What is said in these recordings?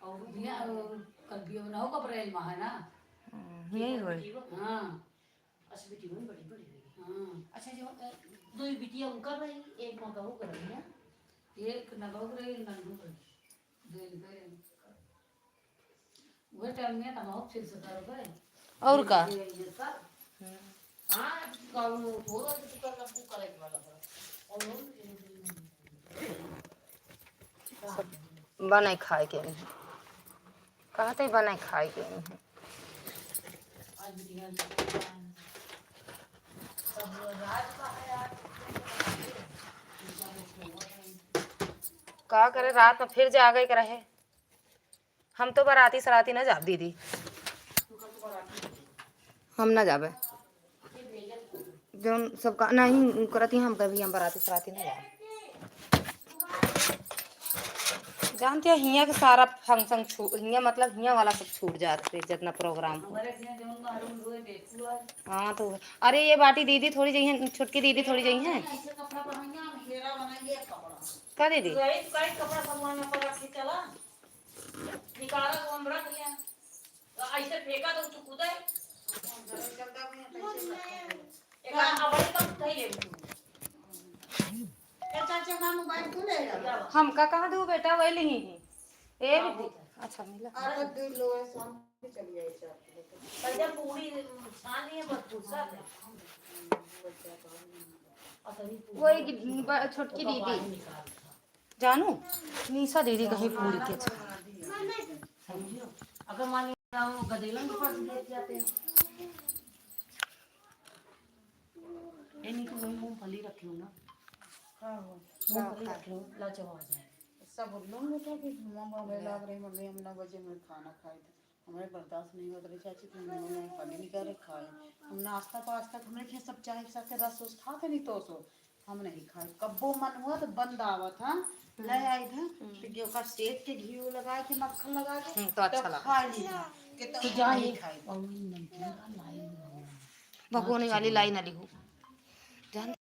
और कल भी बनाओ अप्रैल माह है ना। यही हो हाँ अच्छा बेटी बड़ी बड़ी बड़ी हाँ अच्छा जो दो बिटिया उनका रही एक नगाऊ कर रही है एक नगाऊ कर रही नंदू कर दो इनका वो टाइम में तमाम फिर से कर गए और का ये सब हाँ गाँव में थोड़ा तो कर ना पूरा करे वाला और सब बनाए खाए के नहीं कहते बनाए खाए के नहीं आज बिटिया सब रात का है यार का करे रात में फिर जागे के रहे हम तो बाराती सराती ना जाब दीदी हम ना जाबे जो सबका नहीं करती हम कभी हम बाराती सराती ना जाए जानते हैं हिया के सारा फंक्शन छूट हिया मतलब हिया वाला सब छूट जाते जितना प्रोग्राम हो हाँ तो अरे ये बाटी दीदी थोड़ी चाहिए छुटकी दीदी थोड़ी चाहिए क्या दीदी कपड़ा सामान में पर रख चला निकाला तो हम रख लिया ऐसे फेंका तो चुप है एक अब कब थई ले चाचा का मोबाइल तू ले हम का कहाँ दू बेटा वही नहीं है ये भी अच्छा मिला अरे दूर लो शाम के चली जाए चाचा जब पूरी छान है बस फुर्सत है वही छोटकी दीदी जानू निशा दीदी कहीं पूरी के अगर मान लीजिए गदेलन के पास लेट जाते हैं नहीं तो वही मूंगफली रखी हूँ ना मूंगफली रखी हूँ लाजवाब है सब लोग बेटा कि मम्मा में लग रही मम्मी हम 9 बजे में खाना खाए थे हमें बर्दाश्त नहीं होता रही चाची तुम मूंगफली नहीं करे खाए हम नाश्ता पास्ता हमने किया सब चाय के साथ रस उस खाते नहीं तो सो हम नहीं खाए कब्बो मन हुआ तो बंद आवत था ले आई था फिर ओकर सेक के घी लगा के मक्खन लगा के तो अच्छा लगा खा ली था कि तो जा ही खाए और नमकीन लाई भगोनी वाली लाई ना लिखो जान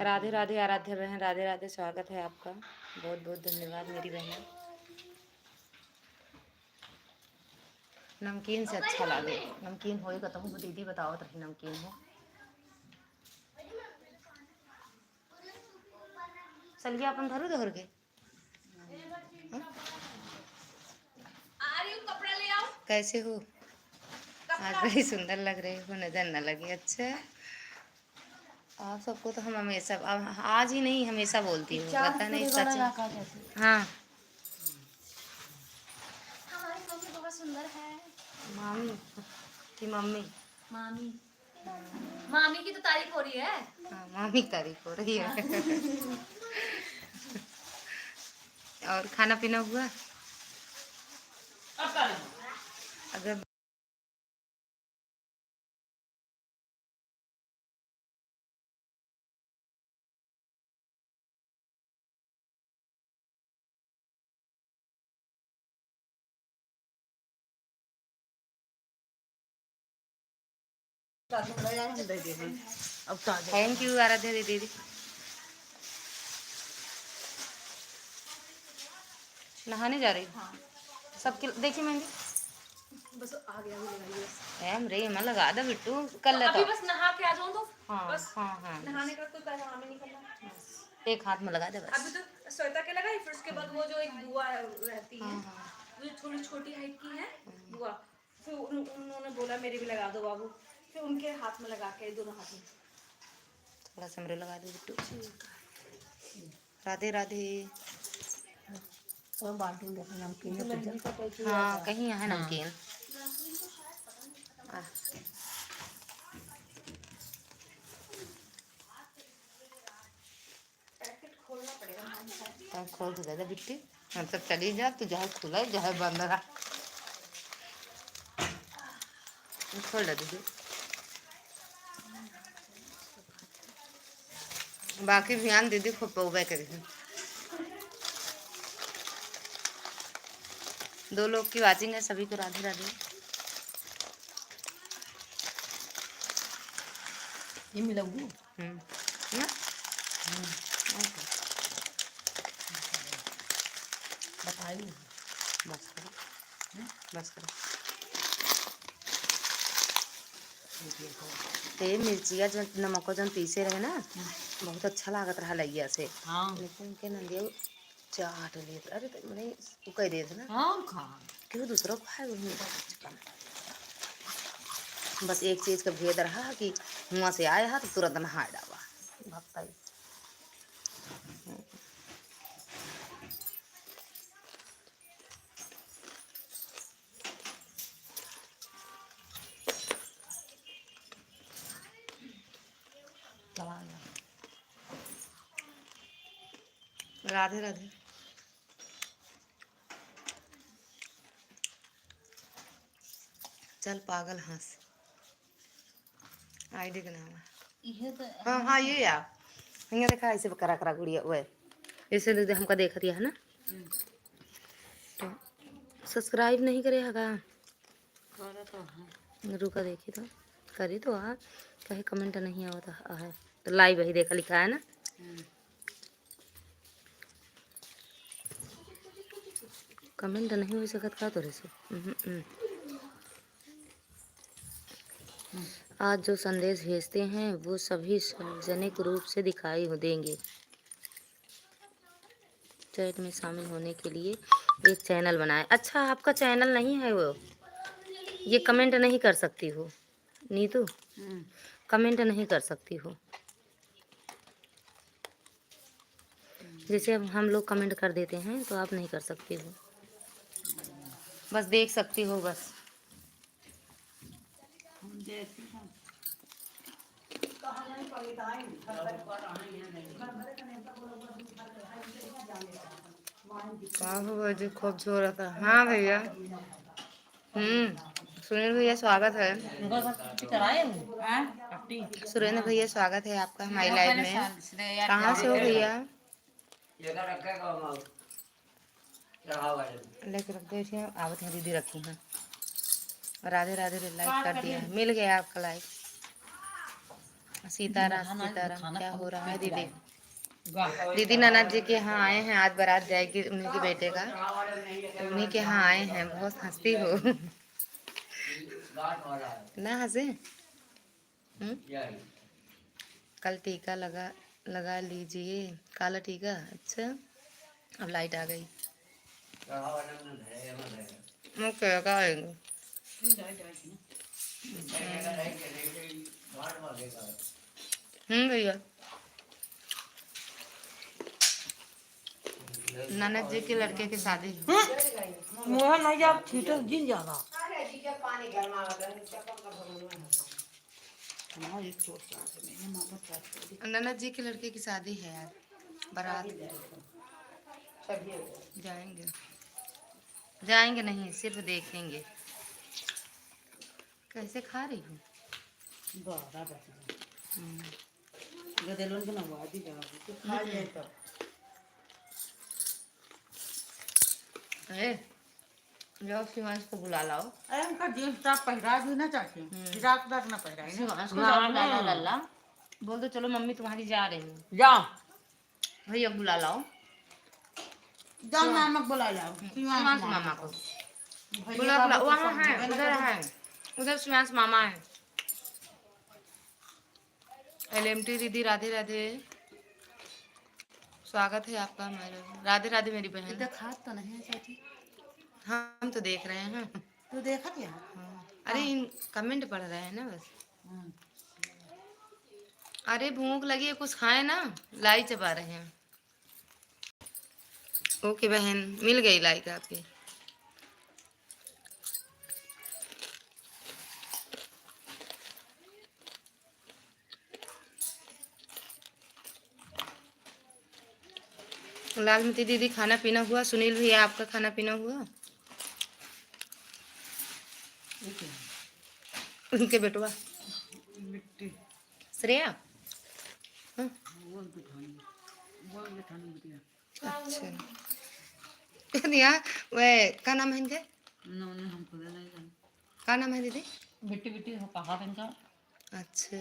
राधे राधे आराध्य बहन राधे राधे स्वागत है आपका बहुत बहुत धन्यवाद मेरी बहन नमकीन से अच्छा लगे नमकीन होएगा तो दीदी बताओ तो नमकीन हो सलिया अपन धरो धर के कैसे हो आज बड़ी सुंदर लग रही हो नजर न लगे अच्छा आप सबको तो हम हमेशा आज ही नहीं हमेशा बोलती हूँ पता नहीं सच हाँ हमारी मम्मी बहुत सुंदर है मामी की मम्मी मामी मामी की तो तारीफ हो रही है हाँ मामी की तारीफ हो रही है और खाना पीना हुआ अगर थैंक यू आराध्या दीदी नहाने जा रही हाँ सबके देखिए मेहंदी बस आ गया एम रे मैं लगा दो बिट्टू कर ले अभी बस नहा के आ जाऊं तो हाँ बस हाँ हाँ नहाने का कोई काम ही नहीं करना एक हाथ में लगा दे बस अभी तो श्वेता के लगाई फिर उसके बाद वो जो एक बुआ रहती है हाँ हाँ वो जो थोड़ी छोटी हाइट की है बुआ फिर उन्होंने बोला मेरे भी लगा दो बाबू फिर उनके हाथ में लगा के दोनों हाथ में थोड़ा सा मेरे लगा दे बिट्टू राधे राधे और बाल्टी में नमकीन हाँ कहीं है नमकीन खोलना पड़ेगा खोल तो दादा बिट्टी हम सब चली जा तू जहाँ खुला है जहाँ बंद रहा खोल दे दीदी बाकी ध्यान दीदी खूब पौबे करी 2 लोग की वाचिंग है, सभी को राधे राधे। ये मिलाऊंगी ना? बताइए। बस करो, बस करो। ते मिर्चिया जो नमक जो पीसे रहे ना, बहुत अच्छा लागत रहा लइया से। हाँ लेकिन के नंदिया चाट ले, अरे तो मैंने तू कह दे ना हाँ खा क्यों दूसरों को खाए बस एक चीज का भेद रहा कि वहाँ से आया तो तुरंत नहा डावा भक्ता चला राधे राधे। चल पागल हंस आईडी का नाम है। ये तो हाँ हाँ ये यार यहाँ देखा ऐसे करा करा गुड़िया वो ऐसे दीदी हमका देखा दिया है ना तो सब्सक्राइब नहीं करे हगा रुका देखी तो करी तो आ कहीं कमेंट नहीं आवता है तो लाइव ही देखा लिखा है ना कमेंट नहीं हो सकत का तोरे से आज जो संदेश भेजते हैं वो सभी सार्वजनिक रूप से दिखाई देंगे। चैट में शामिल होने के लिए एक चैनल बनाए। अच्छा आपका चैनल नहीं है वो ये कमेंट नहीं कर सकती हो नीतू कमेंट नहीं कर सकती हो जैसे हम लोग कमेंट कर देते हैं तो आप नहीं कर सकती हो बस देख सकती हो बस खूब जोर था। हाँ भैया सुनील भैया स्वागत है सुरेंद्र भैया स्वागत है आपका हमारी लाइव में। कहाँ से हो भैया लेकर रख दे आवत है दीदी रखी हैं राधे राधे लाइक कर दिया मिल गया आपका लाइक। सीताराम सीताराम क्या हो रहा है दीदी दीदी ननद जी के यहाँ आए हैं आज बारात जाएगी उन्हीं के बेटे का तो उन्हीं के यहाँ आए हैं बहुत हंसती हो ना हंसे कल टीका लगा लीजिए काला टीका। अच्छा अब लाइट आ गई ओके आएंगे भैया ननद जी के लड़के की शादी मोहन नहीं आप थीटर जिन जाना ननद जी के लड़के की शादी है यार बारात जाएंगे जाएंगे नहीं सिर्फ देखेंगे। कैसे खा रही हूँ जाओ शिवांश को बुला लाओ उनका जींस टॉप पहरा भी ना चाहती फिराक टॉप ना पहरा शिवांश को जाओ लाला लल्ला बोल दो चलो मम्मी तुम्हारी जा रही हूँ जाओ भैया बुला लाओ जाओ नामक बुला लाओ शिवांश मामा को बुला बुला वहाँ है उधर शिवांश मामा है। LMT दीदी राधे राधे स्वागत है आपका हमारे राधे राधे मेरी बहन खाद तो नहीं है चाची हम तो देख रहे हैं तो देखा क्या हाँ। अरे इन कमेंट पढ़ रहे हैं ना बस अरे भूख लगी है कुछ खाए ना लाई चबा रहे हैं। ओके बहन मिल गई लाइक आपकी लालमती दीदी खाना पीना हुआ सुनील भैया आपका खाना पीना हुआ उनके बेटवा श्रेया अच्छा यहाँ वे क्या नाम है इनके? उन्होंने हमको दे नहीं जाना। क्या नाम है दीदी? बिट्टी बिट्टी हो कहा इनका। अच्छा,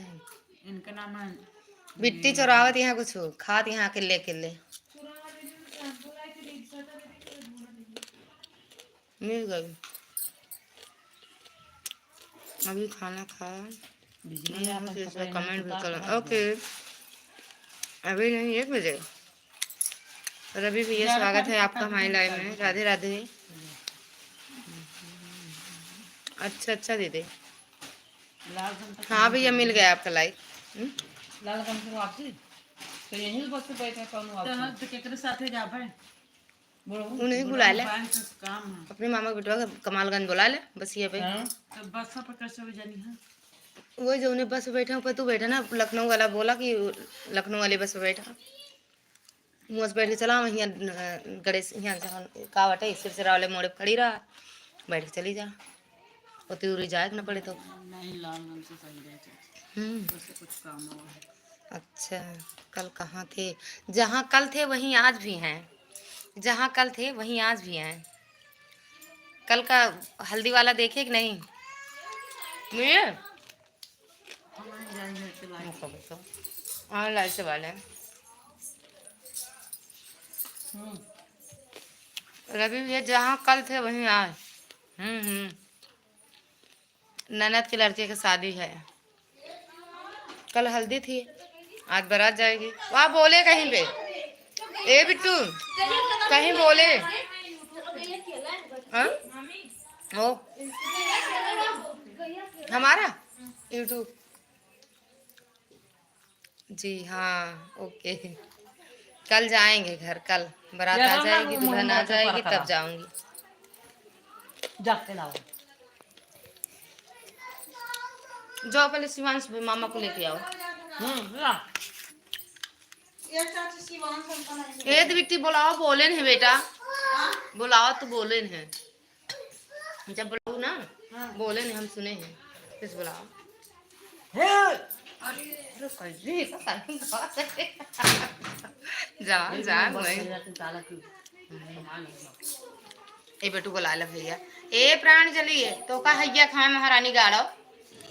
इनका नाम है बिट्टी चोरावत यहाँ कुछ हो खात यहाँ किले किले मिल गई। अभी खाना खाया, बिजली आता है, पता कमेंट भी नहीं कर कितना ओके। अभी नहीं 1 बजे। रवि भैया स्वागत है आपका हमारी लाइव में। राधे राधे। अच्छा अच्छा दीदी। लालगंज तक हाँ भैया मिल गया आपका लाइक। लालगंज से वापसी तो यहीं बस से बैठे कौन वापसी तो केकरे साथे जा भाई उन्हें बुला ले, बैंक का काम है। अपने मामा बेटवा का कमालगंज बुला ले बस ये पे। तो बस पर कैसे हो जानी है? वो जो उन्हें बस में बैठा पर तू बैठा ना, लखनऊ वाला बोला कि लखनऊ वाली बस में बैठा, मुँह से बैठ के चला वहीं गणेश यहाँ जहाँ कावट है सिरसिरा वाले मोड़े खड़ी रहा, बैठ के चली जा उतनी दूरी जाए ना पड़े तो। नहीं लालगंज से सही रहते उससे कुछ काम हुआ है। अच्छा, कल कहाँ थे? जहाँ कल थे वहीं आज भी हैं, जहाँ कल थे वहीं आज भी हैं। कल का हल्दी वाला देखे कि नहीं? मिले हाँ लाइट से वाले रवि भैया जहाँ कल थे वहीं आज। ननद के लड़के की शादी है, कल हल्दी थी, आज बारात जाएगी। वहाँ बोले कहीं पे ए बिट्टू कहीं बोले हाँ? हो हमारा यूट्यूब जी हाँ ओके। कल जाएंगे घर, कल बारात आ जाएगी, दुल्हन आ जाएगी तब जाऊंगी। जाके लाओ जाओ पहले शिवांश मामा को लेके आओ। ए बिट्टी बुलाओ, बोले नहीं बेटा बुलाओ तो बोले नहीं, जब बुलाओ ना बोले नहीं हम सुने हैं, किस बुलाओ। जा जा ए बेटू बुला ले भैया। ए प्राण चलिए तो का हैया खाए महारानी गाड़ो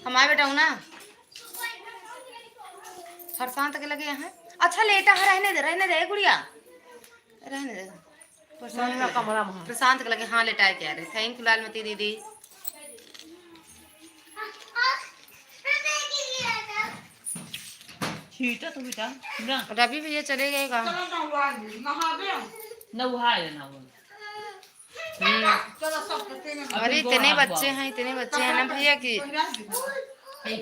हमारे बेटा हूँ ना फरसान तक लगे हैं। अच्छा लेटा है, रहने दे गुड़िया रहने दे। प्रशांत के लगे हाँ लेटा है क्या रे। थैंक यू लालमती दीदी। छीटा तो बेटा ना रवि भैया चले गए कहाँ? अरे इतने बच्चे हैं ना भैया की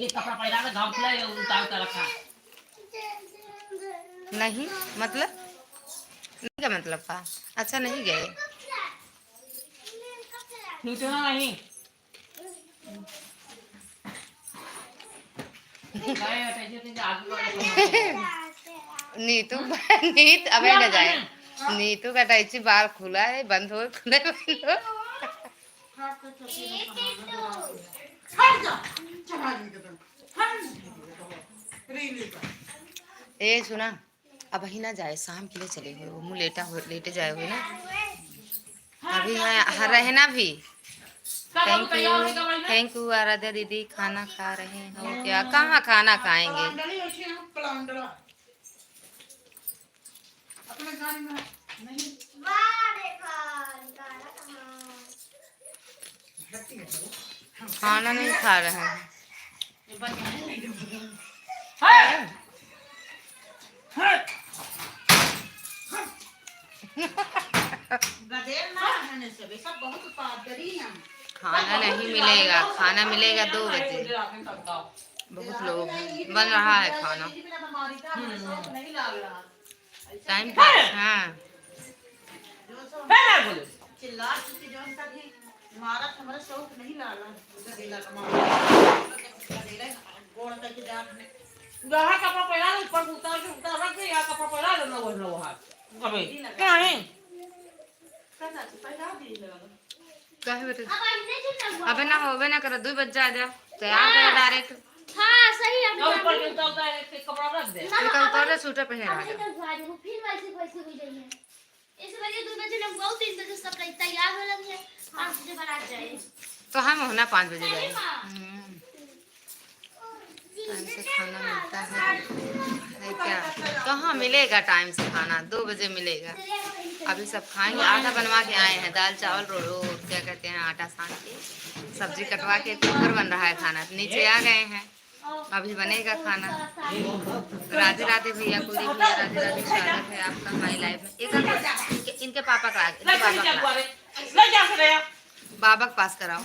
कपड़ा पहना के घाम खिला उतार कर रखा नहीं मतलब नहीं का मतलब का। अच्छा नहीं गए नहीं नीतू नीत अबे न जाए। नीतू का टाइची बार खुला है बंद हो खुले बंद हो। ए सुना अब ही ना जाए, शाम के लिए चले हुए वो मुँह लेटे जाए हुए ना अभी है रहना भी। थैंक यू आराध्या दीदी। खाना खा रहे हो क्या? कहाँ खाना खाएंगे, खाना नहीं खा रहे हैं। खाना नहीं मिलेगा, खाना मिलेगा 2 बजे। बहुत लोग हैं, बन रहा है खाना टाइम पास। हाँ कपड़ा पहना ऊपर उतार रख दे या कपड़ा पहना लेना वो हाथ अबे क्या है कहे बेटे अबे ना होवे ना कर 2 बज जा तैयार कर डायरेक्ट। हाँ सही है ऊपर के उतार कपड़ा रख दे एक उतार दे सूटर पहने अब रहा फिर वैसे वैसे हो जाइए इस वजह 2 बजे लोग बहुत दिन तक सब तो हम होना 5 बजे जाए। टाइम से खाना मिलता है क्या? कहाँ मिलेगा टाइम से खाना? 2 बजे मिलेगा। अभी सब खाएंगे। आटा बनवा के आए हैं, दाल चावल क्या कहते हैं, आटा सान के, सब्जी कटवा के, कुकर बन रहा है खाना। नीचे आ गए हैं, अभी बनेगा खाना। राधे राधे भैया, कुली भैया, राधे राधे, स्वागत है आपका हमारी लाइफ में। इनके पापा का बाबा के पास कराओ।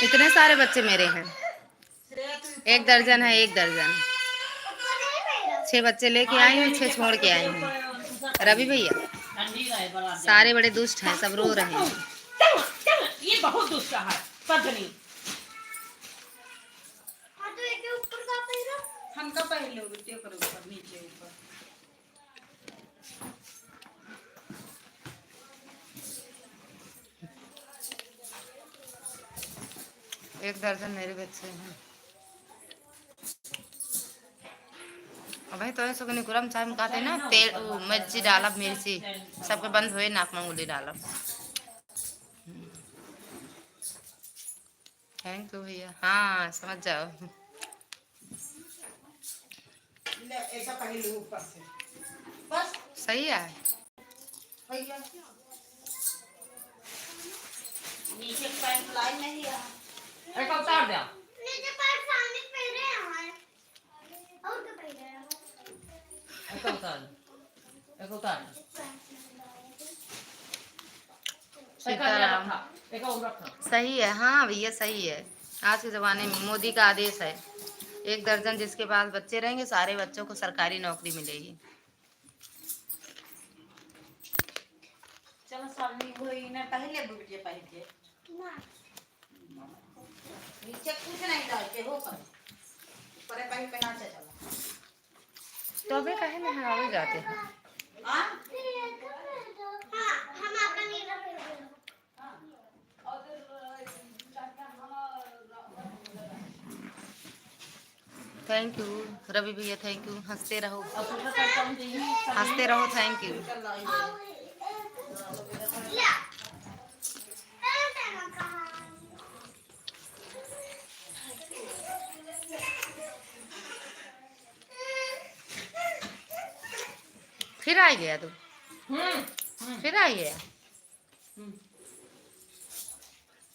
इतने सारे बच्चे मेरे हैं, 1 दर्जन है, 1 दर्जन। 6 बच्चे लेके आई हूँ, 6 छोड़ के आई हूँ। रवि भैया सारे बड़े दुष्ट हैं, सब रो रहे हैं। ये बहुत दुष्ट है पत्नी। हम का पहले उठते पर ऊपर नीचे ऊपर। एक दर्जन मेरे बच्चे हैं। भाई तो ऐसा नहीं कुरम चाय में कहते ना, तेल मिर्ची डालब, मिर्ची सबके बंद हुए, नाक में उंगली डालब। थैंक यू भैया। हाँ समझ जाओ। ऐसा पहले ऊपर से बस सही है। भैया नीचे पैंट लाई नहीं है, एक उतार दे। नीचे पैर सामने पहने हैं और क्या पहने हैं? एक उतार, एक उतार। सीताराम एक और रखा। सही है। हाँ भैया सही है। आज के ज़माने में मोदी का आदेश है, 1 दर्जन जिसके पास बच्चे रहेंगे, सारे बच्चों को सरकारी नौकरी मिलेगी। चलो सामने वही ना पहले बुझे पहले नीचे कुछ नहीं डालते हो पर पहले पहना चला तो अबे कहे ना हरावे जाते हैं। हां हम आपका नहीं रखेंगे। थैंक यू रवि भैया, थैंक यू। हंसते रहो, हंसते रहो। Thank you. फिर आ गया तू? फिर आ गया?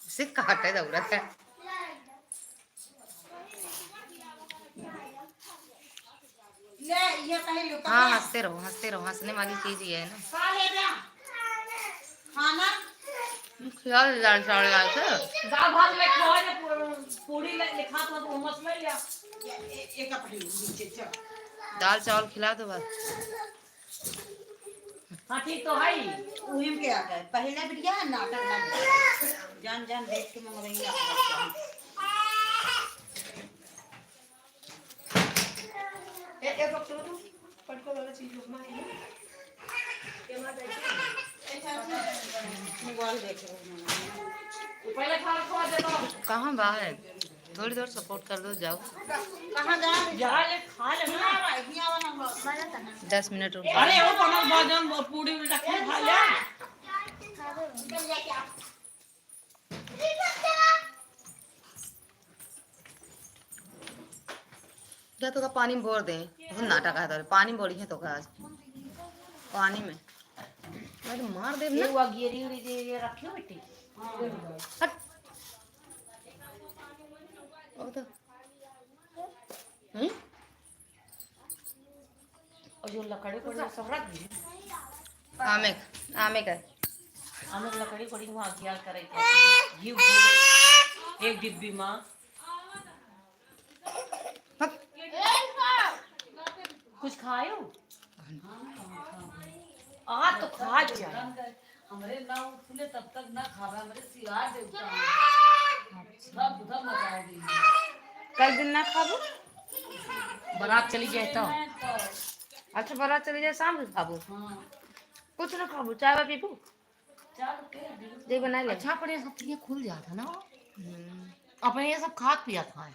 इसे काटे दौड़ा है। ले ये पहले हाँ हंसते रहो, हंसते रहो। हंसने वाली चीज ये है ना। खा ले ना खाना ख्याल लाल साड़े लाल से दाल भात में खाओ ना, पूरी लिखा तो वो मत ले लिया। एक पहले नीचे चल दाल चावल खिला दो बस। हाँ ठीक तो है। उहिम के आता है पहले बिटिया नाटक ना जान जान देख के मंग रही है। एक वक्त तो पटको वाला चीज रुकना है ना के मां बैठी मोबाइल देख रहे हैं। पहले खा खवा दे दो कहाँ बाहर थोड़ी देर सपोर्ट कर दो जाओ। कहाँ जा रहे जा ले खा ले ना हैं? वाला 10 मिनट रुक अरे जाओ। वो पनर बादाम पूरी उल्टा खा ले क्या तो का पानी में बोर दे बहुत नाटक है तो पानी में बोरी है तो का आज पानी में मैं तो मार दे ना। वो गिरी उड़ी दे रखी हो बेटी। हट ओ तो और जो लकड़ी पड़ी सब रख दी। आमे आमे का हम लकड़ी पड़ी वहां क्या करे घी एक डिब्बी मां हट कुछ खायो आ तो खा जा हमरे ना खुले तब तक ना खावे हमरे सियार देवता सब उधर मचा दी। कल दिन ना खाबो बारात चली जाए तो अच्छा बारात चले जाए शाम को खाबो हाँ कुछ ना खाबो चाय वा पीबू चल के दे बना ले। अच्छा अपने सब ये खुल जाता ना हम्म, अपने ये सब खात पिया था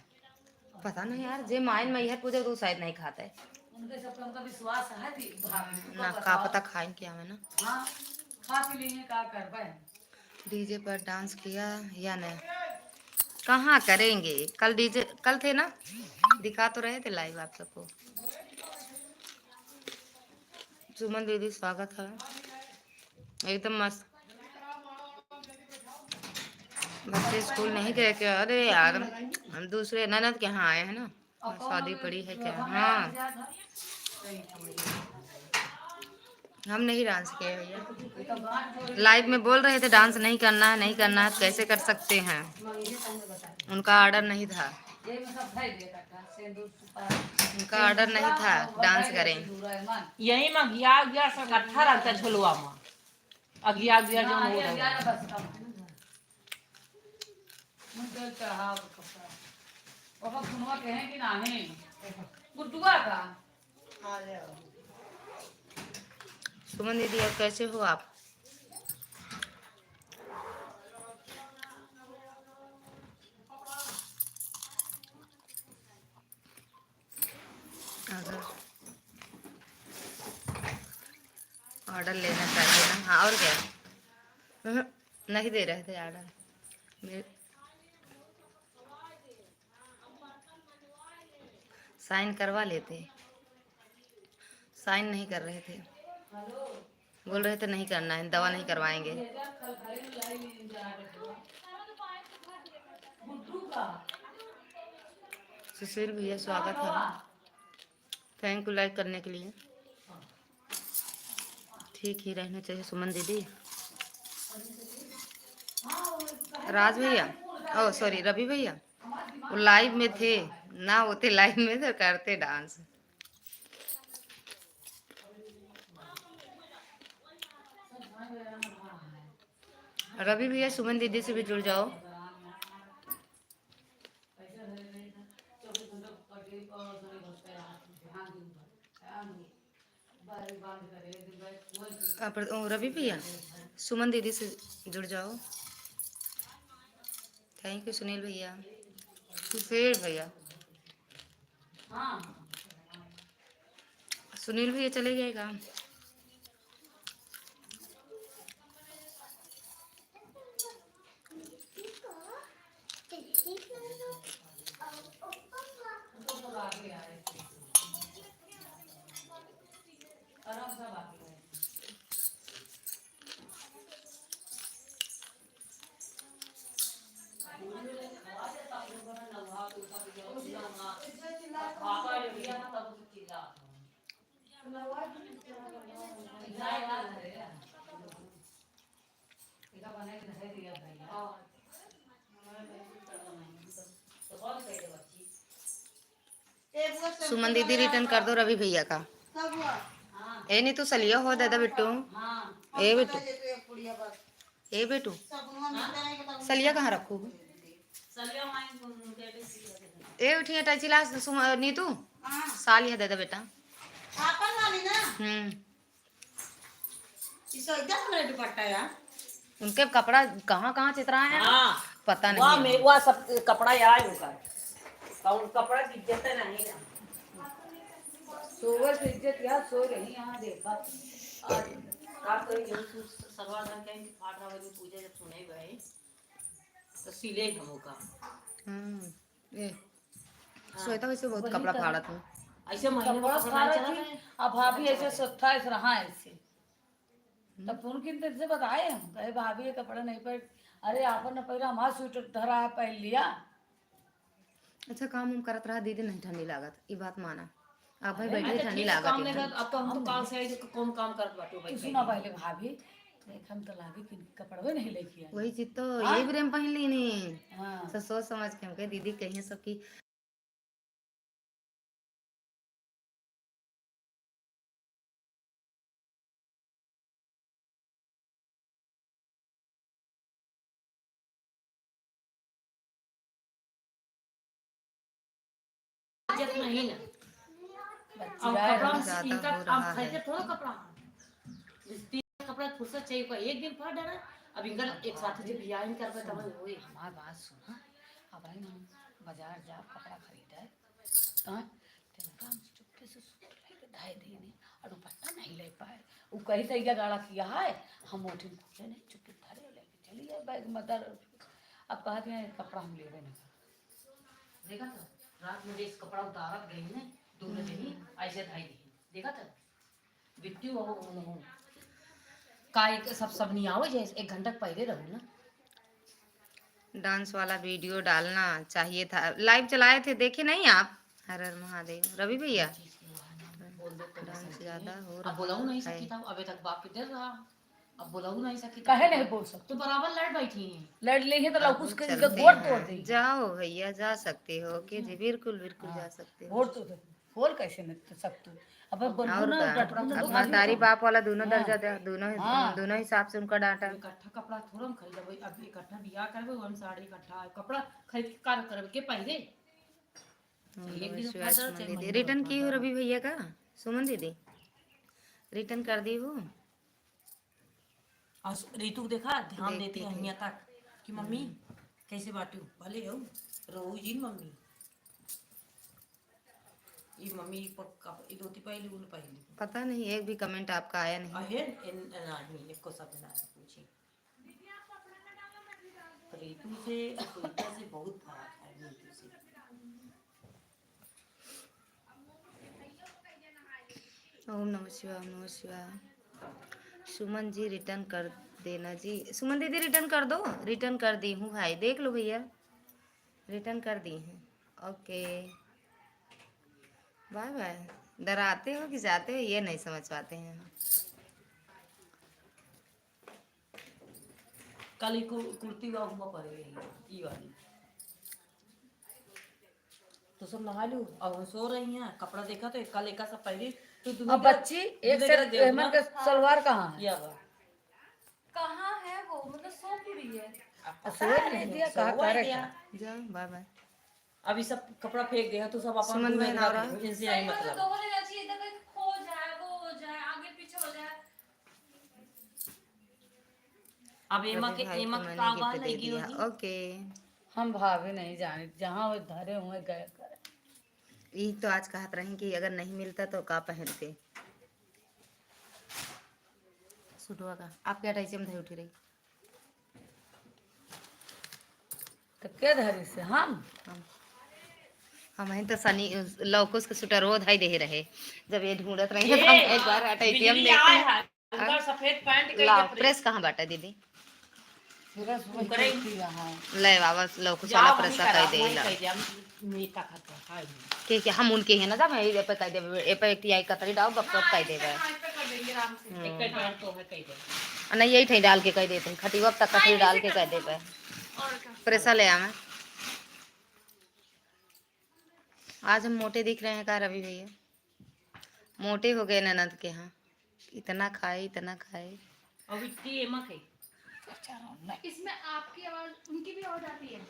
पता नहीं यार जे माइन मैहर पूजा तो शायद नहीं खाता है उनके सब पे उनका विश्वास है भी ना का पता खाएं क्या है ना। हाँ खा पी लेंगे का कर पाए। डीजे पर डांस किया या नहीं कहाँ करेंगे कल डीजे कल थे ना दिखा तो रहे थे लाइव आप सबको। सुमन दीदी स्वागत है एकदम मस्त। बच्चे स्कूल नहीं गए क्या? अरे यार हम दूसरे ननद के यहाँ आए हैं ना और शादी पड़ी है क्या। हाँ हम नहीं डांस किए भैया लाइव में बोल रहे थे डांस नहीं करना है नहीं करना है कैसे कर सकते हैं उनका ऑर्डर नहीं था उनका ऑर्डर नहीं था डांस करें। यही में गया गया सब इकट्ठा रहता झोलवा में अगिया गया जो हो रहा सुमन दीदी अब कैसे हो आप? अगर ऑर्डर लेना चाहिए ना। हाँ और क्या नहीं दे रहे थे ऑर्डर साइन करवा लेते साइन नहीं कर रहे थे बोल रहे थे नहीं करना है दवा नहीं करवाएंगे। सुशील भैया स्वागत है थैंक यू लाइक करने के लिए। ठीक ही रहना चाहिए सुमन दीदी। राज भैया ओ सॉरी रवि भैया वो लाइव में थे ना होते लाइव में तो करते डांस। रवि भैया सुमन दीदी से भी जुड़ जाओ। रवि भैया सुमन दीदी से जुड़ जाओ। थैंक यू सुनील भैया सुशील भैया। सुनील भैया चले जाएगा। सुमन दीदी रिटर्न कर दो रवि भैया का। ए नहीं तो सलिया हो दादा बिट्टू ए बिट्टू ए बेटू सलिया कहाँ रखू ए उठिए टचिला नीतू साल है दादा बेटा वाली ना, इसको इतना बड़ा दुपट्टा यार। उनके कपड़ा कहाँ कहाँ चित्रा है हाँ पता वहाँ नहीं में है। वहाँ सब कपड़ा यार उनका और कपड़ा की इज्जत नहीं ना। सोवर से इज्जत यार सो रही यहाँ देखा। का कोई जो सलवार रंग के फाट रहा वाली पूजा जब सुने गए तो सिले हमो का। ये श्वेता वैसे बहुत कपड़ा फाड़ा था। ऐसे महीने में कपड़ा कपड़ा फाड़ा नहीं चला थी। था। अब भाभी ऐसे 27 रहा ऐसे तब फोन किन से बताए हम कहे भाभी ये कपड़ा नहीं पहन। अरे आपन न पहला हमारा स्वेटर धरा पहन लिया। अच्छा काम उम करत रहा दीदी नहीं ठंडी लागत ये बात माना। अब भाई मैं बैठी तो ठंडी ठीक है, काम लागत नहीं है। कर अब तो हम तो काल से आई तो कौन काम कर बाटो तू भाई सुना पहले भाभी देखम तो लागे कि कपड़वे नहीं लेके आई। वही चीज तो हाँ? ये भी हम पहन ली नहीं हाँ तो सोच समझ के हम कहे दीदी कहीं सबकी इज्जत नहीं ना। बच्ची अब गाय कपड़ा हम ज्यादा इनका हो रहा अब है। खरीदे थोड़ा कपड़ा इस्त्री का कपड़ा फुर्सत चाहिए कोई एक दिन फाड़ डाला। अब इनका एक साथ जब बियाह इन कर तब होए हमारी बात सुना। अब आई हम बाजार जा कपड़ा खरीदा है हाँ तेरा हम चुपके से सूट लेके ढाई देने और दुपट्टा नहीं ले पाए। वो कहीं से क्या गाड़ा किया है हम उठे पूछे नहीं चुपके धरे लेके चलिए बैग मदर। अब कहते हैं कपड़ा हम लेवे नहीं। देखा था रात में इस कपड़ा उतारत गई ने दोनों दिन ऐसे धाई दी देखा था बिट्टी हो काय सब नहीं आओ जैसे 1 घंटा पहले रहू ना। डांस वाला वीडियो डालना चाहिए था लाइव चलाए थे देखे नहीं आप। हर हर महादेव रवि भैया बोल दो तो डांस ज्यादा हो अब रहा बुलाऊ नहीं है। सकी था अबे तक बाप किधर रहा। अब बुलाऊ नहीं सकी कहे नहीं बोल सकते तो बराबर लड़ बैठी हैं। लड़ ले तो लौकुश के चलते गोड़ तोड़ हैं। देगी। जाओ भैया जा सकते हो कि जी बिल्कुल बिल्कुल जा सकते हो। गोड़ तोड़ दे बोल कैसे नहीं सकते। अब बोलू और ना का डटू ना अब तो मर्दारी बाप वाला दोनों हाँ। दर्जा दे दोनों हाँ। दोनों हिसाब से उनका डांटा। अब इकट्ठा कपड़ा थोड़ा हम खरीदबे अब इकट्ठा बियाह करबे हम साड़ी इकट्ठा कपड़ा खरीद के कार्य करबे के पहले एक दिन फाड़ डाला, चाहे दीदी महीने रिटर्न बाद की हो फाड़ रवि भैया का सुमन दीदी रिटर्न कर दी हो। और ऋतु को देखा ध्यान देखती देती है थी। अहिया तक कि मम्मी कैसे बाटू भले हो रोहू जी न मम्मी ये मम्मी ये धोती पहली उन पहली पता नहीं एक भी कमेंट आपका आया नहीं। आहे इन आदमी इसको सब ना पूछी ऋतु से सुनीता से बहुत फर्क है ऋतु से। ओम नमः शिवाय ओम नमः शिवाय। सुमन जी रिटर्न कर देना जी। सुमन दीदी रिटर्न कर दो। रिटर्न कर दी हूँ भाई देख लो भैया रिटर्न कर दी हैं। Okay bye bye. डराते हो कि जाते हो ये नहीं समझ पाते हैं। कल ही कुर्ती हुआ पड़ेगी ये वाली तो सब नहा लू अब हम सो रही हैं कपड़ा देखा तो कल एक सब पहले तो अब बच्ची एक सेट हेमंत का सलवार कहाँ है। या बा कहाँ है वो मतलब सो की रही है। सो नहीं दिया कहा करेगा। जाओ बाय बाय। अभी सब कपड़ा फेंक दिया तो सब अपन सुमन बहन आ रहा है। इनसे आई मतलब मतलब दो बजे जाती है इधर कहीं खो जाए वो हो जाए आगे पीछे हो जाए। अब एमा रवि के भाई एमा को का मैंने आवाज गिफ्ट दे लगी दिया। होगी ओके हम भाभी नहीं जाने जहाँ वो धरे हुए गए करे। यही तो आज कहत रही कि अगर नहीं मिलता तो का पहनते सुटवा का आप क्या टाइम से उठी रही। तो क्या धरी से हम हम तो सनी लौकुस के स्वेटर वो धाई दे रहे जब ये ढूंढत रही तो हम एक बार हटाई हम बिजली आए देखते है उनका सफेद पैंट कई लाओ दे प्रेस कहाँ बाटा दीदी पूरा सुबह चलती यहाँ। ले बाबा लौकुस वाला प्रेस कर दे ला मीठा खाता है के हम उनके हैं ना जब ए पे कह देबे ए पे एक टियाई कतरी डाल गप गप कह देबे हाँ, इस पे कर देंगे आराम से। एक पैंट तो है कई दे नहीं यही ठई डाल के कह देते खटी वक्त तक कतरी डाल के कह देबे और क्या। प्रेसा ले आवे। आज हम मोटे दिख रहे हैं का रवि भैया मोटे हो गए ननद के यहाँ इतना खाए। अब इतनी एमा के इसमें आपकी आवाज उनकी भी आवाज आती है।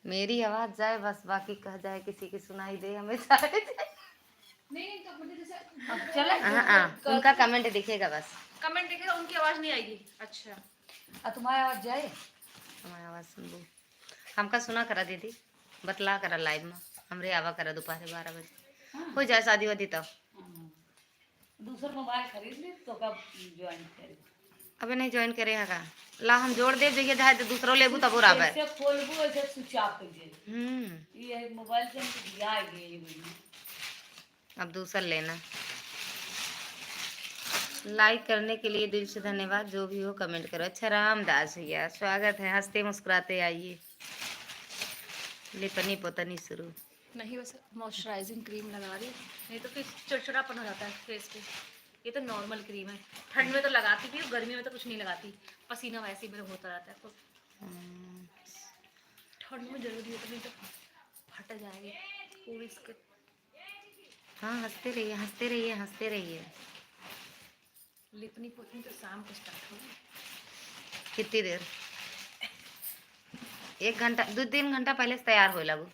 मेरी आवाज जाए बस बाकी कह जाए किसी की सुनाई दे हमें जाए नहीं तो मुझे जैसे अब चले हाँ हाँ, उनका कमेंट दिखेगा बस। कमेंट देखेगा, उनकी आवाज नहीं आएगी। अच्छा, अब तुम्हारी आवाज जाए। हमारी आवाज़ सुन हमका सुना करा दीदी, बतला करा लाइव में हमरे आवा करा दोपहर 12 बजे हो जाए शादी वादी तब। दूसरा मोबाइल खरीद ले तो कब ज्वाइन करे। अबे नहीं ज्वाइन करे का ला हम जोड़ दे जइए चाहे तो दूसरो लेबू तब और आबे। जैसे खोलबू वैसे स्विच ऑफ कर दे। हम्म, ये मोबाइल से हमको दिया है ये वीडियो। अब दूसरा लेना। लाइक करने के लिए दिल से धन्यवाद, जो भी हो कमेंट करो। अच्छा रामदास भैया स्वागत है, हंसते मुस्कुराते आइए। लिपनी पोतनी शुरू। नहीं बस मॉइस्चराइजिंग क्रीम लगा रही, नहीं तो फिर चिड़चिड़ापन हो जाता है फेस पे। ये तो नॉर्मल क्रीम है, ठंड में तो लगाती थी, गर्मी में तो कुछ नहीं लगाती, पसीना वैसे ही मेरा होता रहता है। तो ठंड में जरूरी है, तो नहीं तो फट जाएगी पूरी स्किन। हाँ हंसते रहिए हंसते रहिए हंसते रहिए। लिपनी पोतनी तो शाम को स्टार्ट होगी। कितनी देर? 1 घंटा 2-3 घंटा पहले से तैयार हो लगू।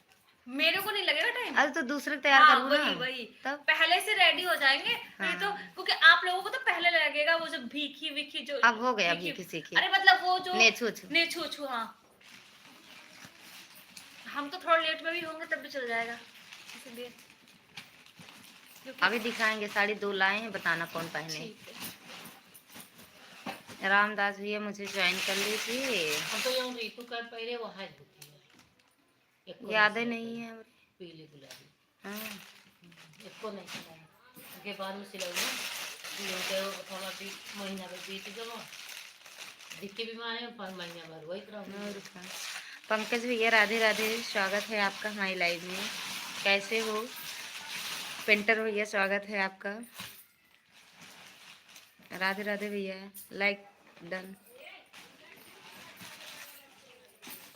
मेरे को नहीं लगेगा टाइम। अरे तो दूसरे को तैयार हाँ, करूँ ना वही तब। पहले से रेडी हो जाएंगे। हाँ। नहीं तो क्योंकि आप लोगों को तो पहले लगेगा वो जो भीखी विखी जो। अब हो गया भीखी सीखी। अरे मतलब वो जो नेछू नेछू हाँ, हम तो थोड़ा लेट में भी होंगे तब भी चल जाएगा, इसलिए। अभी दिखाएंगे, साड़ी 2 लाए हैं, बताना कौन पहने। ठीक है। रामदास भैया मुझे ज्वाइन कर लीजिए। हम तो यहाँ रीतू का पहले वो हाथ होती है। यादें नहीं है हमारी। पीली गुलाबी। हाँ इसको नहीं सिलाया। उसके बाद में सिलाई ना थोड़ा भी महीना भर बीत गया। दिक्की बीमार है पर महीना भर वही तरह। और क्या। पंकज भैया राधे राधे, स्वागत है आपका हमारी लाइव में। कैसे हो? पेंटर भैया स्वागत है आपका। राधे राधे भैया, लाइक डन।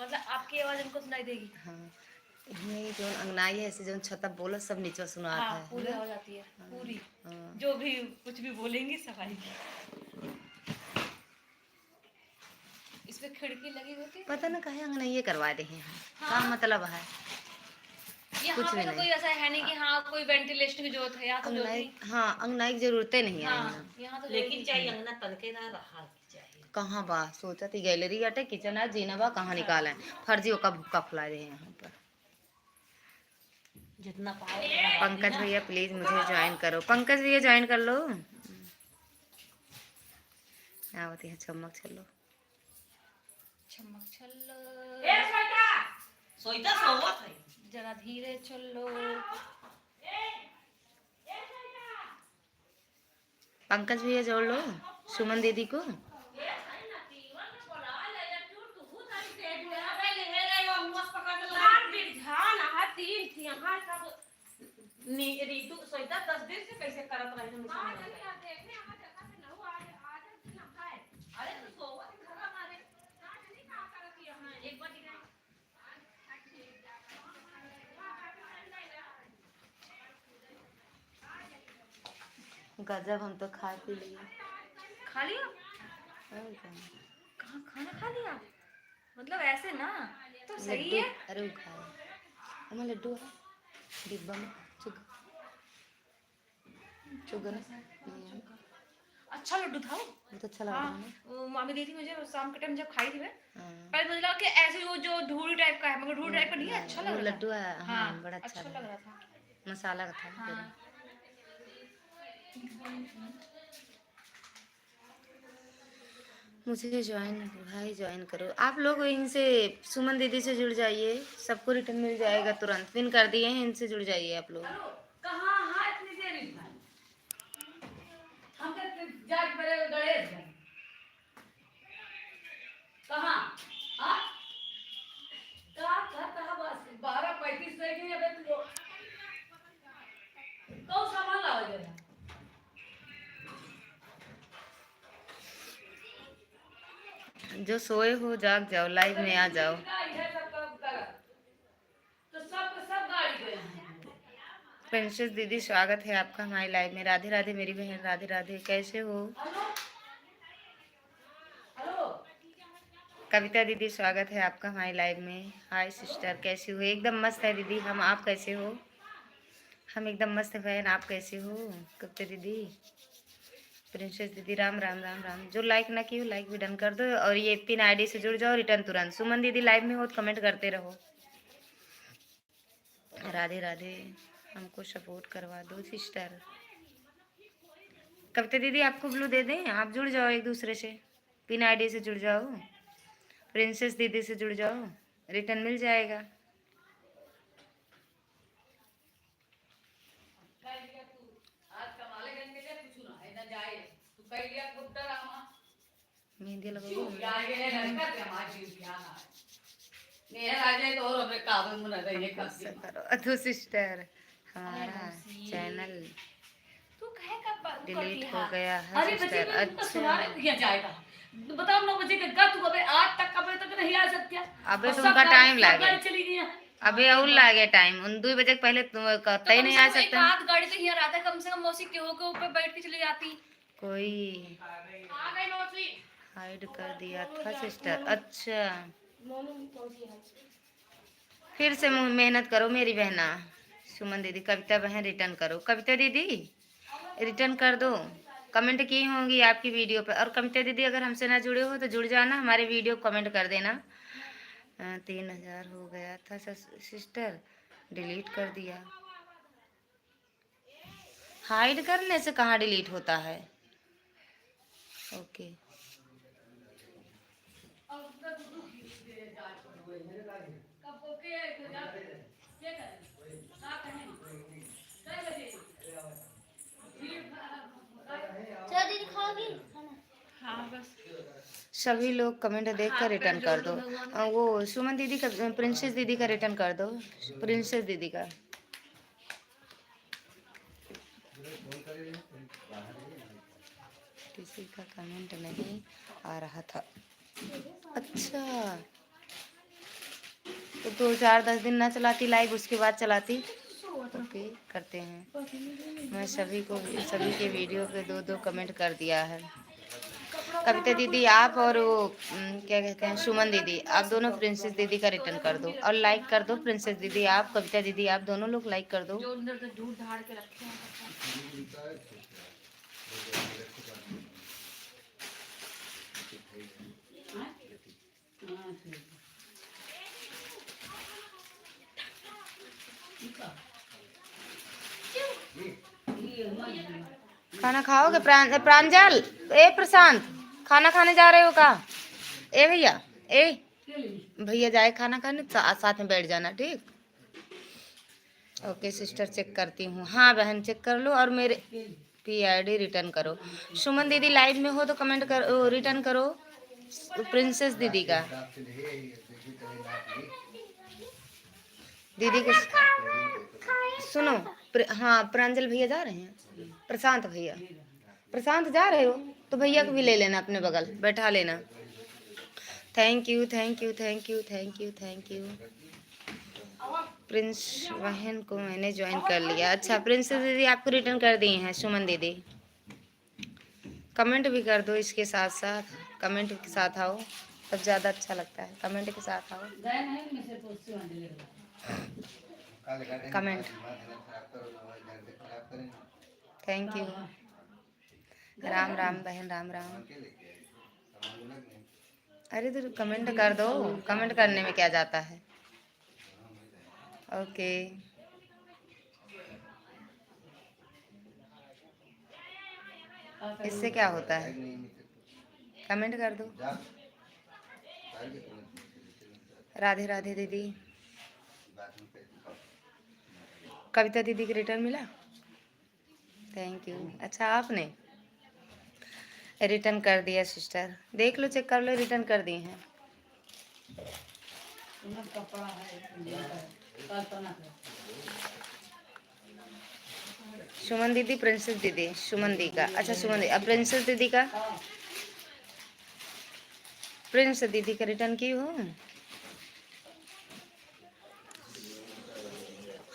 मतलब आपकी आवाज हमको सुनाई देगी। हाँ ये जो अंगनाई है ऐसे जो छतप बोलो सब नीचे सुनाता हाँ, है पूरी ना? हो जाती है पूरी। हाँ। जो भी कुछ भी बोलेंगी सब आएगी। इसमें खिड़की लगी होती है। पता ना कहे अंगनाइये करवा रहे हैं। हाँ। क्या मतलब है? यहाँ कुछ पे भी तो नहीं। कोई ऐसा है नहीं कि हाँ कोई वेंटिलेशन की जरूरत है, यहाँ तो अंगनाई, जरूरत हाँ अंगनाई की जरूरतें नहीं है हाँ, यहाँ। यहाँ तो लेकिन जरूरत चाहिए अंगना तनके ना रहा चाहिए। कहाँ बा सोचा थी गैलरी अटे किचन है जीना बा कहाँ निकाला है फर्जी का भुक्का फुला रहे हैं यहाँ पर। जितना पाओ पंकज भैया प्लीज मुझे ज्वाइन करो। पंकज भैया ज्वाइन कर लो। आवती है चमक चलो। चमक चलो सोईता सोवत है। जरा धीरे चलो। पंकज भैया जोड़ लो सुमन दीदी को। रीतु सोईता 10 दिन से कैसे करत रहे हम समझ नहीं आया। अरे तो सोवत घर हमारे नहीं का करत यहां एक बार दिखाई। गजब हम तो खा पी लिए। खा लिया? और क्या? कहाँ खाना खा लिया? मतलब ऐसे ना तो सही लड्डू, है। अरे वो खाया हमारा लड्डू है डिब्बा में चुग चुगन। अच्छा लड्डू था वो। बहुत अच्छा लगा हाँ, था वो मामी दी थी मुझे शाम के टाइम जब खाई थी मैं। ना। पहले मुझे लगा कि ऐसे वो जो धूल टाइप का है, मगर धूल टाइप का नहीं है, अच्छा लग वो रहा लड्डू है था। हाँ बड़ा अच्छा अच्छा लग रहा था। मसाला का था। हाँ। मुझे ज्वाइन भाई ज्वाइन करो आप लोग। इनसे सुमन दीदी से जुड़ जाइए, सबको रिटर्न मिल जाएगा तुरंत। पिन कर दिए हैं, इनसे जुड़ जाइए आप लोग। कहाँ हाँ इतनी देर में हम तो जाट पड़े गणेश कहाँ हाँ कहाँ बस 12:35 से कि अबे तू कौन सामान लावा जरा। जो सोए हो जाग जाओ, लाइव में आ जाओ। तो सब गाड़ी पे प्रिंसेस दीदी स्वागत है आपका हमारी लाइव में। राधे राधे मेरी बहन, राधे राधे। कैसे हो? हेलो कविता दीदी स्वागत है आपका हमारी लाइव में। हाय सिस्टर कैसी हो? एकदम मस्त है दीदी हम। आप कैसे हो? हम एकदम मस्त फैन। आप कैसे हो कविता दीदी, प्रिंसेस दीदी? राम राम राम राम। जो लाइक ना की हो लाइक भी डन कर दो, और ये पिन आईडी से जुड़ जाओ, रिटर्न तुरंत। सुमन दीदी लाइव में हो तो कमेंट करते रहो। राधे राधे। हमको सपोर्ट करवा दो सिस्टर। कविता दीदी आपको ब्लू दे दें, आप जुड़ जाओ एक दूसरे से, पिन आईडी से जुड़ जाओ, प्रिंसेस दीदी से जुड़ जाओ, रिटर्न मिल जाएगा। मेहंदी लगाओ। गुस्सा करो अधू सिस्टर, हमारा चैनल तू कहे कब डिलीट हो गया है अरे बच्चे सिस्टर। मैं तुमको अच्छा सुनाने दिया जाएगा। बताओ 9 बजे का तू अबे आज तक कब तक नहीं आ सकती है? अबे और तो सब उनका गाड़ी- टाइम सब लागे। गाड़ी चली गई है। अबे और लागे टाइम, उन 2 बजे के पहले कहते ही नहीं आ एक सकते। आध गाड़ी तो यहाँ रहता, कम से कम मौसी के होकर ऊपर बैठ के चली जाती। कोई आ गई मौसी। हाइड कर दिया था सिस्टर। अच्छा फिर से मेहनत करो मेरी बहना। सुमन दीदी, कविता बहन रिटर्न करो। कविता दीदी रिटर्न कर दो, कमेंट की होंगी आपकी वीडियो पे। और कविता दीदी अगर हमसे ना जुड़े हो तो जुड़ जाना, हमारे वीडियो कमेंट कर देना। 3000 हो गया था सिस्टर, डिलीट कर दिया। हाइड करने से कहाँ डिलीट होता है। ओके चलो दीदी खाओगी खाना? हाँ बस सभी लोग कमेंट देख कर रिटर्न कर दो। वो सुमन दीदी का, प्रिंसेस दीदी का रिटर्न कर दो, प्रिंसेस दीदी का। किसी का कमेंट नहीं आ रहा था। अच्छा तो 2-4-10 दिन ना चलाती लाइव, उसके बाद चलाती। ओके करते हैं। मैं सभी के वीडियो पे 2-2 कमेंट कर दिया है। कविता दीदी आप और वो क्या कहते हैं सुमन दीदी, आप दोनों प्रिंसेस दीदी का रिटर्न कर दो और लाइक कर दो। प्रिंसेस दीदी आप, कविता दीदी आप दोनों लोग लाइक कर दो। जो अंदर से ढूंढ ढाड़ के रखे हैं। खाना खाओगे? प्रांजल, ए प्रशांत, खाना खाने जा रहे हो का? ए भैया, ए भैया जाए खाना खाने, साथ में बैठ जाना ठीक। ओके सिस्टर चेक करती हूँ। हाँ बहन चेक कर लो और मेरे PID रिटर्न करो। सुमन दीदी लाइव में हो तो कमेंट करो, रिटर्न करो प्रिंसेस दीदी का। दीदी के सुनो हाँ प्रांजल भैया जा रहे हैं, प्रशांत भैया, प्रशांत जा रहे हो तो भैया को भी ले लेना अपने बगल, बैठा लेना। Thank you thank you thank you thank you thank you. Prince बहन को मैंने ज्वाइन कर लिया। अच्छा प्रिंसेस दीदी आपको रिटर्न कर दिए हैं सुमन दीदी। कमेंट भी कर दो इसके साथ साथ, कमेंट के साथ आओ तब ज़्यादा अच्छा लगता है। कमेंट के साथ आओ, comment. Thank you. Ram Ram बहन, राम राम। अरे तो कमेंट कर दो, कमेंट करने में क्या जाता है। ओके इससे क्या होता है, कमेंट कर दो। राधे राधे दीदी। कविता दीदी का रिटर्न मिला, थैंक यू। अच्छा आपने रिटर्न कर दिया सिस्टर, देख लो चेक कर लो, रिटर्न कर दिए हैं। सुमन दीदी, प्रिंसेस दीदी, सुमन दी का। अच्छा सुमन दी, अब प्रिंसेस दीदी का, प्रिंस दीदी का रिटर्न की हो।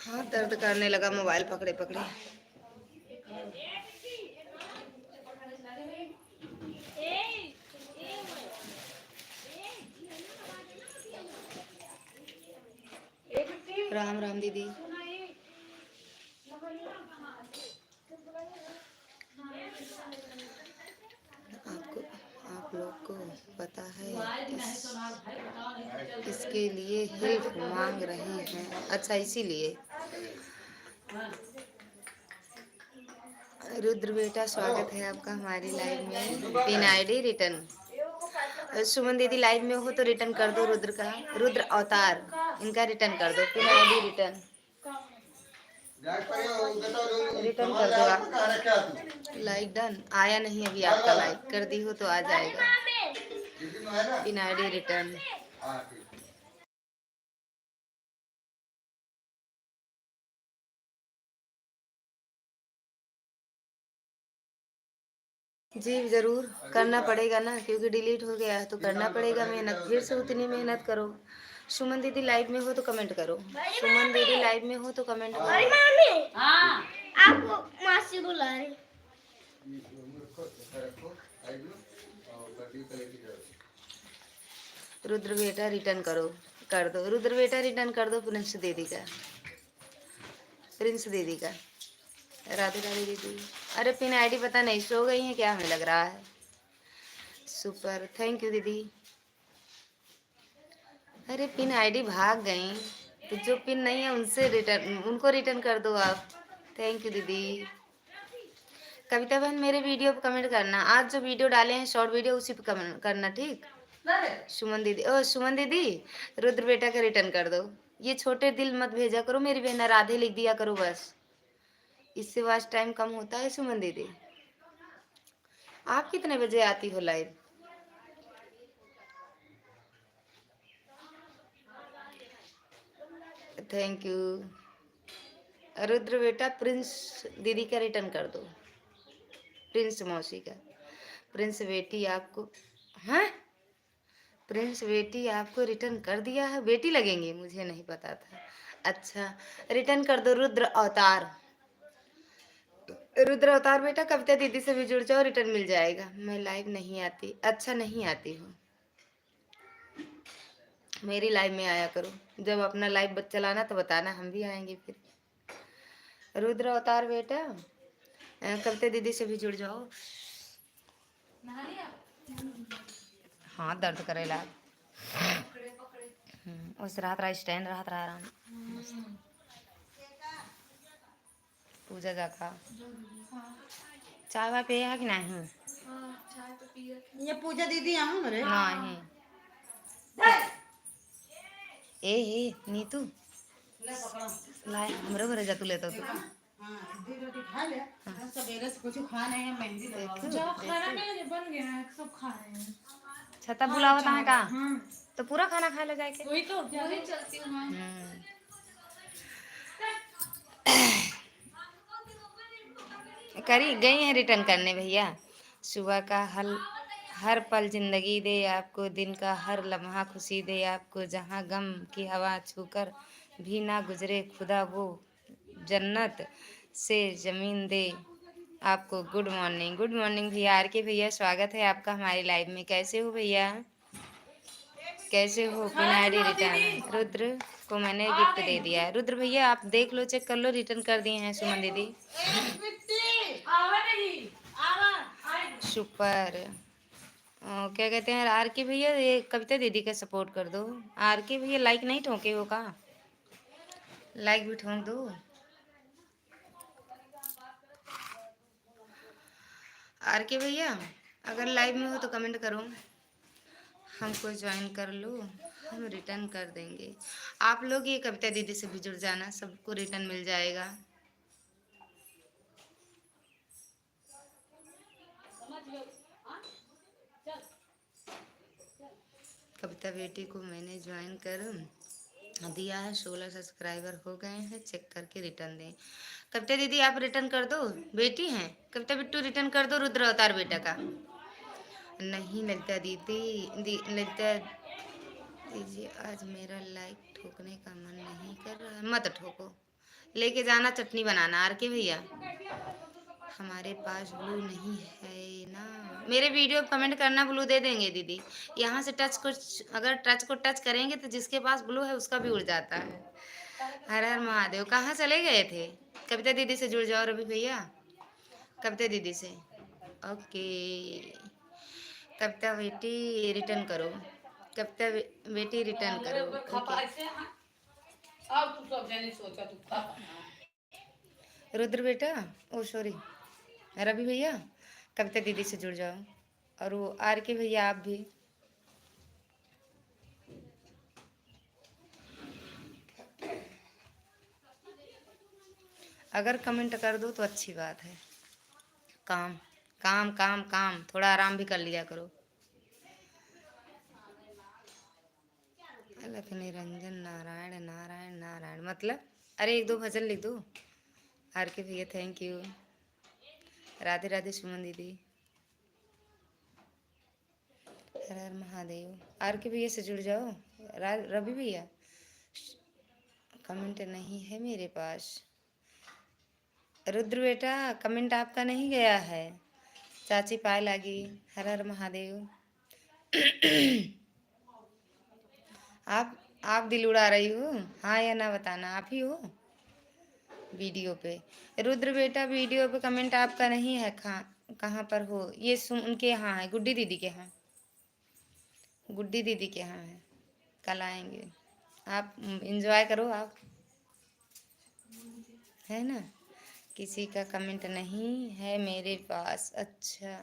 हाथ दर्द करने लगा मोबाइल पकड़े पकड़े। राम राम दीदी। पता है इसके लिए हेल्प मांग रहे हैं। अच्छा इसीलिए। रुद्र बेटा स्वागत है आपका हमारी लाइव में। Pin ID return. सुमन दीदी लाइव में हो तो रिटर्न कर दो रुद्र का, रुद्र अवतार इनका रिटर्न कर दो। पिन आईडी रिटर्न रिटर्न कर दो आप। Like done. आया नहीं अभी आपका लाइक, कर दी हो तो आ जाएगा। Pin ID return. जी जरूर करना पड़ेगा ना, क्योंकि डिलीट हो गया है तो करना पड़ेगा मेहनत। फिर से उतनी मेहनत करो। सुमन दीदी लाइव में हो तो कमेंट करो। सुमन दीदी लाइव में हो तो कमेंट करो। हाँ आपको मासी बुला रही। रुद्र बेटा रिटर्न करो, कर दो। रुद्र बेटा रिटर्न कर दो प्रिंस दीदी का, प्रिंस दीदी का। राधे राधे दीदी। अरे पिन आईडी पता नहीं सो गई है क्या, हमें लग रहा है। सुपर, थैंक यू दीदी। अरे पिन आईडी भाग गई तो जो पिन नहीं है उनसे रिटर्न, उनको रिटर्न कर दो आप। थैंक यू दीदी। कविता बहन मेरे वीडियो पे कमेंट करना। आज जो वीडियो डाले हैं शॉर्ट वीडियो उसी पे कमेंट करना, ठीक। सुमन दीदी, ओ सुमन दीदी रुद्र बेटा का रिटर्न कर दो। ये छोटे दिल मत भेजा करो मेरी बहन, राधे लिख दिया करो बस, इससे वॉच टाइम कम होता है। सुमन दीदी आप कितने बजे आती हो लाइव? Thank you. रुद्र बेटा प्रिंस दीदी का रिटर्न कर दो, प्रिंस मौसी का। प्रिंस बेटी आपको, हाँ प्रिंस बेटी आपको रिटर्न कर दिया है। बेटी लगेंगे, मुझे नहीं पता था। अच्छा रिटर्न कर दो रुद्र अवतार। रुद्र अवतार बेटा कविता दीदी से भी जुड़ जाओ, रिटर्न मिल जाएगा। मैं लाइव नहीं आती। अच्छा नहीं आती हूँ, मेरी लाइव में आया करो। जब अपना लाइव चलाना तो बताना, हम भी आएंगे फिर। रुद्र अवतार बेटा कविता दीदी से भी जुड़ जाओ। हाँ दर्द करेला। उस रात रहा स्टैंड रात रहा आराम। पूजा जाका चाय वाय पिए है कि नहीं? ये पूजा दीदी आऊँ रे नहीं। ए नीतू लाए हमरे घरे जा, तू लेता तू। हाँ दीदी रोटी खा ले। सवेरे से कुछ खा नहीं है, मेहंदी लगाओ। जब खाना नहीं बन गया है, सब खा रहे हैं। छता बुलावत है का तो पूरा खाना खा ले जाके। वही तो वही चलती हूँ मैं। करी गई हैं रिटर्न करने भैया। सुबह का हर पल जिंदगी दे आपको, दिन का हर लम्हा खुशी दे आपको, जहाँ गम की हवा छूकर भी ना गुजरे खुदा वो जन्नत से ज़मीन दे आपको। गुड मॉर्निंग, गुड मॉर्निंग भैया। आर के भैया स्वागत है आपका हमारी लाइव में। कैसे हो भैया, कैसे हो? Pin ID return. रुद्र को मैंने गिफ्ट दे दिया। रुद्र भैया आप देख लो, चेक कर लो, रिटर्न कर दिए हैं सुमन दीदी। सुपर। क्या कहते हैं आर के भैया, ये कविता दीदी का सपोर्ट कर दो। आर के भैया लाइक नहीं ठोके हो का? लाइक भी ठोक दो। आर के भैया अगर लाइव में हो तो कमेंट करो, हमको ज्वाइन कर लो, हम रिटर्न कर देंगे। आप लोग ये कविता दीदी से भी जुड़ जाना, सबको रिटर्न मिल जाएगा। कविता बेटी को मैंने ज्वाइन कर दिया है, 16 सब्सक्राइबर हो गए हैं, चेक करके रिटर्न दें। कविता दीदी आप रिटर्न कर दो, बेटी हैं। कविता बिट्टू रिटर्न कर दो रुद्र अवतार बेटा का। नहीं ललिता दीदी, ललिता दीजिए आज मेरा लाइक ठोकने का मन नहीं कर रहा है। मत ठोको, लेके जाना चटनी बनाना। आर के भैया हमारे पास ब्लू नहीं है ना। मेरे वीडियो कमेंट करना, ब्लू दे देंगे दीदी। यहाँ से टच को, अगर टच को टच करेंगे तो जिसके पास ब्लू है उसका भी उड़ जाता है। हर हर महादेव। कहाँ चले गए थे? कविता दीदी से जुड़ जाओ रवि भैया, कविता दीदी से। ओके कविता बेटी रिटर्न करो, कविता बेटी रिटर्न करो। ओके। अब तू सब जाने सोचा तू खा। रुद्र बेटा, ओ सॉरी, रवि भैया, कविता दीदी से जुड़ जाओ, और वो आर के भैया आप भी। अगर कमेंट कर दो तो अच्छी बात है। काम काम काम काम, थोड़ा आराम भी कर लिया करो। अलख निरंजन नारायण नारायण नारायण मतलब, अरे एक दो भजन लिख दो। आर के भैया थैंक यू। राधे राधे सुमन दीदी, हर हर महादेव। आर के भैया से जुड़ जाओ। रवि भैया, कमेंट नहीं है मेरे पास। रुद्र बेटा, कमेंट आपका नहीं गया है। चाची पाए लागी, हर हर महादेव। आप दिल उड़ा रही हो, हाँ या ना बताना, आप ही हो वीडियो पे। रुद्र बेटा, वीडियो पे कमेंट आपका नहीं है। कहाँ पर हो? ये उनके यहाँ है, गुड्डी दीदी के यहाँ, गुड्डी दीदी के यहाँ है। कल आएंगे, आप इंजॉय करो आप, है ना। किसी का कमेंट नहीं है मेरे पास। अच्छा,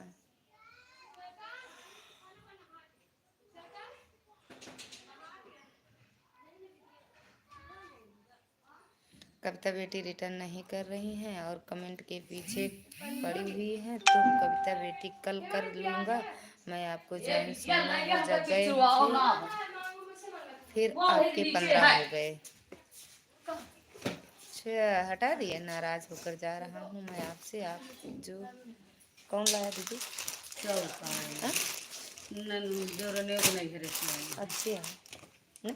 कविता बेटी रिटर्न नहीं कर रही हैं और कमेंट के पीछे पड़ी हुई है, तो कविता बेटी कल कर लूँगा मैं आपको। जैन सुनना वो जग गए, फिर आपके 15 हो गए। अच्छा, हटा दिया। नाराज होकर जा रहा हूँ मैं आपसे। आप जो कौन लाया दीदी? हाँ? अच्छी है न?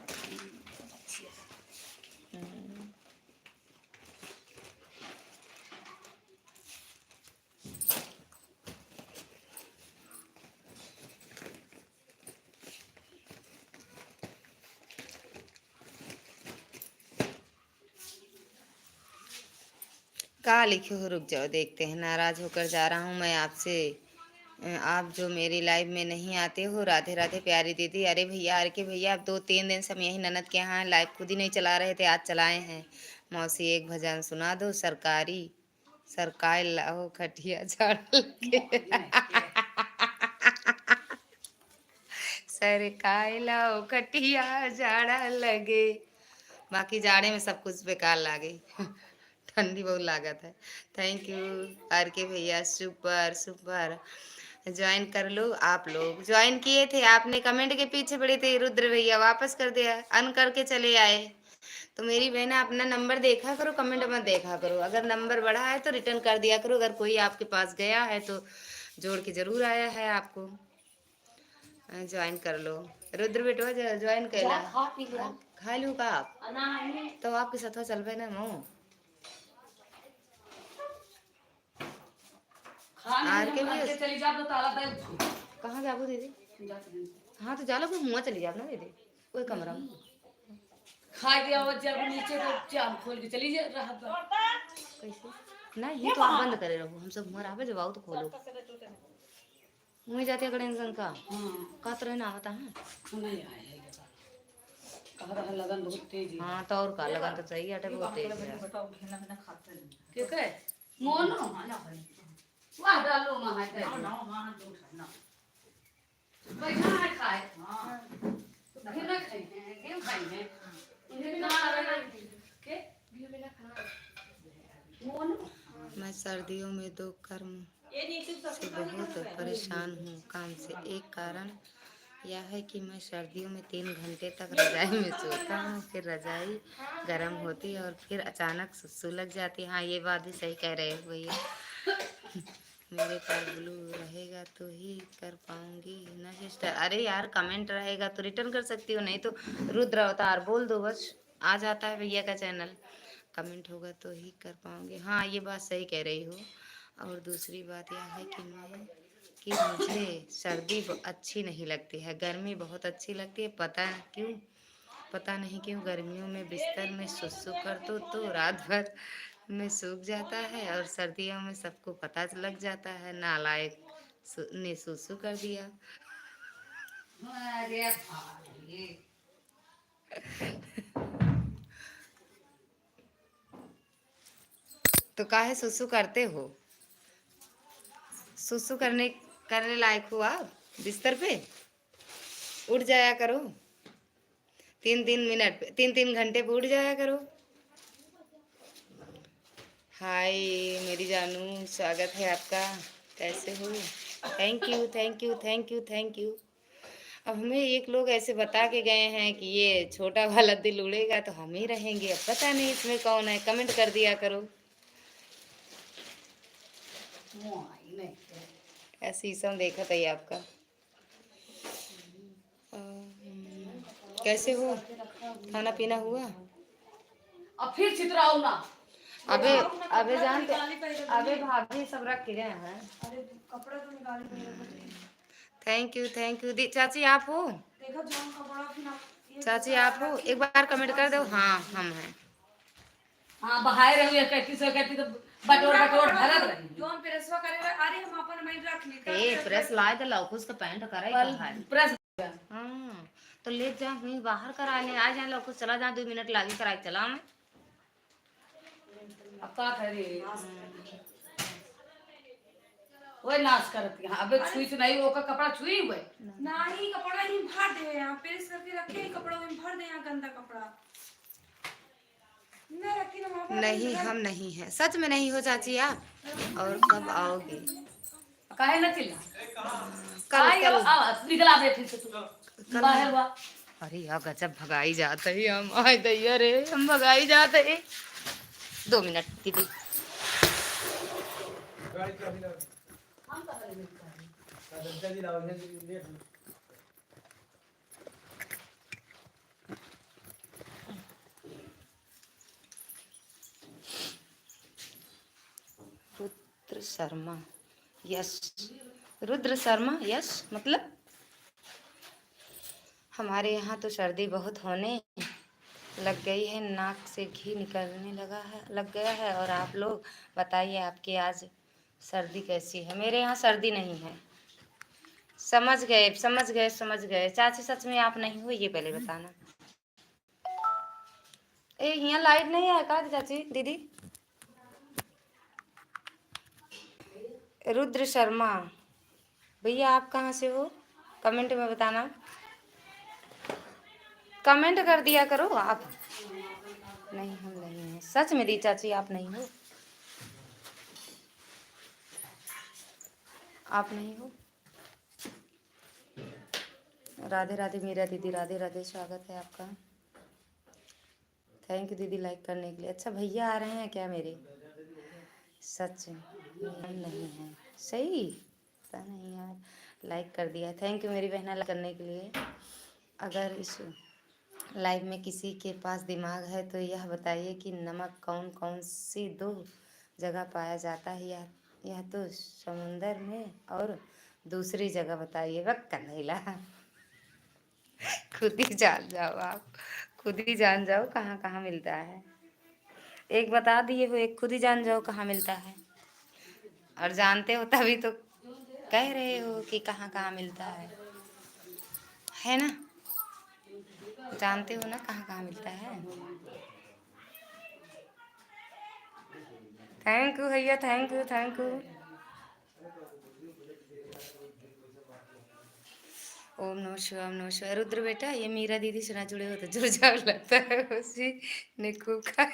का लिखे हो? रुक जाओ, देखते हैं। नाराज होकर जा रहा हूँ मैं आपसे, आप जो मेरी लाइव में नहीं आते हो। राधे राधे प्यारी दीदी। अरे भैया, अरे के भैया, अब 2-3 दिन से हम यही ननद के यहाँ लाइव खुद ही नहीं चला रहे थे, आज चलाए हैं। मौसी एक भजन सुना दो, सरकारी सरकार लाओ खटिया झाड़ के। सरकार लाओ खटिया झाड़ा लगे। बाकी जाड़े में सब कुछ बेकार लागे। ठंडी बहुत लागत है। थैंक यू आर के भैया, सुपर सुपर। ज्वाइन कर लो। आप लोग ज्वाइन किए थे, आपने कमेंट के पीछे पड़े थे। रुद्र भैया वापस कर दिया, अन करके चले आए। तो मेरी बहन, अपना नंबर देखा करो, कमेंट मत देखा करो। अगर नंबर बढ़ा है तो रिटर्न कर दिया करो। अगर कोई आपके पास गया है तो जोड़ के जरूर आया है आपको। ज्वाइन कर लो। रुद्र बेटवा ज्वाइन कैला खा लू का आप, तो आपके साथ चलबे ना मो। आर के भी चली जा तो ताला दे। कहाँ जाबो दीदी? हाँ तो जालो, मुँह चली जाब ना दीदी, कोई कमरा में खा दिया वो जब नीचे तो चाम खोल के चली जा रहा था। कैसे नहीं, ये तो आप बंद करे रहो। हम सब मर आवे जब आओ तो खोलो। मुझे जाते अगर इंसान का कहत रहे ना आता है। नहीं आए कह रहा लगन बहुत तेज है। हाँ तो और का लगन तो चाहिए, अटे बहुत तेज है। क्या करे मोनो वाह डालो वहां है ना बैठा है खाए। हां फिर ना खाए हैं, क्यों खाए हैं? इन्हें ना आवे के भी मेरा खाना मोनो। मैं सर्दियों में 2 कर्म से बहुत परेशान हूँ काम से। एक कारण यह है कि मैं सर्दियों में 3 घंटे तक रजाई में सोता हूँ, फिर रजाई गर्म होती है और फिर अचानक सुसु लग जाती है। हाँ ये बात भी सही कह रहे हो भैया। मेरे पास ब्लू रहेगा तो ही कर पाऊंगी ना सिस्टर। अरे यार, कमेंट रहेगा तो रिटर्न कर सकती हो, नहीं तो रुद्र अवतार बोल दो, बस आ जाता है भैया का चैनल। कमेंट होगा तो ही कर पाऊंगी। हाँ ये बात सही कह रही हो। और दूसरी बात यह है कि मुझे सर्दी अच्छी नहीं लगती है, गर्मी बहुत अच्छी लगती है। पता नहीं क्यों गर्मियों में बिस्तर में सुसु कर दो तो रात भर में सूख जाता है, और सर्दियों में सबको पता लग जाता है नालायक ने सुसु कर दिया। अरे भाई तो काहे सुसु करते हो? सुसु करने लायक हो आप बिस्तर पे? उठ जाया करो। 3-3 मिनट पे, 3-3 घंटे पे उठ जाया करो। हाय मेरी जानू, स्वागत है आपका। कैसे हो? Thank you thank you thank you thank you. अब हमें एक लोग ऐसे बता के गए हैं कि ये छोटा वाला दिल उड़ेगा तो हम ही रहेंगे। अब पता नहीं इसमें कौन है, कमेंट कर दिया करो। मुआई नहीं ऐसे ही सब देखा था ये आपका। कैसे हो? खाना पीना हुआ? अब फिर चितराओ ना। अबे अबे जान अबे भाभी सब रख के गए हैं। अरे कपड़ा तो निकाल के थैंक यू चाची आप हो? देखो जौन कपड़ा फिर आप चाची आप हो? एक बार कमेंट कर दो। हाँ हम हैं। हाँ बाहर रहो, कहती सो कहती तो बटोर बटोर भरत रही। जौन प्रेसवा करेगा अरे हम अपन में रख ली ए प्रेस लाए तो लौकुस का पैंट करे कहा है। प्रेस हाँ तो ले जा मैं बाहर करा ले आ जाए लौकुस चला जा 2 मिनट लागे कराए चला मैं। अब का करे ओए नाश करती है। अबे छुई तो नहीं, ओका कपड़ा छुई हुए नहीं कपड़ा ही भर दे यहाँ प्रेस करके रखे ही कपड़ा में भर दे यहाँ गंदा कपड़ा नहीं रखी ना वहाँ पर नहीं हम नहीं है, सच में नहीं हो चाची आप। और कब आओगे? काहे न चिल्ला कल कल निकला बे फिर से तू बाहर हुआ। अरे यार गजब भगाई जाते ही हम आए दैया रे, हम भगाई जाते ही। 2 मिनट दीदी। रुद्र शर्मा यश, रुद्र शर्मा यश मतलब हमारे यहाँ तो सर्दी बहुत होने लग गई है, नाक से घी निकलने लग गया है। और आप लोग बताइए आपके आज सर्दी कैसी है? मेरे यहाँ सर्दी नहीं है। समझ गए चाची सच में आप नहीं हो ये पहले बताना। ए यहाँ लाइट नहीं है का चाची दीदी? रुद्र शर्मा भैया आप कहाँ से हो? कमेंट में बताना, कमेंट कर दिया करो आप। नहीं हम नहीं हैं, सच में दी चाची आप नहीं हो, आप नहीं हो। राधे राधे मीरा दीदी, राधे राधे, स्वागत है आपका। थैंक यू दीदी लाइक करने के लिए। अच्छा भैया आ रहे हैं क्या मेरे? सच में हम नहीं हैं, सही पता नहीं यार। लाइक कर दिया, थैंक यू मेरी बहना लाइक करने के लिए। अगर इस लाइव में किसी के पास दिमाग है तो यह बताइए कि नमक कौन कौन सी 2 जगह पाया जाता है? यह तो समुंदर में और दूसरी जगह बताइए। वक्त कन्हैया खुद ही जान जाओ, आप खुद ही जान जाओ कहाँ कहाँ मिलता है। एक बता दिए हो, एक खुद ही जान जाओ कहाँ मिलता है। और जानते हो तभी तो कह रहे हो कि कहाँ कहाँ मिलता है ना? जानते हो ना कहाँ कहाँ मिलता है। थैंक यू भैया, थैंक यू। ओम नमः शिवाय, ओम नमः शिवाय। रुद्र बेटा ये मीरा दीदी से ना जुड़े हो तो जुड़ जाओ, लगता है उसी ने खूब खाए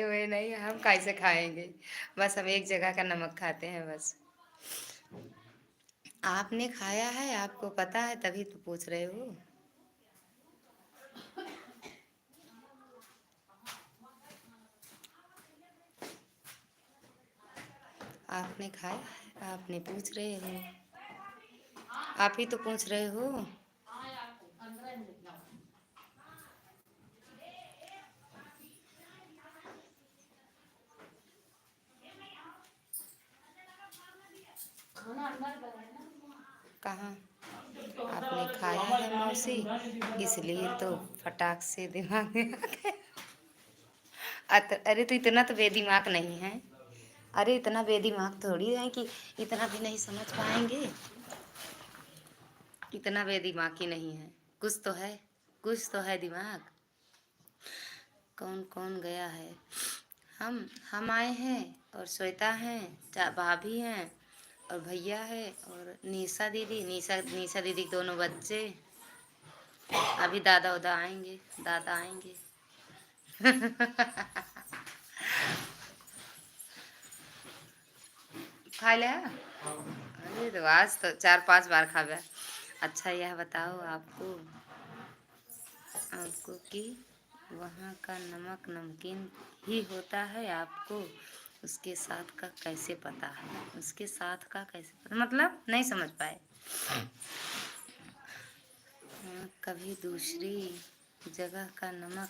हुए नहीं, हम कैसे खाएंगे? बस हम एक जगह का नमक खाते हैं बस। आपने खाया है, आपको पता है तभी तो पूछ रहे हो। आपने खाया है, आपने पूछ रहे हो, आप ही तो पूछ रहे हो। कहाँ आपने खाया है मौसी, इसलिए तो फटाक से दिमाग में आ गया। अरे तो इतना तो बेदिमाग नहीं है, अरे इतना बेदिमाग थोड़ी है कि इतना भी नहीं समझ पाएंगे। इतना बेदिमाग ही नहीं है, कुछ तो है, कुछ तो है दिमाग। कौन कौन गया है? हम आए हैं और श्वेता हैं, भाभी हैं और भैया है और निशा दीदी, निशा दीदी के दोनों बच्चे। अभी दादा उदा आएंगे, दादा आएंगे। खा लिया? अरे तो आज तो 4-5 बार खा गया। अच्छा यह बताओ आपको आपको कि वहाँ का नमक नमकीन ही होता है, आपको उसके साथ का कैसे पता है? उसके साथ का कैसे पता मतलब नहीं समझ पाए। कभी दूसरी जगह का नमक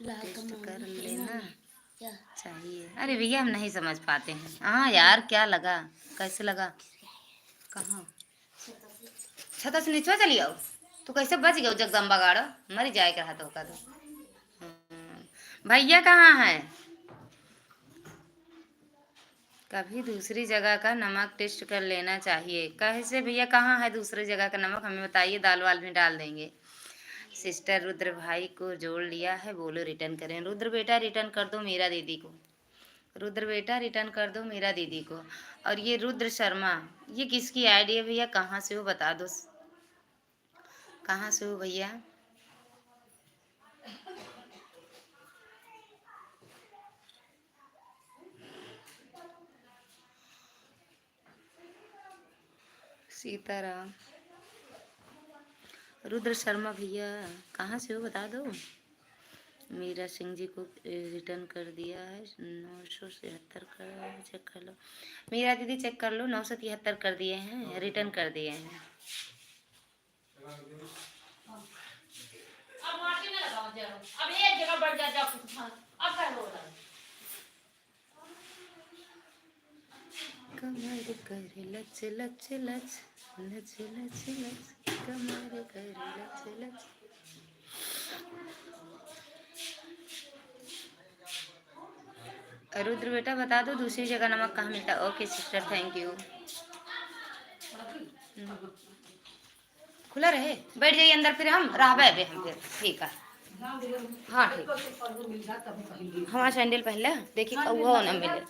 टेस्ट कर लेना चाहिए। अरे भैया हम नहीं समझ पाते हैं। हाँ यार क्या लगा, कैसे लगा? कहाँ? छत से नीचे चली आओ। तू कैसे बच गया जगदम्बा गाड़ो, मर जाए कर हाथों का। तो भैया कहाँ है? कभी दूसरी जगह का नमक टेस्ट कर लेना चाहिए। कैसे भैया कहाँ है दूसरी जगह का नमक, हमें बताइए, दाल वाल में डाल देंगे। सिस्टर रुद्र भाई को जोड़ लिया है, बोलो रिटर्न करें। रुद्र बेटा रिटर्न कर दो मेरा दीदी को, रुद्र बेटा रिटर्न कर दो मेरा दीदी को। और ये रुद्र शर्मा, ये किसकी आईडी है भैया, कहाँ से हो बता दो, कहाँ से हो भैया? सीताराम, रुद्र शर्मा भैया कहाँ से हो बता दो। मीरा सिंह जी को रिटर्न कर दिया है, 973 कर चेक कर लो। मीरा दीदी चेक कर लो, 973 कर दिए हैं, रिटर्न कर दिए हैं। अब माटी में लगाओ जरा, अब एक जगह बढ़ जा जा कुछ, हाँ अब क्या हो रहा है? कमर कर लच लच लच लच लच लच, कमर कर लच लच। रुद्र बेटा बता दो दूसरी जगह नमक कहाँ मिलता है। Okay sister thank you. खुला रहे, बैठ जाइए अंदर, फिर हम रहबे अबे हम फिर ठीक है। हाँ ठीक, हमारा सैंडल पहले देखिए वो ना मिले।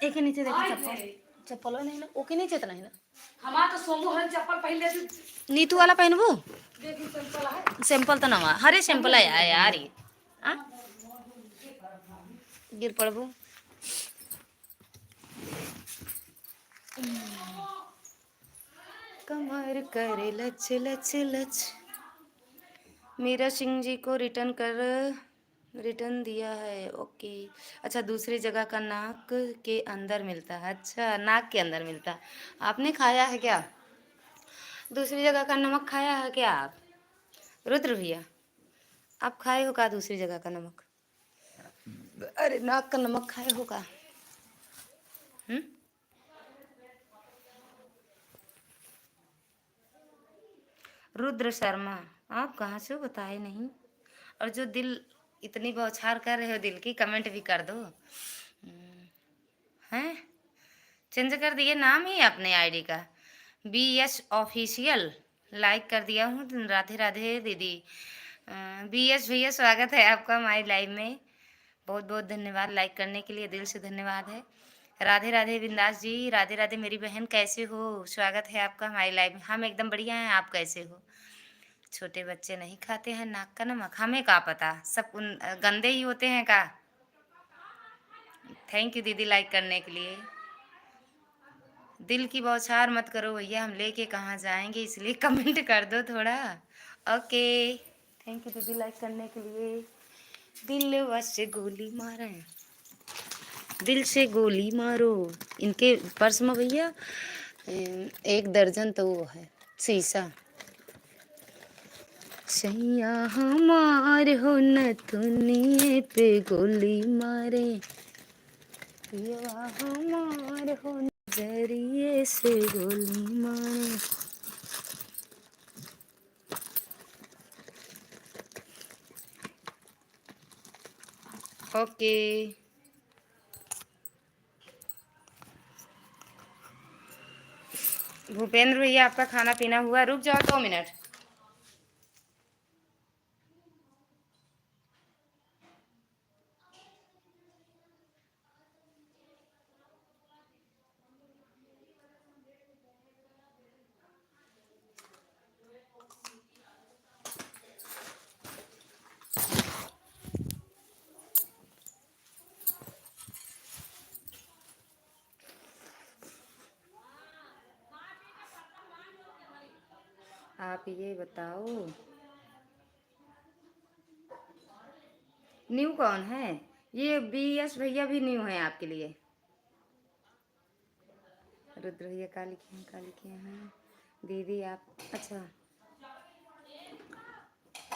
एक ही नीचे देखिए चप्पल, चप्पल नहीं ना ओके नीचे तो नहीं ना। हमारा तो सोमू हर चप्पल पहले से नीतू वाला पहनबू, देखी सिंपल है। सैंपल तो नवा, हरे सैंपल है यार ये। गिर पड़बू। कमर करे लच लच लच। मीरा सिंह जी को रिटर्न दिया है। ओके अच्छा, दूसरी जगह का नाक के अंदर मिलता है। अच्छा नाक के अंदर मिलता है। आपने खाया है क्या दूसरी जगह का नमक, खाया है क्या आप रुद्र भैया? आप खाए हो का दूसरी जगह का नमक? अरे नाक का नमक खाए हो का? रुद्र शर्मा आप कहाँ से हो बताए नहीं। और जो दिल इतनी बौछार कर रहे हो दिल की, कमेंट भी कर दो। हैं चेंज कर दिए नाम ही अपने आईडी का, BS ऑफिशियल लाइक कर दिया हूँ। राधे राधे दीदी। BS भैया स्वागत है आपका हमारी लाइव में, बहुत बहुत धन्यवाद लाइक करने के लिए, दिल से धन्यवाद है। राधे राधे बिंदास जी, राधे राधे मेरी बहन, कैसे हो? स्वागत है आपका हमारी लाइव में। हम एकदम बढ़िया हैं, आप कैसे हो? छोटे बच्चे नहीं खाते हैं नाक का नमक, हमें क्या पता, सब गंदे ही होते हैं का। थैंक यू दीदी लाइक करने के लिए। दिल की बौछार मत करो भैया, हम लेके कहाँ जाएंगे, इसलिए कमेंट कर दो थोड़ा। ओके थैंक यू दीदी लाइक करने के लिए। दिल से गोली मारे, दिल से गोली मारो। इनके पर्स में भैया 1 दर्जन तो वो है शीशा। सैया हमार हो न दुनिया पे गोली मारे, पिया हमार हो नजरिए से गोली मारे। ओके भूपेंद्र भैया आपका खाना पीना हुआ? रुक जाओ 2 मिनट। आप ये बताओ न्यू कौन है? ये BS भैया भी न्यू है आपके लिए। रुद्र भैया काली के हैं। दीदी आप अच्छा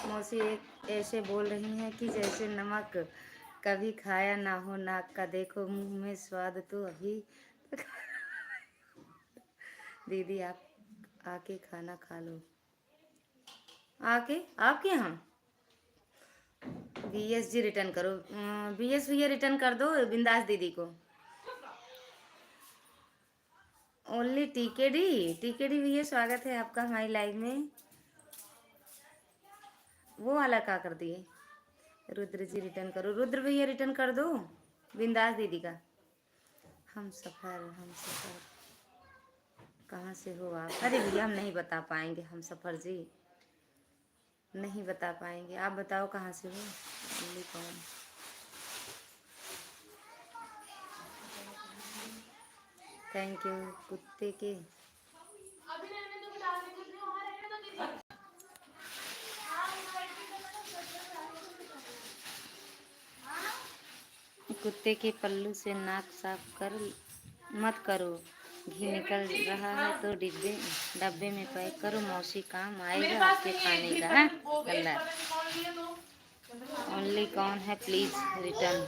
मौसी एक ऐसे बोल रही हैं कि जैसे नमक कभी खाया ना हो नाक का, देखो मुंह में स्वाद तो अभी दीदी आप आके खाना खा लो। आके आपके यहाँ BS जी रिटर्न करो। BS भैया रिटर्न कर दो बिंदास दीदी को। ओनली टीकेडी भैया स्वागत है आपका हमारी लाइव में। वो वाला क्या कर दिए? रुद्र जी रिटर्न करो। रुद्र भैया रिटर्न कर दो बिंदास दीदी का। हम सफ़र कहाँ से हो आप? अरे भैया हम नहीं बता पाएंगे, हम सफ़र जी नहीं बता पाएंगे। आप बताओ कहाँ से हो? ओनली कौन? थैंक यू कुत्ते के। कुत्ते के पल्लू से नाक साफ कर मत करो, घी निकल रहा है तो डब्बे में पैक करो। मौसी काम आएगा आपके खाने का। है गंदा। ओनली कौन है प्लीज रिटर्न?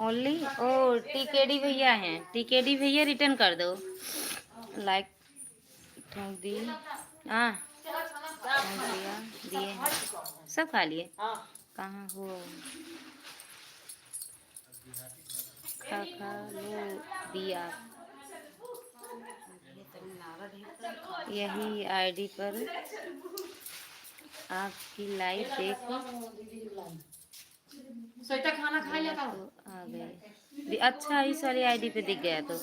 ओनली ओ टीकेडी भैया हैं। टीकेडी भैया रिटर्न कर दो। लाइक ठोक दी। हाँ दिए हैं। सब खा लिए। कहाँ हो? खा लो दिया। यही आईडी पर आपकी लाइव देखो खाना खा लिया तो आ गए। अच्छा इस वाली आईडी पे दिख गया तो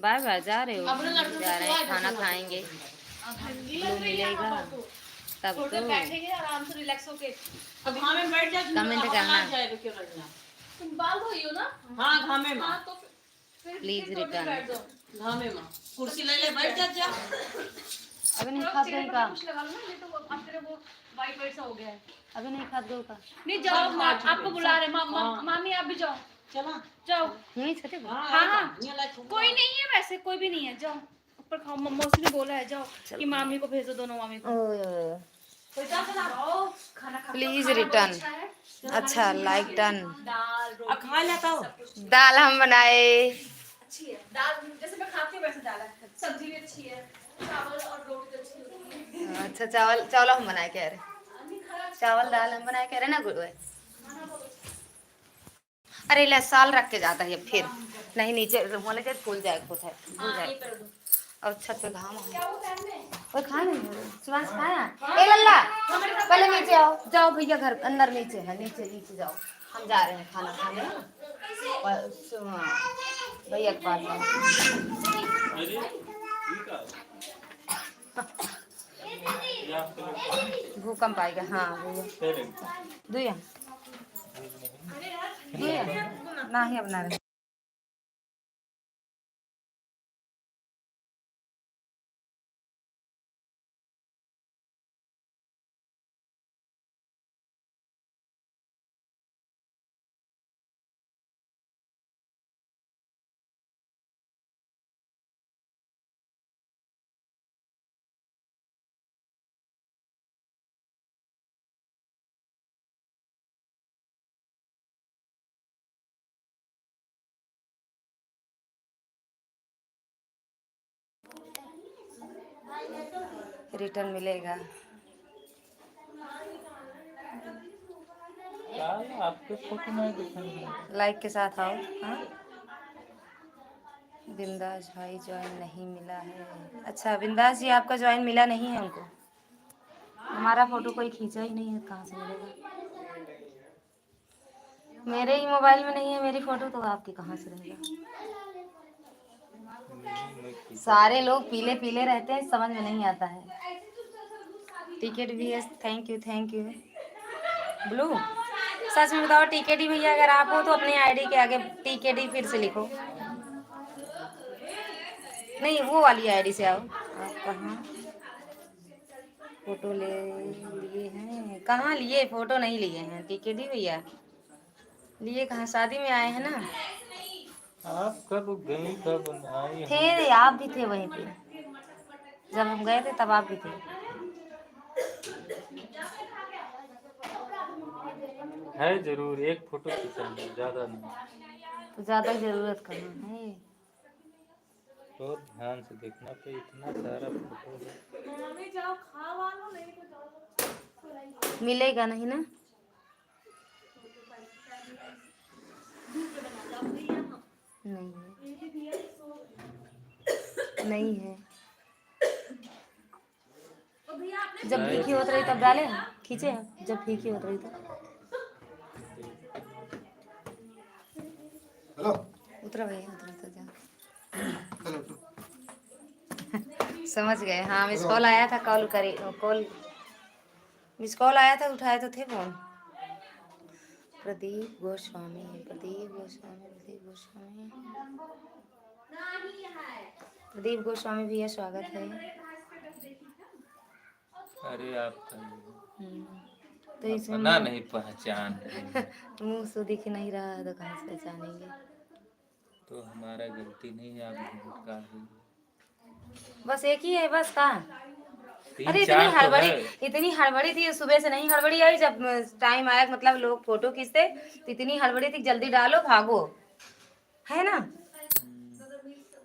बार बार जा रहे हो? जा रहे हैं खाना खाएंगे, ब्लू मिलेगा तब तो आराम से रिलैक्स होके। कमेंट करना तुम बाल धोई हो ना? हाँ घामे में। हाँ तो फिर प्लीज रोटी रिटर्न। बैठ जाओ। घामे में कुर्सी ले ले बैठ जा। अभी नहीं खाद गई का? कुछ लगा लो ना, नहीं तो अब तेरे वो वाइट सा हो गया है। अभी नहीं खाद गई का? नहीं जाओ, आपको बुला रहे मामी, आप भी जाओ। चला जाओ। नहीं छते हाँ कोई नहीं है, वैसे कोई भी नहीं है। जाओ ऊपर खाओ। मौसी ने बोला है जाओ कि मामी को भेजो, दोनों मामी को। Please return. अच्छा लाइक डन। अब खा लेता हो। दाल हम बनाए। अच्छी है दाल, जैसे मैं खाती हूँ वैसे दाल है। सब्जी भी अच्छी है, चावल और रोटी अच्छी होती है। अच्छा चावल हम बनाए कह रहे। चावल दाल हम बनाए कह रहे ना गुरु। अरे ले साल रख के जाता है फिर नहीं नीचे होने के फूल जाए खुद है भूल जाए। और छत पे घाम और खा नहीं सुभाष खाया। ए लल्ला पहले नीचे आओ। जाओ भैया घर अंदर नीचे है, नीचे जाओ। हम जा रहे हैं खाना खाने भैया के पास। भूकंप आएगा। हाँ भैया दुया ना ही अपना रहे। रिटर्न मिलेगा। आपके फोटो में लाइक के साथ आओ। हाँ बिंदास भाई ज्वाइन नहीं मिला है। अच्छा बिंदास जी आपका ज्वाइन मिला नहीं है हमको। हमारा फोटो कोई खींचा ही नहीं है, कहाँ से मिलेगा। मेरे ही मोबाइल में नहीं है मेरी फोटो, तो आपकी कहाँ से रहेगा। सारे लोग पीले पीले रहते हैं, समझ में नहीं आता है। टिकट भी है, thank you thank you. Blue सच में बताओ टिकट भैया, अगर आप हो तो अपने आईडी के आगे टिकट फिर से लिखो। नहीं वो वाली आईडी से आओ। आप कहाँ फोटो ले लिए हैं, कहाँ लिए फोटो नहीं लिए हैं टिकट भैया, लिए कहाँ, शादी में आए हैं ना। आप कब गई कब आई थे हम? आप भी थे वहीं पे, जब हम गए थे तब आप भी थे। है जरूर, एक फोटो खिंचाना, ज्यादा नहीं। तो ज्यादा जरूरत कहाँ है। बहुत ध्यान से देखना, पे इतना सारा फोटो है। मिलेगा नहीं ना। नहीं है, नहीं है। जब फीकी होत रही तब डाले खींचे, जब फीकी होत रही तब। उतरा भैया उतरा तो जा। समझ गए। हाँ मिस कॉल आया था, कॉल करे कॉल, मिस कॉल आया था, उठाए तो थे फोन। प्रदीप गोस्वामी, प्रदीप गोस्वामी, प्रदीप गोस्वामी, प्रदीप गोस्वामी भैया स्वागत है। अरे आप तो इसमें अपना नहीं पहचान रहे। मुंह से दिख नहीं रहा है तो कहाँ से पहचानेंगे। तो हमारा गलती नहीं है, आप भटका रही हैं। बस एक ही है बस कहाँ। तीन अरे चार तो है। इतनी हड़बड़ी थी सुबह से, नहीं हड़बड़ी आई, जब टाइम आया मतलब लोग फोटो खींचते तो इतनी हड़बड़ी थी, जल्दी डालो भागो, है ना।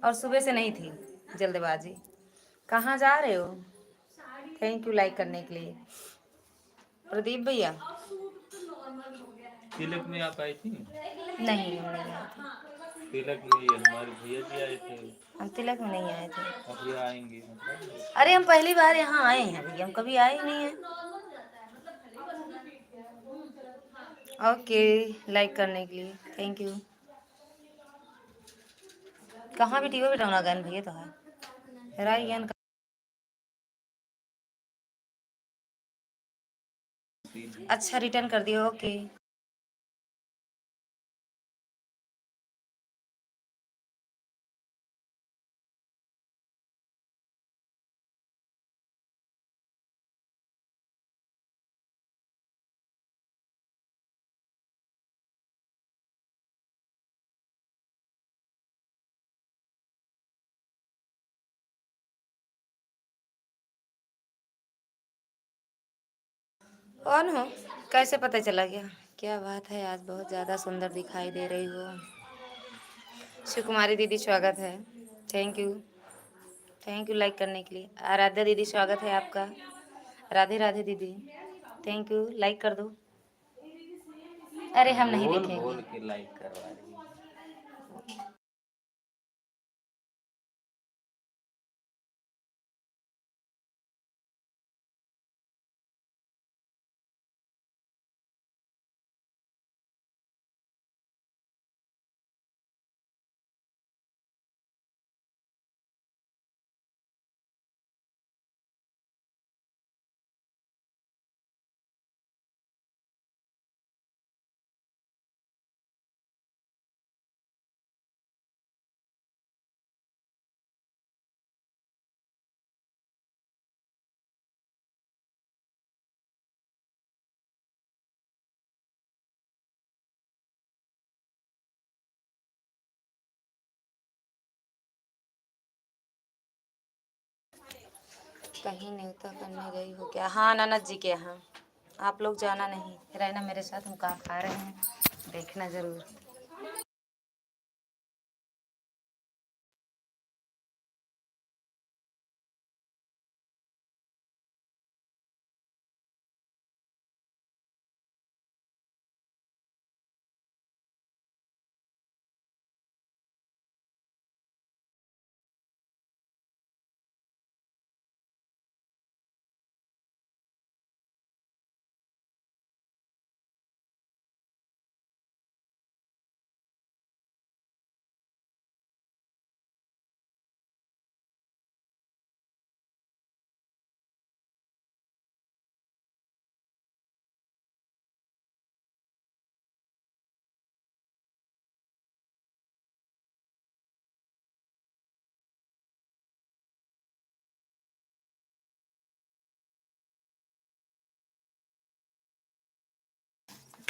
और सुबह से नहीं थी जल्दबाजी। कहाँ जा रहे हो। थैंक यू लाइक करने के लिए प्रदीप भैया। तिलक में आप आई थी? नहीं हम नहीं आए थे, तिलक में ये हमारे भैया जी आए थे। हम तिलक में नहीं आए थे। अब ये आएंगे मतलब। अरे हम पहली बार यहाँ आए हैं भैया, हम कभी आए ही नहीं हैं। ओके लाइक करने के लिए थैंक यू। कहाँ भी टीवी बिठाना गन भैया तो है राई गन। अच्छा रिटर्न कर दियो ओके। कौन हो, कैसे पता चला गया। क्या बात है, आज बहुत ज़्यादा सुंदर दिखाई दे रही हो। शिव कुमारी दीदी स्वागत है, थैंक यू लाइक करने के लिए। आराध्या दीदी स्वागत है आपका, राधे राधे दीदी थैंक यू लाइक कर दो। अरे हम नहीं बोल देखेंगे। बोल के लाइक करवा रही है। कहीं न्योता करने गई हो क्या। हाँ ननद जी के यहाँ, आप लोग जाना नहीं, रहना मेरे साथ, हम कहाँ खा रहे हैं देखना ज़रूर।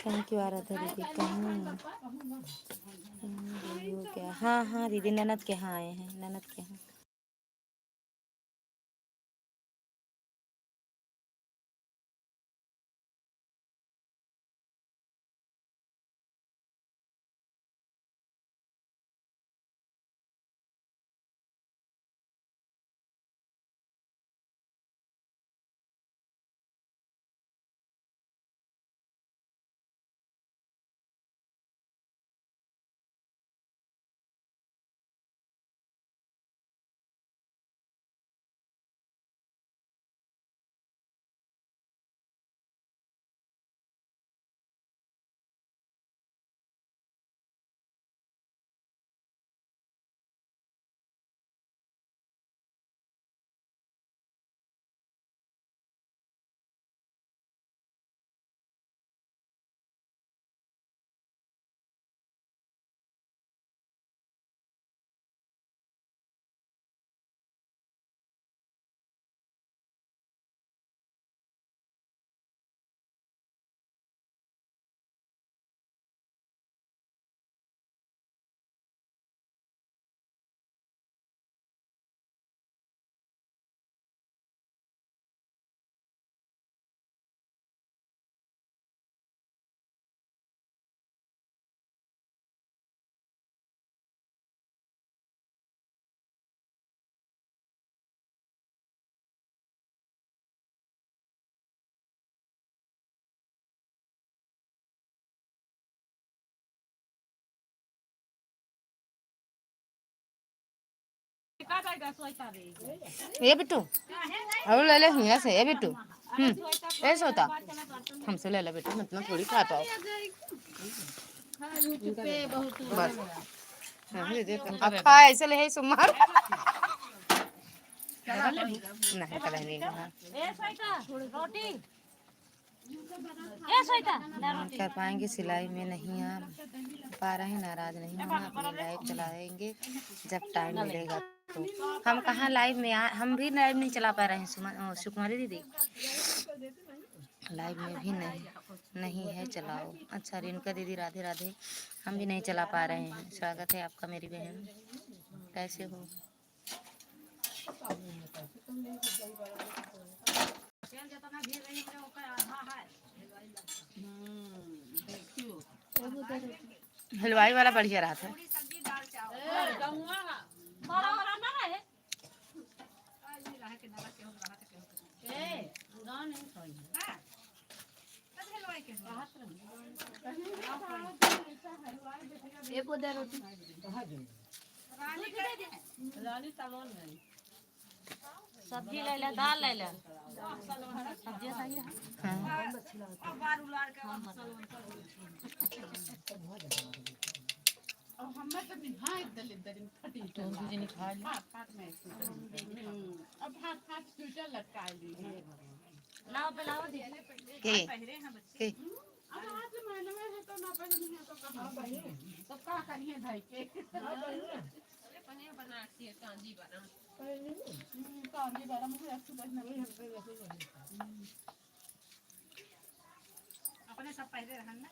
कहीं क्यों आ रहा था दीदी? कहीं वो क्या? हाँ हाँ दीदी, ननद के यहाँ आए हैं, ननद के यहाँ। ये बिट्टू और ले ले यहाँ से, ये बिट्टू ऐसा होता हमसे ले ले बेटा, इतना थोड़ी खा पाओ बस। खा ऐसे ले सुमार नहीं कल नहीं कर पाएंगे, सिलाई में नहीं आ पा रहे, नाराज नहीं होना, अपनी लाइव चलाएंगे जब टाइम मिलेगा। तो हम कहाँ लाइव में हम भी लाइव नहीं चला पा रहे हैं सुकुमारी दीदी, लाइव में भी नहीं है चलाओ। अच्छा रेणुका दीदी राधे राधे, हम भी नहीं चला पा रहे हैं। स्वागत है आपका मेरी बहन, कैसे हो? हलवाई वाला बढ़िया रहा था। सब्जी ले ले, दाल ले ले, सब्जी सही है। लाओ लाओ के अपने सब पहले रहन ना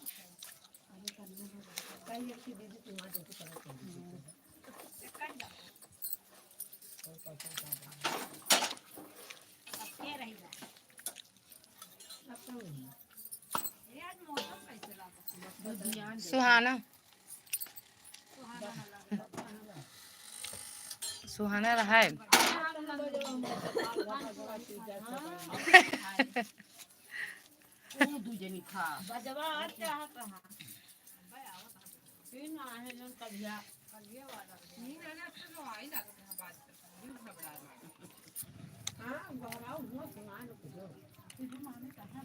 सुहाना सुहाना रहा है। दूजनी खा बजवा चाह कहां फिर ना है न कलिया कलिया वाला नहीं ना तो आई लग बात घबरा हां घबराओ हुआ सुना लो फिर माने कहां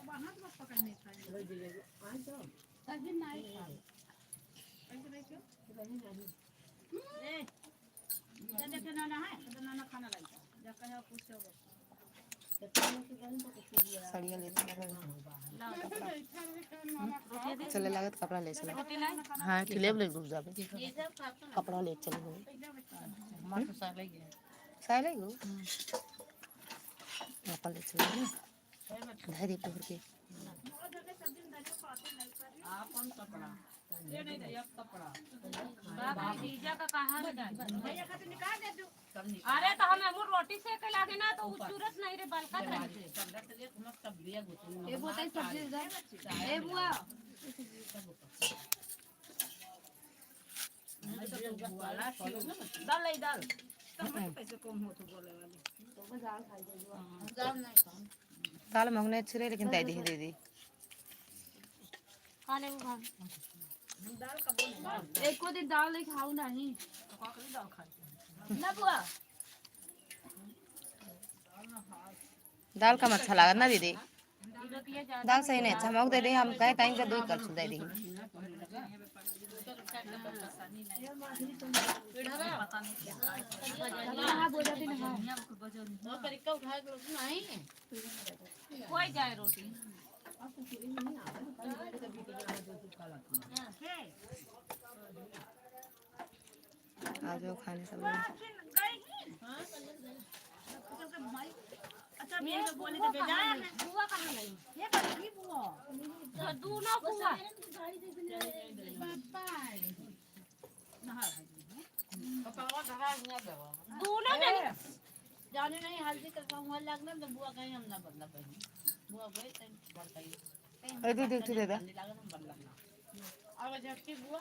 बाहर मत पकड़ने का आ जाओ सही नहीं खा ऐसे नहीं क्यों नहीं ए इधर देखे नाना है तो नाना खाना लाएगा जा कहे पूछो सड़िया ले चले लागत कपड़ा ले चला। हाँ खिले ले डूब जाबे, कपड़ा ले चले गए मत साले साले गो अपल चले धरी तोड़ के आपन कपड़ा ये नहीं दे अब कपड़ा भतीजा का कहाँ अरे तो हम हमू रोटी सेके लागे ना तो सूरत नहीं रे बलका नहीं ये बोतल सब्जी दे ए बुआ दाल नहीं दाल पैसे कम हो तो बोले वाली दाल मंगने अच्छे रहे लेकिन दे दी खाने को खा एक को दिन दाल नहीं खाऊ नहीं ना बुआ दाल कम अच्छा लगा ना दीदी दाल सही नहीं अच्छा मग दे दे हम कहे टाइम का 2 कर दे दी कोई जाए रोटी आ जाओ खाने सब लोग अच्छा मेरे को बोले तो भेजा बुआ कहाँ गई ये बड़ी बुआ तो दूना बुआ दूना नहीं जाने नहीं हल्दी का हुआ लगना तो बुआ कहीं हम ना बदला पहले बुआ गए तन बड़काई दे दे दे अब झटकी बुआ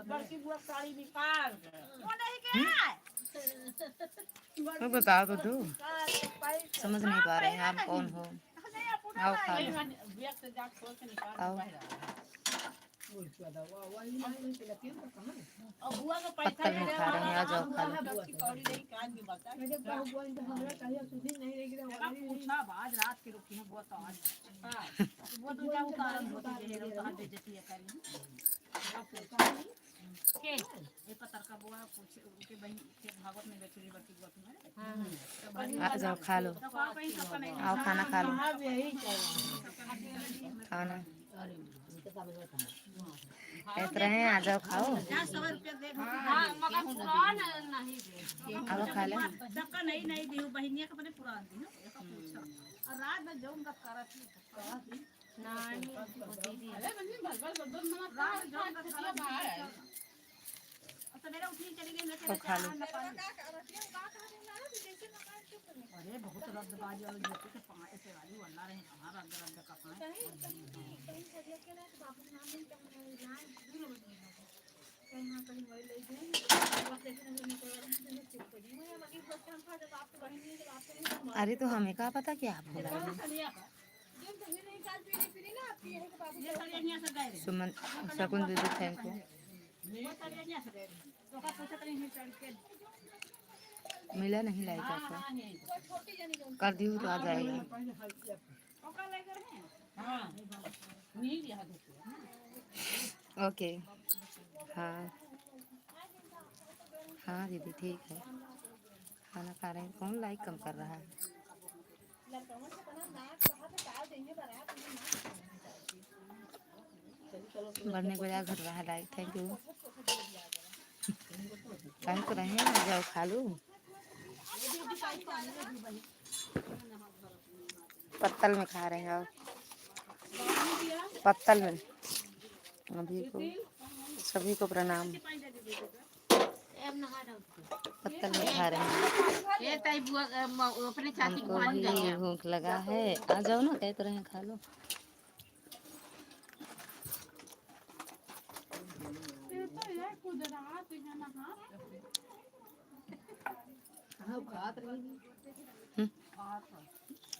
बड़की बुआ साड़ी निकाल वो नहीं क्या तो बता तो दो समझ नहीं पा रहे हैं आप कौन हो आओ खा लो बैग से जाके खोल के निकाल आओ और बुआ का पैसा पत्तल में खा रहे हैं आ जाओ खा लो कौड़ी नहीं कान की बता मेरे पास बुआ तो हमरा चाहिए सुधी नहीं रहेगी पूछा आज रात की रुकी है बुआ तो आज हां वो तो क्या कारण होती है रो तो दे देती है करी के ये पत्थर का बुआ पूछे उनके बहन के भागवत में बैठी बड़ी बुआ तुम्हारे आ जाओ खा लो आओ खाना खा लो हां यही चाहिए खाना कहते रहे आ जाओ खाओ हां मगर पुरान नहीं दे आओ खा ले सबका नहीं दी बहनिया का बने पुरान दी ना पूछा और रात में जाऊं का करत नहीं दीदी अरे बंदी बस दो नमक रात में जाऊं का करत बाहर तो मेरा उठनी चली गई तो खा लो अरे बहुत रद्दबाजी वाली जोती के पाए से वाली वल्ला रहे कहां रद्द का पाए अरे तो हमें क्या पता कि आप बुला रहे ये सड़िया से गए सुमन शकुन दीदी थैंक यू ये सड़िया से गए तो का पूछा कहीं चढ़ के मिला नहीं लाइक आपका कर दी तो आ जाएगा ओका लेकर है हां नहीं दिया देखो ओके हाँ हाँ दीदी ठीक है खाना खा रहे हैं कौन लाइक कम कर रहा है बढ़ने के बजाय घट रहा है लाइक थैंक यू कहीं तो रहे हैं जाओ खा लो पत्तल में खा रहे हैं और पत्तल में अभी को सभी को प्रणाम पत्तल में खा रहे हैं ये ताई बुआ अपने चाची को हमको भी भूख लगा है आ जाओ ना कहते रहे खा लो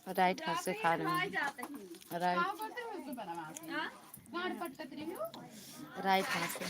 राइट हाथ से खा रहे हैं राइट हाथ से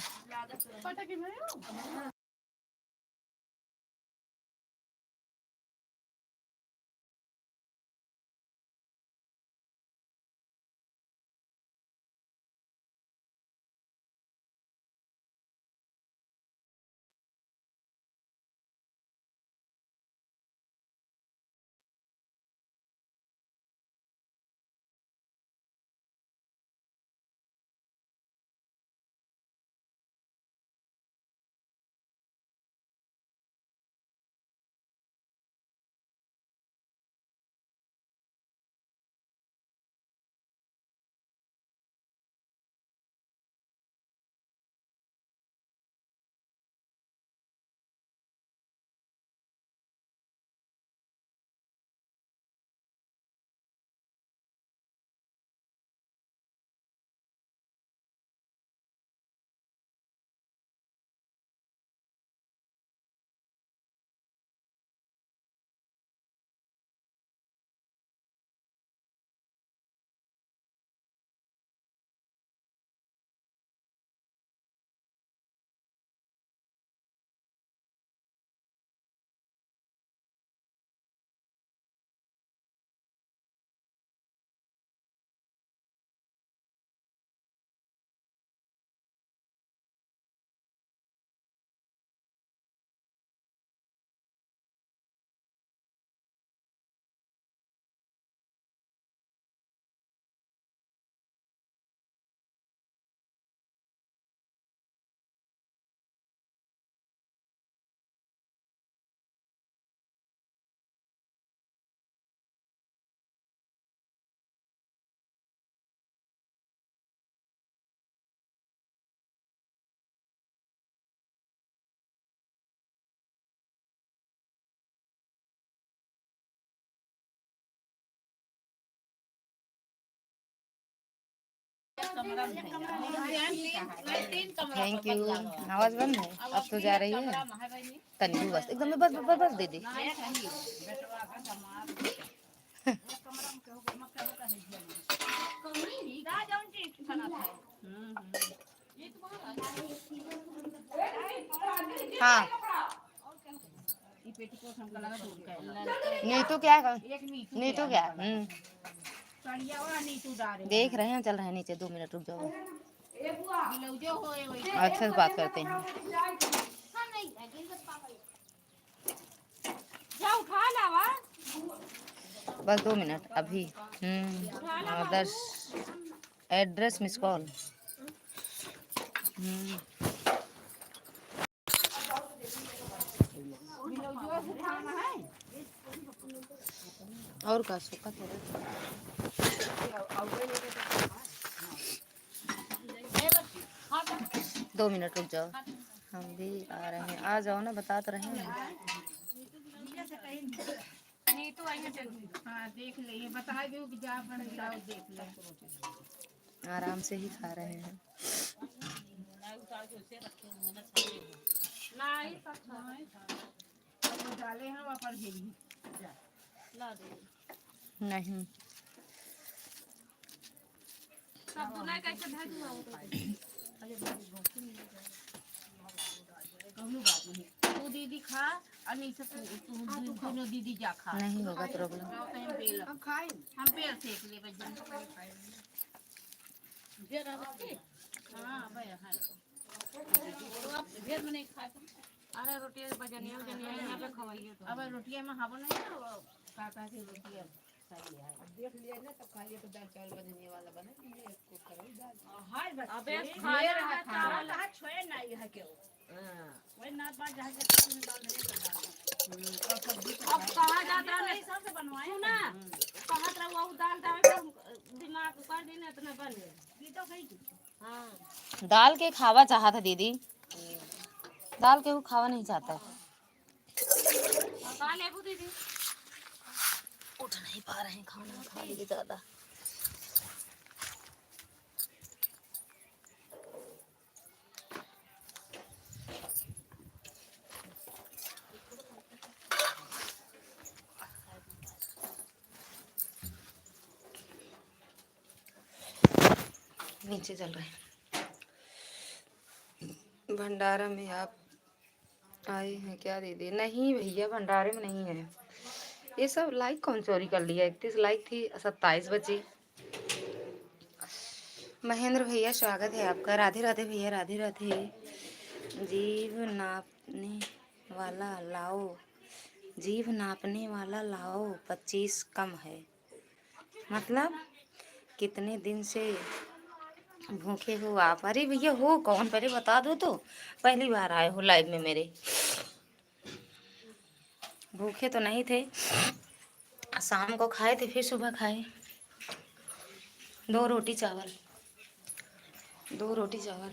थैंक यू। आवाज बंद है, अब तो जा रही है तन्नू, बस एकदम बस बस बस दीदी। हाँ नहीं तो क्या नहीं तो क्या। देख रहे हैं, चल रहे हैं नीचे, 2 मिनट रुक जाओ। अच्छा से बात करते हैं। बस 2 मिनट अभी। आदर्श एड्रेस मिस कॉल। और का सूखा थोड़ा। 2 मिनट रुक जाओ, हम भी आ रहे हैं। आ जाओ ना, बता तो रहे हैं। आराम से ही खा रहे हैं। नहीं तू दीदी खा और नहीं से दोनों दीदी जा खा। नहीं होगा प्रॉब्लम। हम खाए, हम पेड़ सेक ले बजन। हाँ भैया है। तो आप भेड़ में नहीं खाते? अरे रोटी बजनिया बजनिया यहाँ पे खवाइए तो। अब रोटियाँ में हवा नहीं ना, काका की रोटियाँ सही है। देख लिया ना, तो खाइए तो दाल चावल बजने वाला बने, ये इसको करो दाल। हाय बस अबे खाया है चावल है छोए नहीं है क्यों? वही नाथ बात जहाँ के तुम डाल देंगे तो डाल। और सब्जी अब कहाँ जाता है नहीं सबसे बनवाए ना, कहाँ तरह वो दाल डाल कर दिमाग कर देने इतना बने ये तो कहीं। हाँ दाल के खावा चाहा था दीदी, दाल के वो खावा नहीं चाहता। दीदी उठ नहीं पा रहे हैं, खाना खा लिए ज्यादा। नीचे चल रहे हैं। भंडारा में आप आए हैं क्या दीदी? नहीं भैया, भंडारे में नहीं है। ये सब लाइक कौन चोरी कर लिया? 31 लाइक थी, 27 बची। महेंद्र भैया स्वागत है आपका। राधे राधे भैया, राधे राधे। जीभ नापने वाला लाओ, जीभ नापने वाला लाओ, 25 कम है। मतलब कितने दिन से भूखे हो आप? अरे भैया हो कौन, पहले बता दो तो। पहली बार आए हो लाइव में मेरे। भूखे तो नहीं थे, शाम को खाए थे, फिर सुबह खाए। 2 रोटी चावल, 2 रोटी चावल।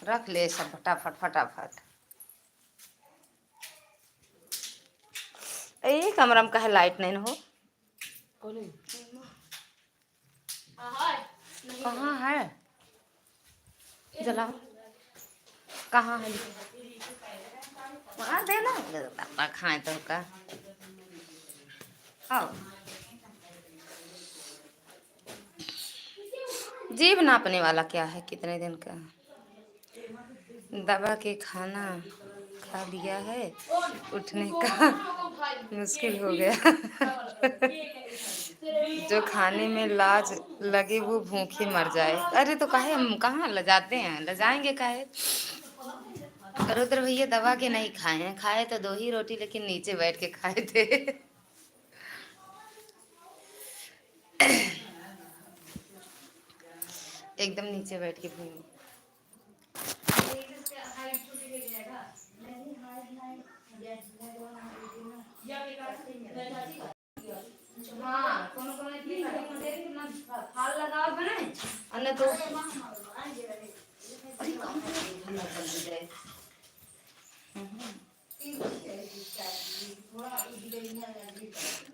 रख ले सब फटाफट फटाफट। ए कमरा में कहे लाइट नहीं हो? कहाँ है? जलाओ। कहाँ है? वहाँ देना पापा खाए तो का। आओ। जीभ नापने वाला क्या है? कितने दिन का दबा के खाना खा लिया है, उठने का मुश्किल हो गया। जो खाने में लाज लगे वो भूखे मर जाए। अरे तो काहे हम कहाँ लजाते हैं, लजाएंगे काहे? रुद्र भैया दबा के नहीं खाए हैं, खाए तो 2 ही रोटी, लेकिन नीचे बैठ के खाए थे। एकदम नीचे बैठ के भी। हाँ कोनो कोनो इतनी ना थाल लगाओ बने अन्य तो अरे कम से कम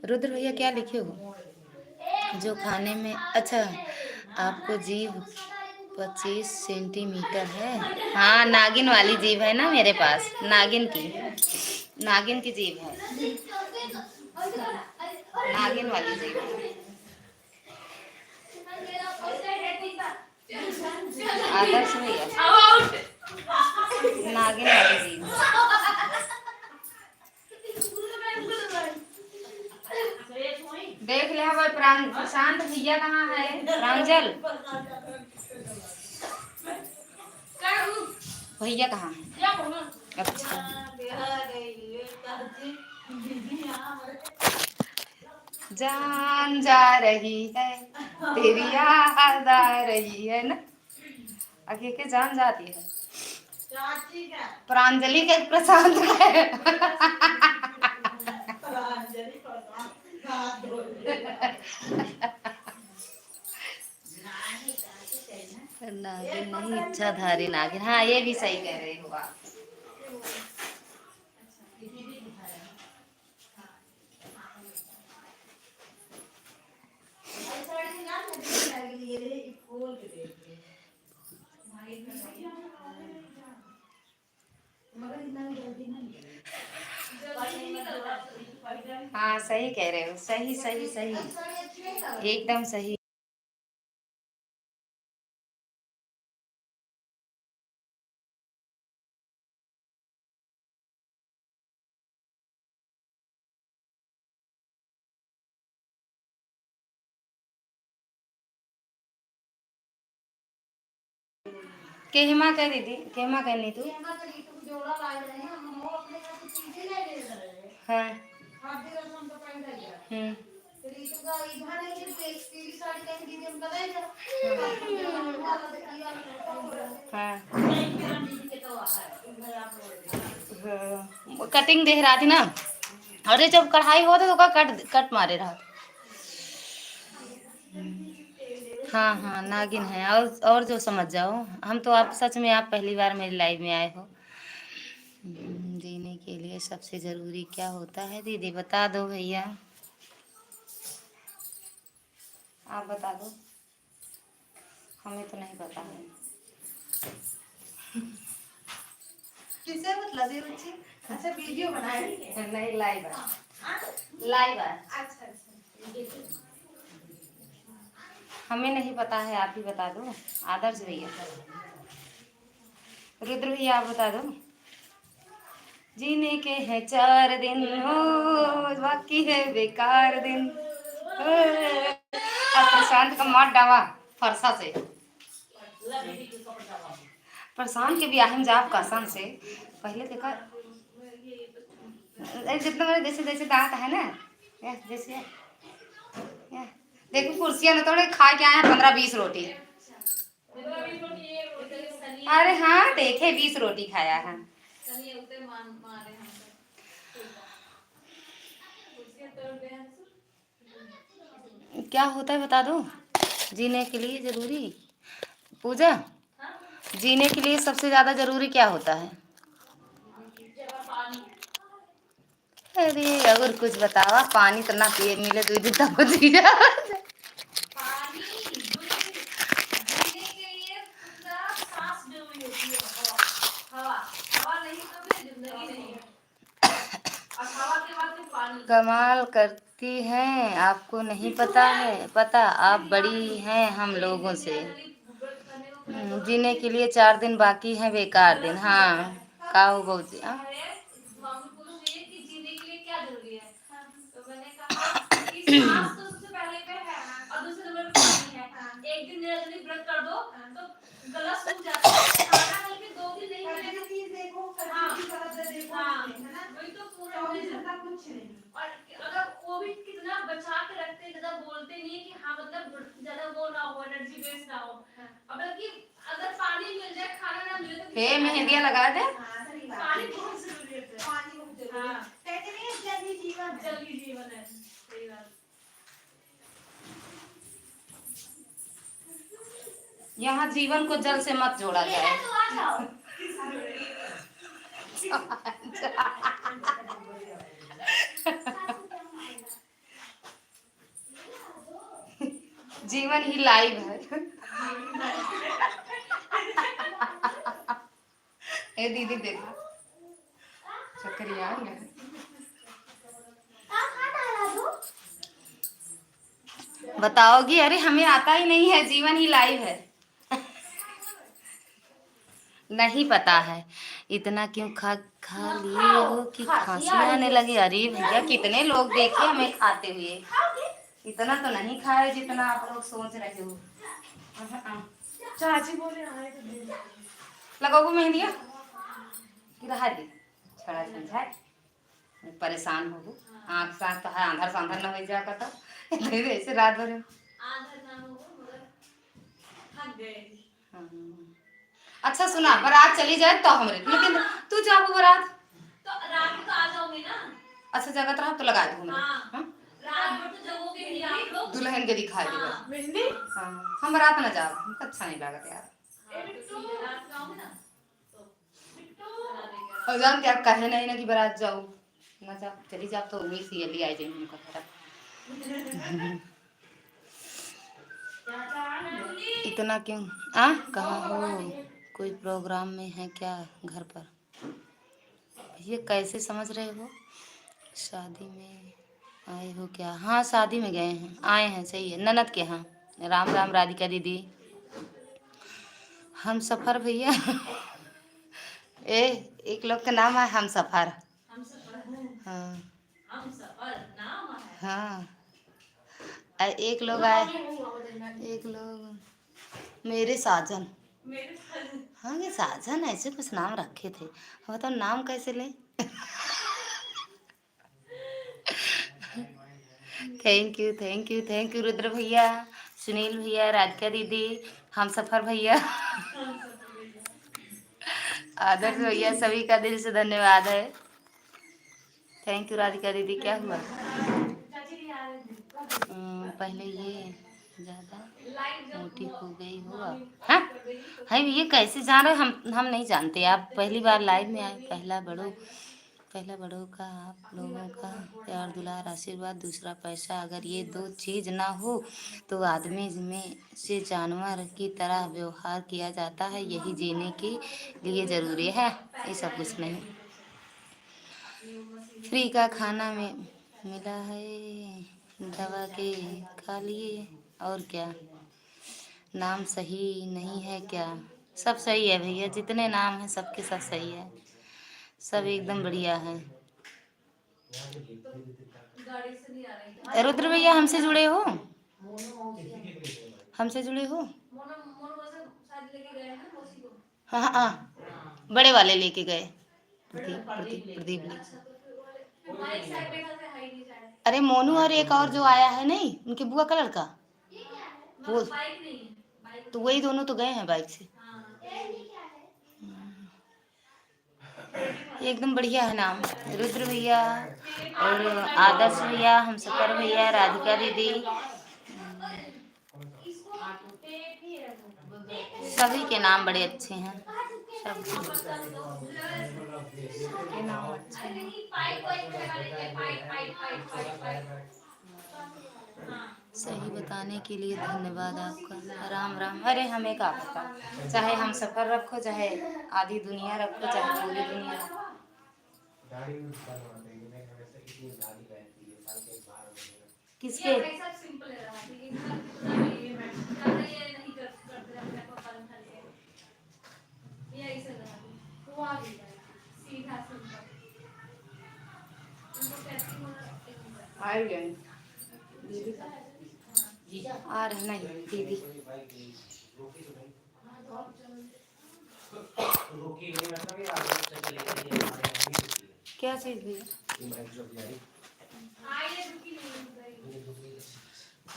रुद्र भैया क्या लिखे हो? जो खाने में अच्छा, आपको जीभ 25 सेंटीमीटर है। हाँ, नागिन वाली जीभ है ना मेरे पास, नागिन की जीभ है, नागिन वाली जीभ है। आदर्श भैया, नागिन वाली जीभ है। देख ले भाई, प्रशांत भैया कहाँ है? प्रांजल भैया कहाँ है? अच्छा, जान जा रही है, तेरी याद आ रही है ना, आगे के जान जाती है। प्रांजलि के प्रशांत है। नागिन नहीं, इच्छाधारी नागिन। हाँ, ये भी सही कह रहे हो आप। हाँ, सही कह रहे हो, सही सही सही, एकदम सही। केहमा कह दीदी, केहमा कहनी तू? हाँ। हाँ। कटिंग देख रहा थी ना। अरे जब कढ़ाई होता तो का कट कट मारे रहा। हाँ हाँ, नागिन है। और जो समझ जाओ, हम तो आप सच में आप पहली बार मेरी लाइव में आए हो। जीने के लिए सबसे जरूरी क्या होता है दीदी, बता दो भैया, आप बता दो, हमें तो नहीं पता है। किसे मतलब ये रुचि? अच्छा, वीडियो बनाए नहीं, लाइव है, लाइव है। अच्छा अच्छा, हमें नहीं पता है, आप ही बता दो। आदर्श भैया, रुद्र भैया, आप बता दो। जीने के हैं 4 दिन हो, बाकी है बेकार दिन। अब प्रशांत का मार डावा फरसा से। प्रशांत के ब्याह में जाप कसम से पहले देखा, जितना मेरे जैसे जैसे दांत है ना, जैसे देखो कुर्सियां न थोड़े खा के आए 15-20 रोटी। अरे हाँ, देखे 20 रोटी खाया है। क्या होता है बता दो, जीने के लिए जरूरी? पूजा, जीने के लिए सबसे ज्यादा जरूरी क्या होता है? अरे अगर कुछ बतावा, पानी तो ना पिए मिले तो जितना बची जा। कमाल करती हैं, आपको नहीं पता है? पता, आप बड़ी हैं हम लोगों से। जीने के लिए 4 दिन बाकी हैं बेकार दिन। हाँ, का हो बहुत मेहंदियाँ लगा दे। यहाँ जीवन को जल से मत जोड़ा जाए। जीवन ही लाइव है। ए दीदी देखो शुक्रिया बताओगी? अरे हमें आता ही नहीं है, जीवन ही लाइव है। नहीं पता है इतना क्यों खा खा लिए हो कि खांसी आने लगी। अरे भैया कितने लोग देखे हमें खाते हुए, इतना तो नहीं खाए जितना आप लोग सोच रहे हो। चाची बोले आए तो दे दो। लगाओ मेहंदिया रहा दे छड़ा समझाए परेशान हो आँख साथ तो है अंधर सांधर न हो जाएगा तो ऐसे रात भर अच्छा सुना बारात चली जाए तो हमरे लेकिन तू जाओ बारात तो रात में तो आ जाओगे ना। अच्छा जगह रहा तो लगा दूंगा हाँ। रात में तो जगोगे नहीं आप लोग। दुल्हन के दिखा देगा। मेहंदी हाँ हम बारात ना जाओ हमको अच्छा नहीं लगा यार। रात में आओगे ना और जान क्या कहे नहीं ना कि बारात जाओ ना जाओ चली जाओ तो उम्मीद सी अभी आ जाएंगे उनका खराब। इतना क्यों कहाँ हो? कोई प्रोग्राम में है क्या घर पर? ये कैसे समझ रहे हो? शादी में आए हो क्या? हाँ शादी में गए हैं, आए हैं। सही है ननद के यहाँ। राम राम राधिका दीदी। हम सफर भैया एक लोग का नाम है हम सफर। हाँ हाँ एक लोग आए, एक लोग मेरे साजन। हाँ ये साजन ऐसे कुछ नाम रखे थे, बताओ नाम कैसे लें? थैंक यू रुद्र भैया, सुनील भैया, राधिका दीदी, हम सफर भैया, आदर्श भैया, सभी का दिल से धन्यवाद है। थैंक यू राधिका दीदी। क्या हुआ? पहले ये ज़्यादा मोटी हो गई हो अब। हाँ है ये कैसे जान रहे? हम नहीं जानते। आप पहली बार लाइव में आए। पहला बड़ों का आप लोगों का प्यार दुलार आशीर्वाद, दूसरा पैसा। अगर ये दो चीज़ ना हो तो आदमी में से जानवर की तरह व्यवहार किया जाता है। यही जीने के लिए ज़रूरी है। ये सब कुछ नहीं। फ्री का खाना में मिला है, दवा के खा लिए। और क्या नाम सही नहीं है क्या? सब सही है भैया, जितने नाम हैं सबके सब सही है, सब एकदम बढ़िया है। रुद्र भैया हमसे जुड़े हो? हमसे जुड़े हो? हाँ हाँ बड़े वाले लेके गए, प्रदीप ले। अरे मोनू और एक और जो आया है नहीं, उनके बुआ का लड़का वो, तो वही दोनों तो गए हैं बाइक से। एकदम बढ़िया है नाम। रुद्र भैया और आदर्श भैया, हम सफर भैया, राधिका दीदी, सभी के नाम बड़े अच्छे हैं। सबके नाम अच्छे हैं। सही बताने के लिए धन्यवाद आपका। राम राम। अरे हमें क्या पता, चाहे हम सफर रखो, चाहे आधी दुनिया रखो, चाहे पूरी दुनिया रखो। किसके? आ रहे नहीं दीदी। क्या चीज भी?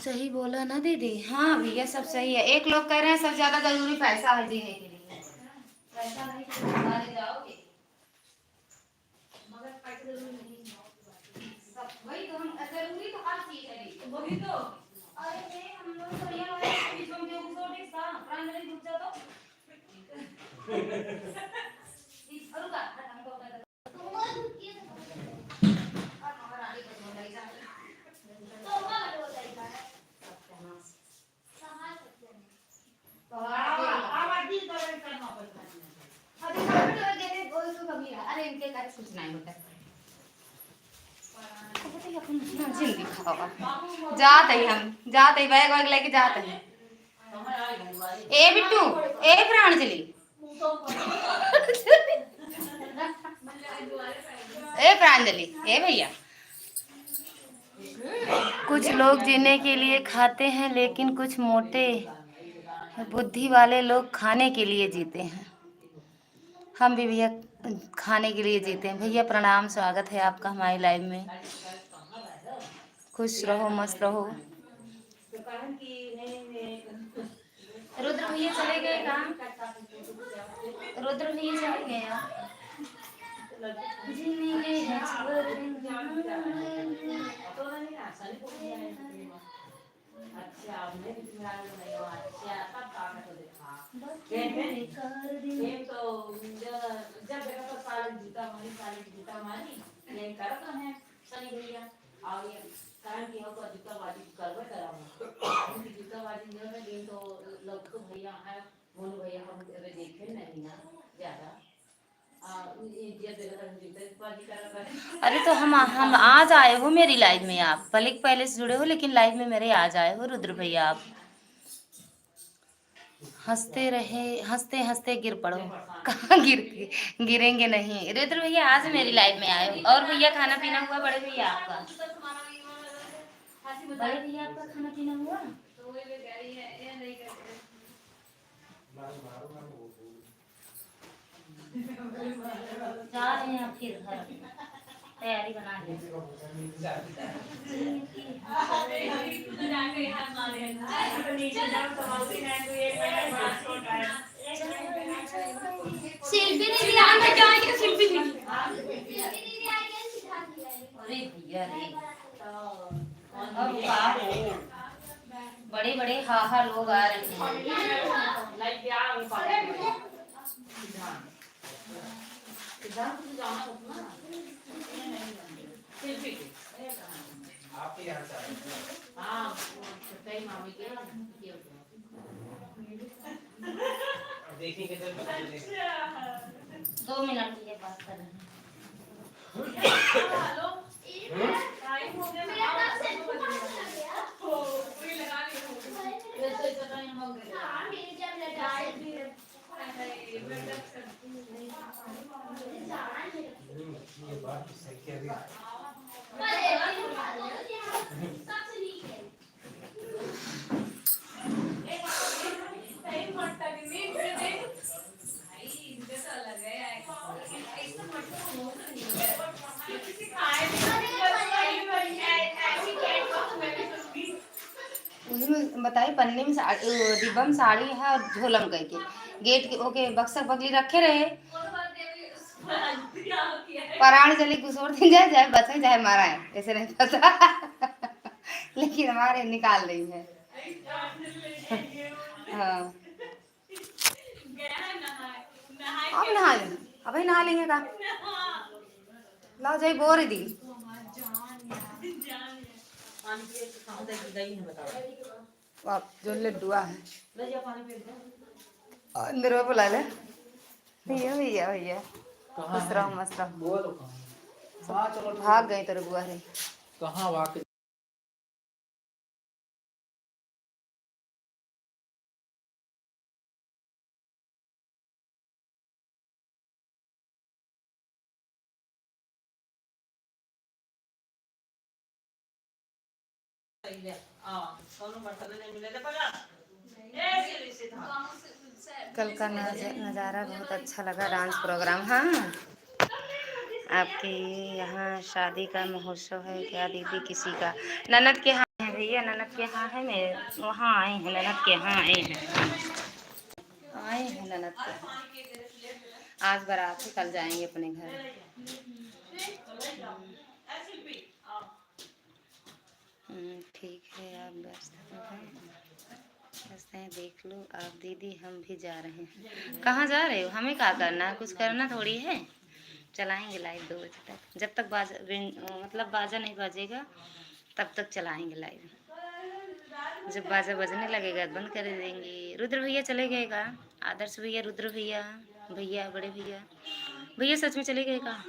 सही बोला ना दीदी। हाँ भैया सब सही है। एक लोग कह रहे हैं सब ज्यादा जरूरी पैसा है जीने के लिए। पैसा नहीं तो सारे जाओगे, मगर पैसा जरूरी नहीं। सब वही तो हम जरूरी तो हर चीज है। वही तो अरे हम लोग तो यहाँ बीच में बेगूसराय एक सा प्राइमरी रुक जा तो इस रुका हमको जाते ही हम जाते ही बैग वैग लेके जाते हैं। ए बिट्टू ए प्रांजलि ए प्रांजलि ए भैया। कुछ लोग जीने के लिए खाते हैं लेकिन कुछ मोटे बुद्धि वाले लोग खाने के लिए जीते हैं। हम भी भैया खाने के लिए जीते हैं। भैया प्रणाम, स्वागत है आपका हमारी लाइव में। खुश रहो, मस्त रहो। रुद्र भैया चले गए कहाँ? रुद्र भैया चले गए यार। अरे तो हम आज आए हो मेरी लाइव में। आप भले पहले से जुड़े हो लेकिन लाइव में मेरे आज आए हो रुद्र भैया। आप हंसते रहे, हंसते हंसते गिर पड़ो। कहाँ गिरेंगे नहीं। रुद्र भैया आज मेरी लाइव में आए हो। और भैया खाना पीना हुआ? बड़े भैया आपका खाना पीना हुआ? जा रहे हैं फिर घर, तैयारी बना रहे शिल्पी दीदी आ जाएंगे। शिल्पी दीदी अरे भैया रे, बड़े बड़े हाहा लोग आ रहे हैं। देखेंगे 2 मिनट के लिए बात कर रहे हैं। बताइए पन्नी में डिब्बा में साड़ी है और झोलम कह के गेट के ओके बक्सा बगली रखे रहे। पराण चली घुसोड़ दिन जाए बचे जाए मारा है ऐसे नहीं पता लेकिन हमारे निकाल रही है। हाँ अब नहा लेंगे, अभी नहा लेंगे का ला जाए बोर दी आप जो लड्डुआ है अंदर में बुला ले भैया भैया भैया खुश रहो मस्त रहो। भाग गए तेरे बुआ रे कहाँ वाकई कल का नज़ारा बहुत अच्छा लगा। Dance programme. हाँ आपके यहाँ शादी का महोत्सव है क्या दीदी? किसी का? ननद के यहाँ है भैया, ननद के यहाँ है। मैं वहाँ आए हैं, ननद के यहाँ आए हैं ननद के यहाँ। आज बारात है, कल जाएंगे अपने घर। ठीक है आप व्यस्त हैं, देख लो आप दीदी। हम भी जा रहे हैं। कहाँ जा रहे हो? हमें क्या करना है? कुछ करना थोड़ी है। चलाएंगे लाइव 2 बजे तक, जब तक मतलब बाजा नहीं बजेगा तब तक चलाएंगे लाइव। जब बाजा बजने लगेगा बंद कर देंगे। रुद्र भैया चले गए का? आदर्श भैया, रुद्र भैया, भैया बड़े भैया, भैया सच में चले गए का?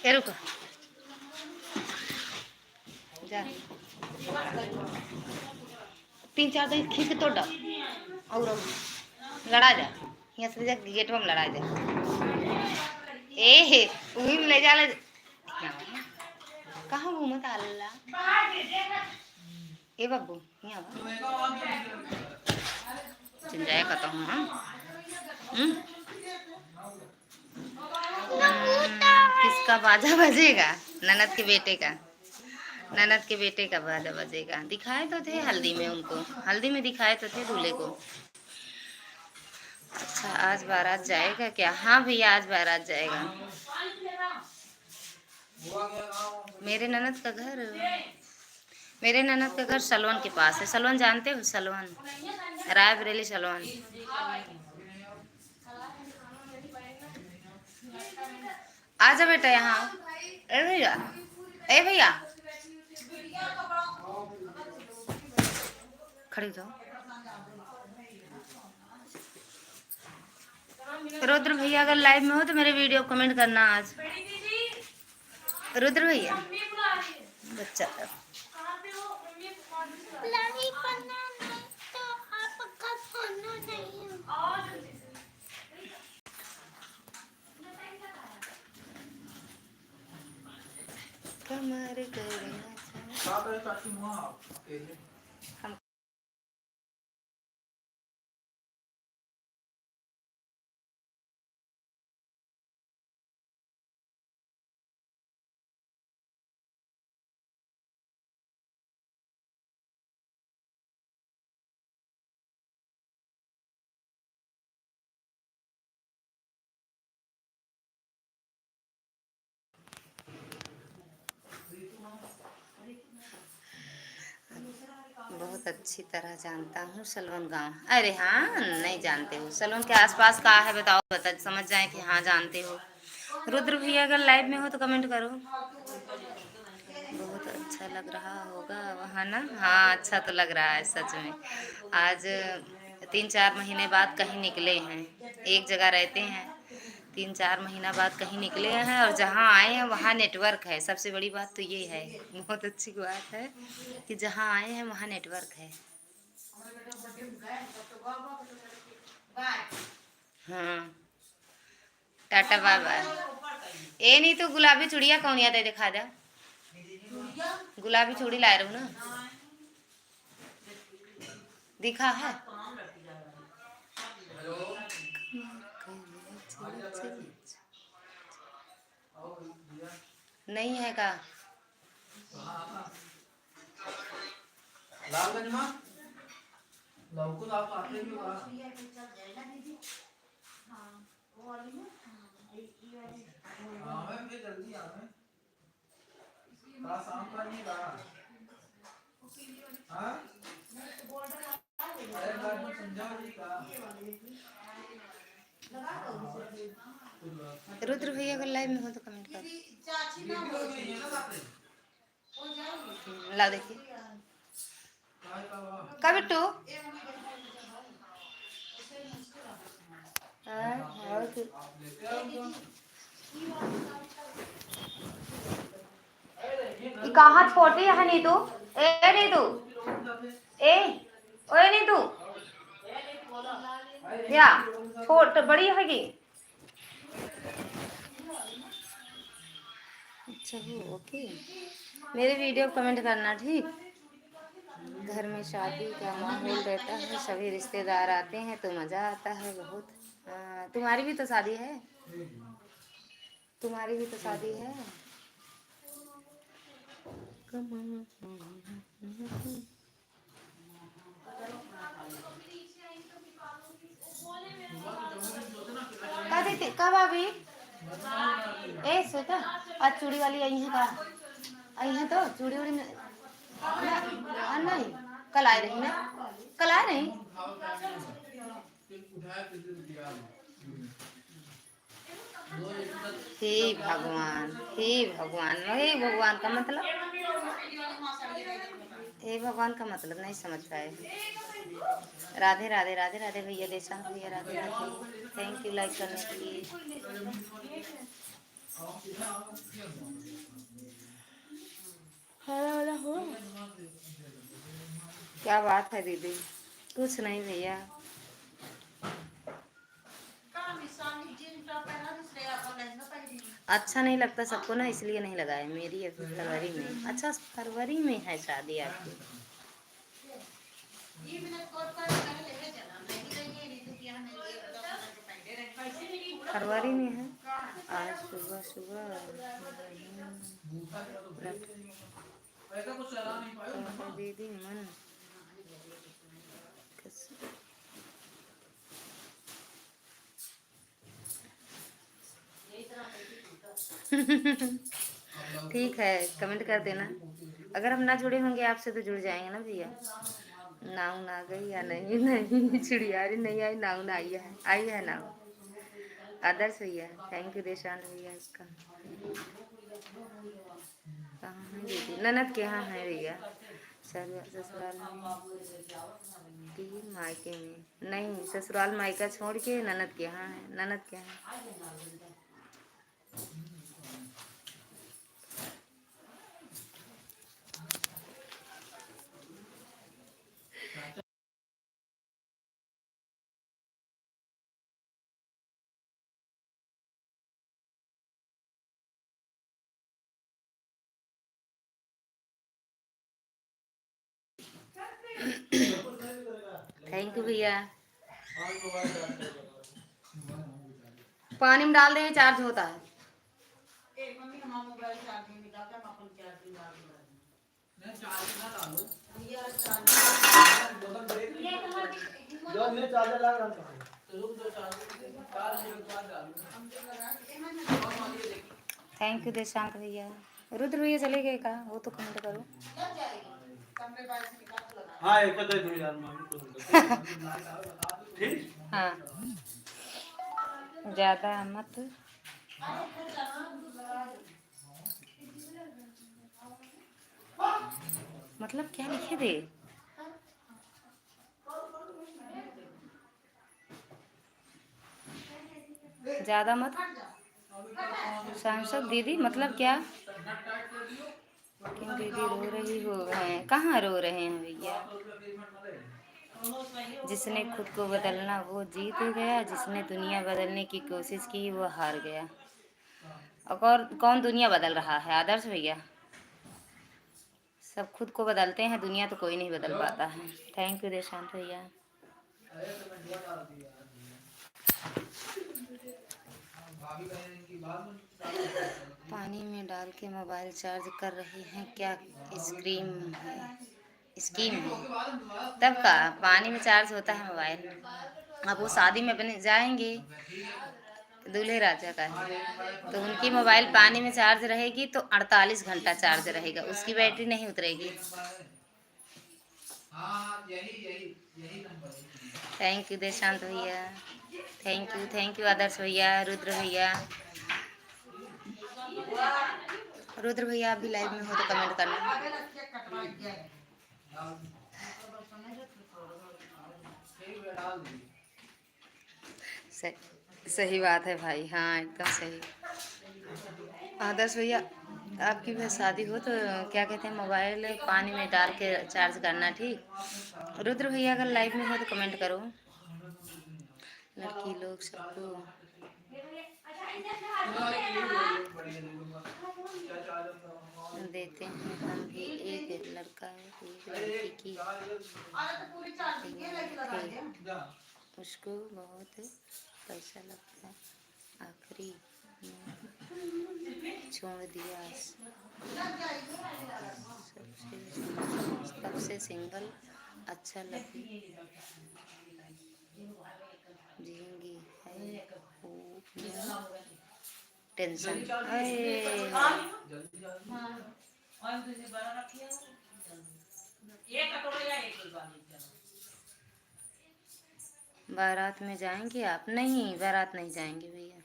ये रुको जा 3-4 दिन खींच के तोड़ डाल और लड़ा जा यहाँ से जा गेट में लड़ा जा ए वही में ले जा ले कहाँ घूमत अल्लाह ए बाबू यहाँ चिंजाया कहता हूँ किसका बाजा बजेगा ननद के बेटे का बाजा बजेगा दिखाए तो थे हल्दी में उनको हल्दी में दिखाए तो थे दूल्हे को अच्छा आज बारात जाएगा क्या हाँ भैया आज बारात जाएगा मेरे ननद का घर सलवन के पास है सलवन जानते हो सलवन रायबरेली सलवन आजा बेटा यहाँ ए भैया खड़ी जाओ रुद्र भैया अगर लाइव में हो तो मेरे वीडियो कमेंट करना आज रुद्र भैया बच्चा लड़ी पन्ना नहीं तो आपका खाना नहीं कमर हम बहुत अच्छी तरह जानता हूँ सलवन गांव अरे हाँ नहीं जानते हो सलवन के आसपास कहाँ है बताओ बता समझ जाए कि हाँ जानते हो रुद्र भैया अगर लाइव में हो तो कमेंट करो बहुत अच्छा लग रहा होगा वहाँ ना हाँ अच्छा तो लग रहा है सच में आज 3-4 महीने बाद कहीं निकले हैं एक जगह रहते हैं 3-4 महीना बाद कहीं निकले हैं और जहाँ आए हैं वहाँ नेटवर्क है सबसे बड़ी बात तो ये है बहुत अच्छी बात है कि जहाँ आए हैं वहाँ नेटवर्क है हाँ टाटा बाय बाय ए नहीं तो गुलाबी चूड़िया कौन याद है दिखा दे गुलाबी चूड़ी लाए रहूँ ना दिखा है नहीं है का रुद्र भैया अगर लाइव में हो तो कमेंट कर ला देखिए का बिट्टू कहाँ छोटी है नीतू ए नीतू ए ओए नीतू या छोट बड़ी हैगी अच्छा हो ओके मेरे वीडियो कमेंट करना ठीक घर में शादी का माहौल रहता है सभी रिश्तेदार आते हैं तो मज़ा आता है बहुत तुम्हारी भी तो शादी है का देते का भाभी ए सोता आज चूड़ी वाली आई है तो चूड़ी उड़ी में नहीं कल आए रही ना कल आए नहीं हे भगवान का मतलब हे भगवान का मतलब नहीं समझ पाए राधे राधे राधे राधे भैया देशा भैया Radhe Radhe thank you like करने के लिए क्या बात है दीदी? कुछ नहीं भैया। अच्छा नहीं लगता सबको ना, इसलिए नहीं लगाया। मेरी अभी फरवरी में, अच्छा फरवरी में है शादी आपकी? फरवरी में है। आज सुबह सुबह दीदी मन ठीक है, कमेंट कर देना। अगर हम ना जुड़े होंगे आपसे तो जुड़ जाएंगे ना भैया। नाउन आ गई या नहीं? नहीं चिड़ियारी नहीं आई, नाउन आई है नाउन। आदर्श भैया थैंक यू। देशांत भैया इसका कहाँ है दीदी? ननद के यहाँ है भैया। ससुराल में कि मायके में? नहीं, ससुराल मायका छोड़ के ननद के यहाँ है। ननद के यहाँ थैंक यू भैया। पानी में डाल दें, चार्ज होता है। थैंक यू देशांत भैया। रुद्र भैया चले गए का? वो तो कमेंट करो। हाँ हाँ, ज्यादा मत। मतलब क्या लिखे थे? ज्यादा मत। सांसद दीदी मतलब क्या? क्यों दीदी रो रही हो? हैं कहाँ रो रहे हैं भैया? जिसने खुद को बदलना वो जीत गया, जिसने दुनिया बदलने की कोशिश की वो हार गया। और कौन दुनिया बदल रहा है? आदर्श भैया। सब खुद को बदलते हैं, दुनिया तो कोई नहीं बदल पाता है। थैंक यू देशांत भैया। पानी में डाल के मोबाइल चार्ज कर रही हैं क्या? स्क्रीम है, स्कीम है तब का पानी में चार्ज होता है मोबाइल। अब वो शादी में अपने जाएंगे, दूल्हे राजा का है, तो उनकी मोबाइल पानी में चार्ज रहेगी तो 48 घंटा चार्ज रहेगा, उसकी बैटरी नहीं उतरेगी। थैंक यू देशांत भैया। थैंक यू आदर्श भैया, रुद्र भैया। रुद्र भैया आप भी लाइव में हो तो कमेंट करना। सही बात है भाई, हाँ एकदम सही। आदर्श भैया आपकी भी शादी हो तो क्या कहते हैं, मोबाइल पानी में डाल के चार्ज करना, ठीक। रुद्र भैया अगर लाइव में हो तो कमेंट करो। लड़की लोग सबको देते हैं, हम भी एक लड़का एक लड़की की थे, उसको बहुत पैसा लगता, आखिरी में छोड़ दिया। सबसे सिंगल अच्छा लगे, जिएंगी है वो टेंशन। बारात में जाएंगे आप? नहीं बारात नहीं जाएंगे भैया।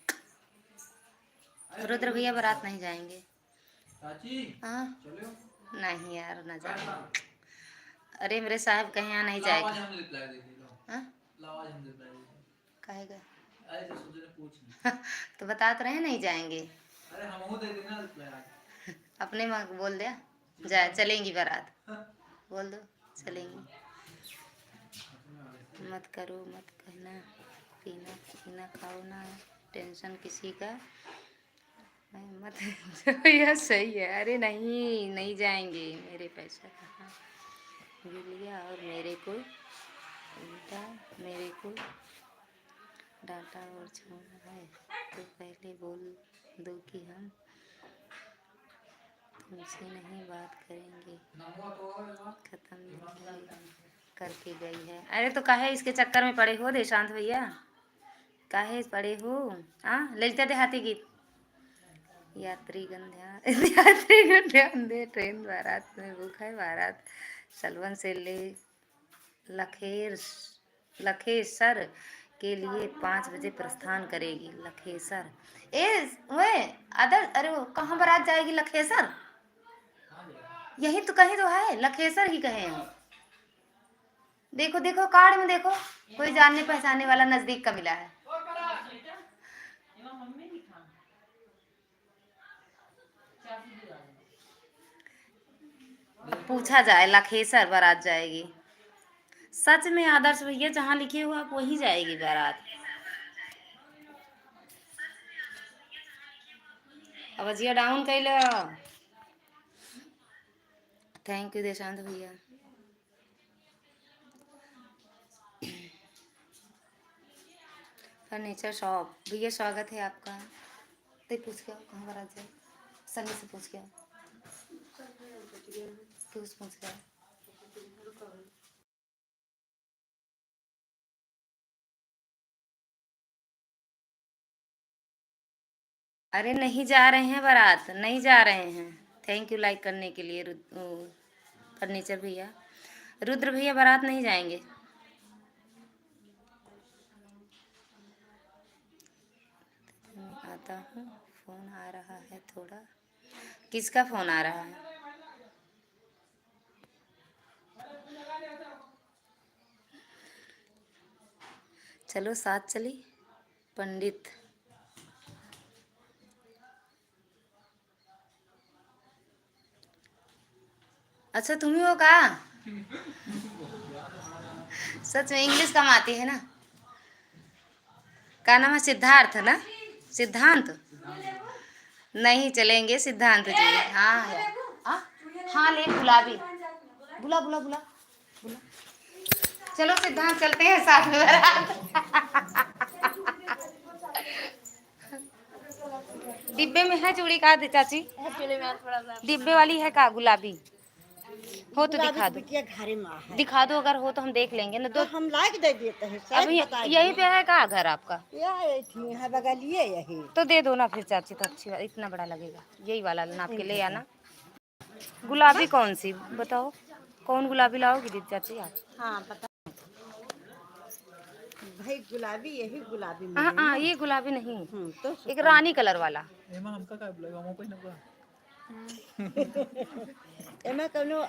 रुद्र भैया बारात नहीं जाएंगे। हाँ नहीं यार ना जाएंगे। अरे मेरे साहब कहीं यहाँ नहीं जाएगी। हाँ कहेगा तो बता तो रहे नहीं जाएंगे। अपने माँ को बोल दिया जा चलेंगी बारात, बोल दो चलेंगी। मत करो मत कहना, पीना पीना खाओ ना, टेंशन किसी का नहीं, मत यह सही है। अरे नहीं नहीं जाएंगे, मेरे पैसा कहाँ लिया और मेरे को उल्टा मेरे को डांटा और छोड़ा है। तो पहले बोल दो कि हम तुमसे नहीं बात करेंगे, खत्म जिंदगी करके गई है। अरे तो काहे इसके चक्कर में पड़े हो देशांत भैया, काहे पड़े हो? हाँ ललिता देहाती गीत। यात्रीगण ध्यान दे, ट्रेन बारात में बुक है, बारात सलवन से ले लखेर लखेसर के लिए 5 बजे प्रस्थान करेगी। लखेसर ए वे अदर, अरे वो कहाँ बारात जाएगी? लखेसर यही तो कहीं तो है, लखेसर ही कहे हैं। देखो देखो कार्ड में देखो, कोई जानने पहचाने वाला नजदीक का मिला है। पूछा जाए, लखेसर बारात जाएगी। सच में आदर्श भैया, जहाँ लिखे हो आप वही जाएगी बारात। आवाजिया डाउन कैलो। थैंक यू देशांत भैया। फर्नीचर शॉप भैया स्वागत है आपका। तो पूछ के आओ कहाँ बारात जाए, सनी से पूछ के आओ, पूछ के आओ। अरे नहीं जा रहे हैं बारात, नहीं जा रहे हैं। थैंक यू लाइक करने के लिए फर्नीचर भैया। रुद्र भैया बारात नहीं जाएंगे। आता हूँ, फोन आ रहा है थोड़ा। किसका फोन आ रहा है? चलो साथ चली पंडित। अच्छा तुम ही हो का? सच में इंग्लिश कम आती है ना। क्या नाम है? सिद्धार्थ ना, सिद्धांत। नहीं चलेंगे सिद्धांत जी। हाँ है। हाँ ले गुलाबी, बुला बुला बुला बुला। चलो सिद्धांत चलते हैं साथ में बारात। डिब्बे में है चूड़ी का चाची? डिब्बे वाली है का गुलाबी? हो तो दिखा दो, दिखा दो अगर हो तो हम देख लेंगे ना। तो हम लाइक दे देते हैं। अभी यही पे है का घर आपका? यहाँ बगलिए यही। तो दे दो ना फिर चाची, तो अच्छी बात, इतना बड़ा लगेगा। यही वाला नाप के ले आना। गुलाबी कौन सी बताओ, कौन गुलाबी लाओगी दीदी चाची आप? हाँ बता भाई, गुलाबी यही गुलाबी हाँ हाँ ये गुलाबी नहीं, तो एक रानी कलर वाला। एमा कौनो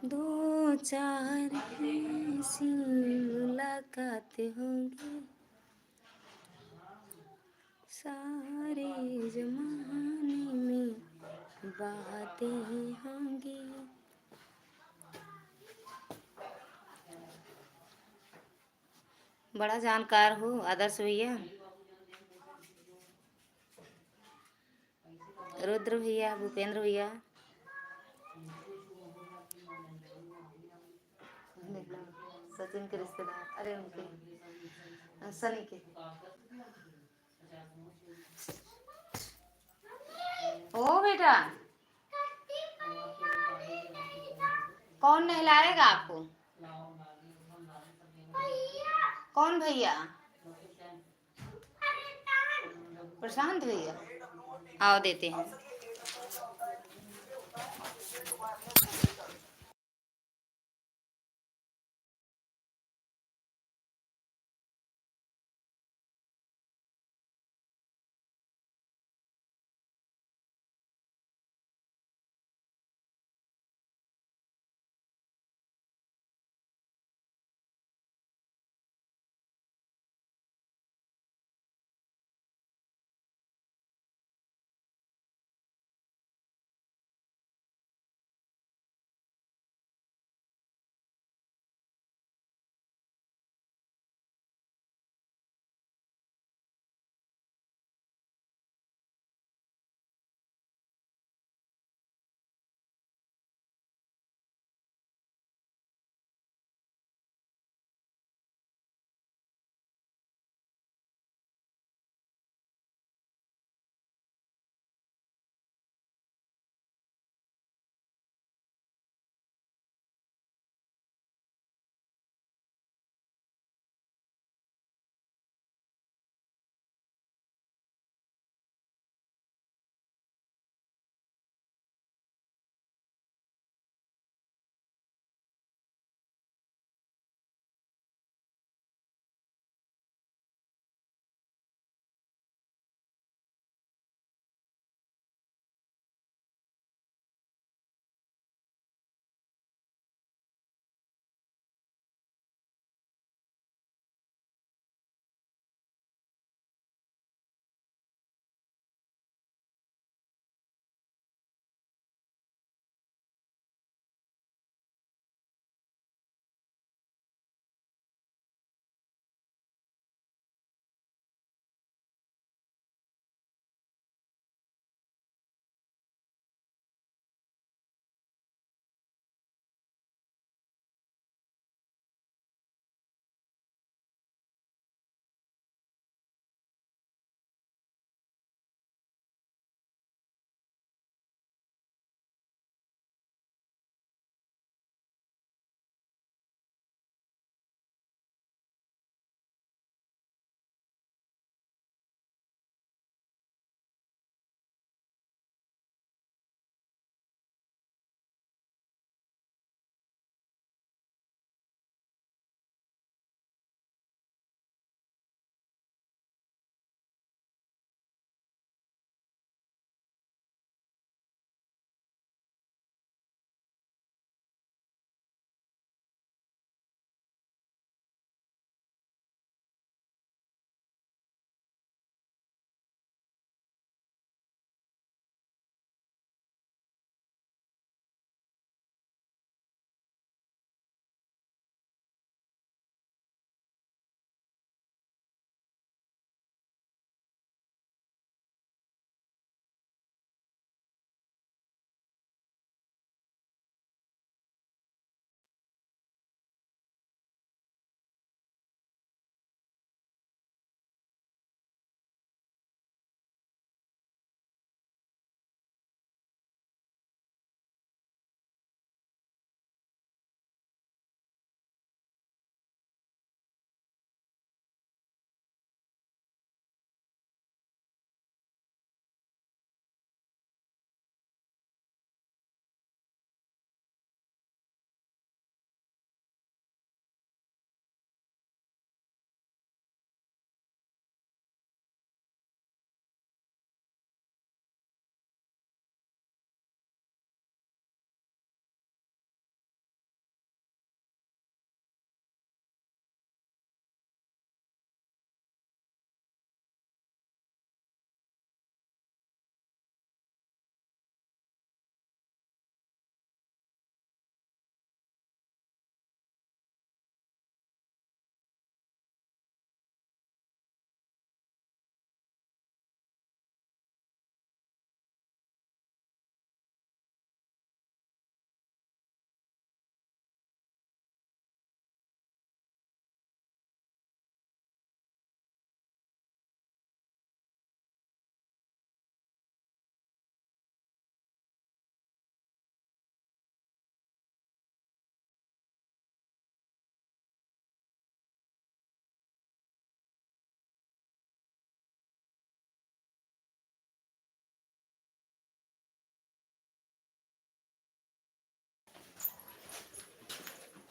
दो चार ऐसी मुलाकातें होंगी, सारे जमाने में बातें होंगी। बड़ा जानकार हो आदर्श भैया, रुद्र भैया, भूपेंद्र भैया। सचिन के रिश्तेदार, अरे उनके सनी के। ओ बेटा, कौन नहलाएगा आपको? कौन भैया? प्रशांत भैया, आओ देते हैं।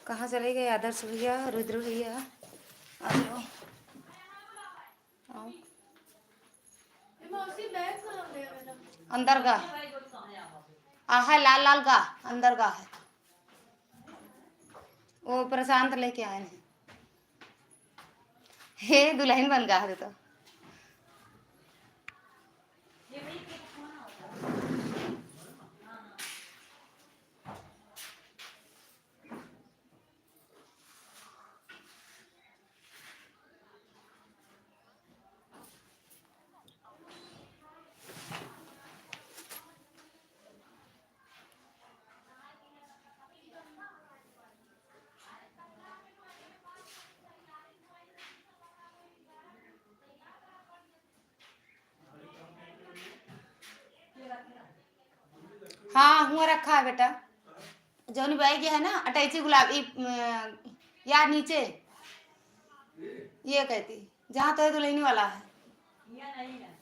कहाँ चले गए आदर्श भैया, रुद्र भैया? आ जाओ, आओ। अंदर का है, लाल लाल का अंदर का है, वो प्रशांत लेके आए हैं। हे दुल्हन बन गया है तो। हाँ हुआ रखा है बेटा, जौनी बाई है ना अटैची गुलाबी या नीचे ये कहती जहाँ तो दुल्हनी वाला है।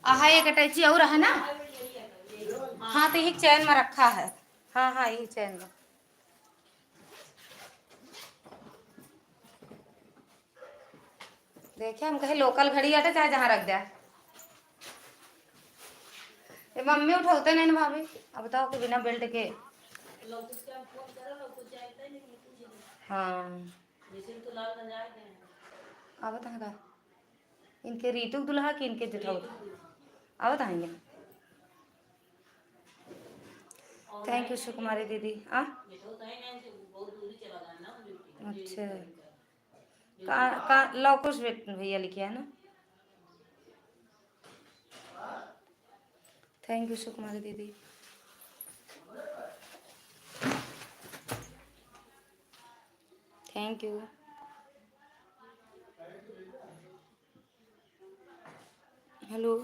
आहा एक अटैची और है ना। हाँ तो यही चैन में रखा है। हाँ हाँ यही चैन में। देखिए हम कहे लोकल घड़ी आटे चाहे जहाँ रख जाए। ये मम्मी उठाते नहीं ना भाभी। अब बताओ कि बिना बेल्ट के। हाँ अब बताएगा इनके रीतु दुल्हा की इनके जुठाऊ अब बताएंगे। थैंक यू सुकुमारी दीदी। अच्छा का लौकुश भैया लिखे है ना। थैंक यू सुकुमारी दीदी। Thank you. हेलो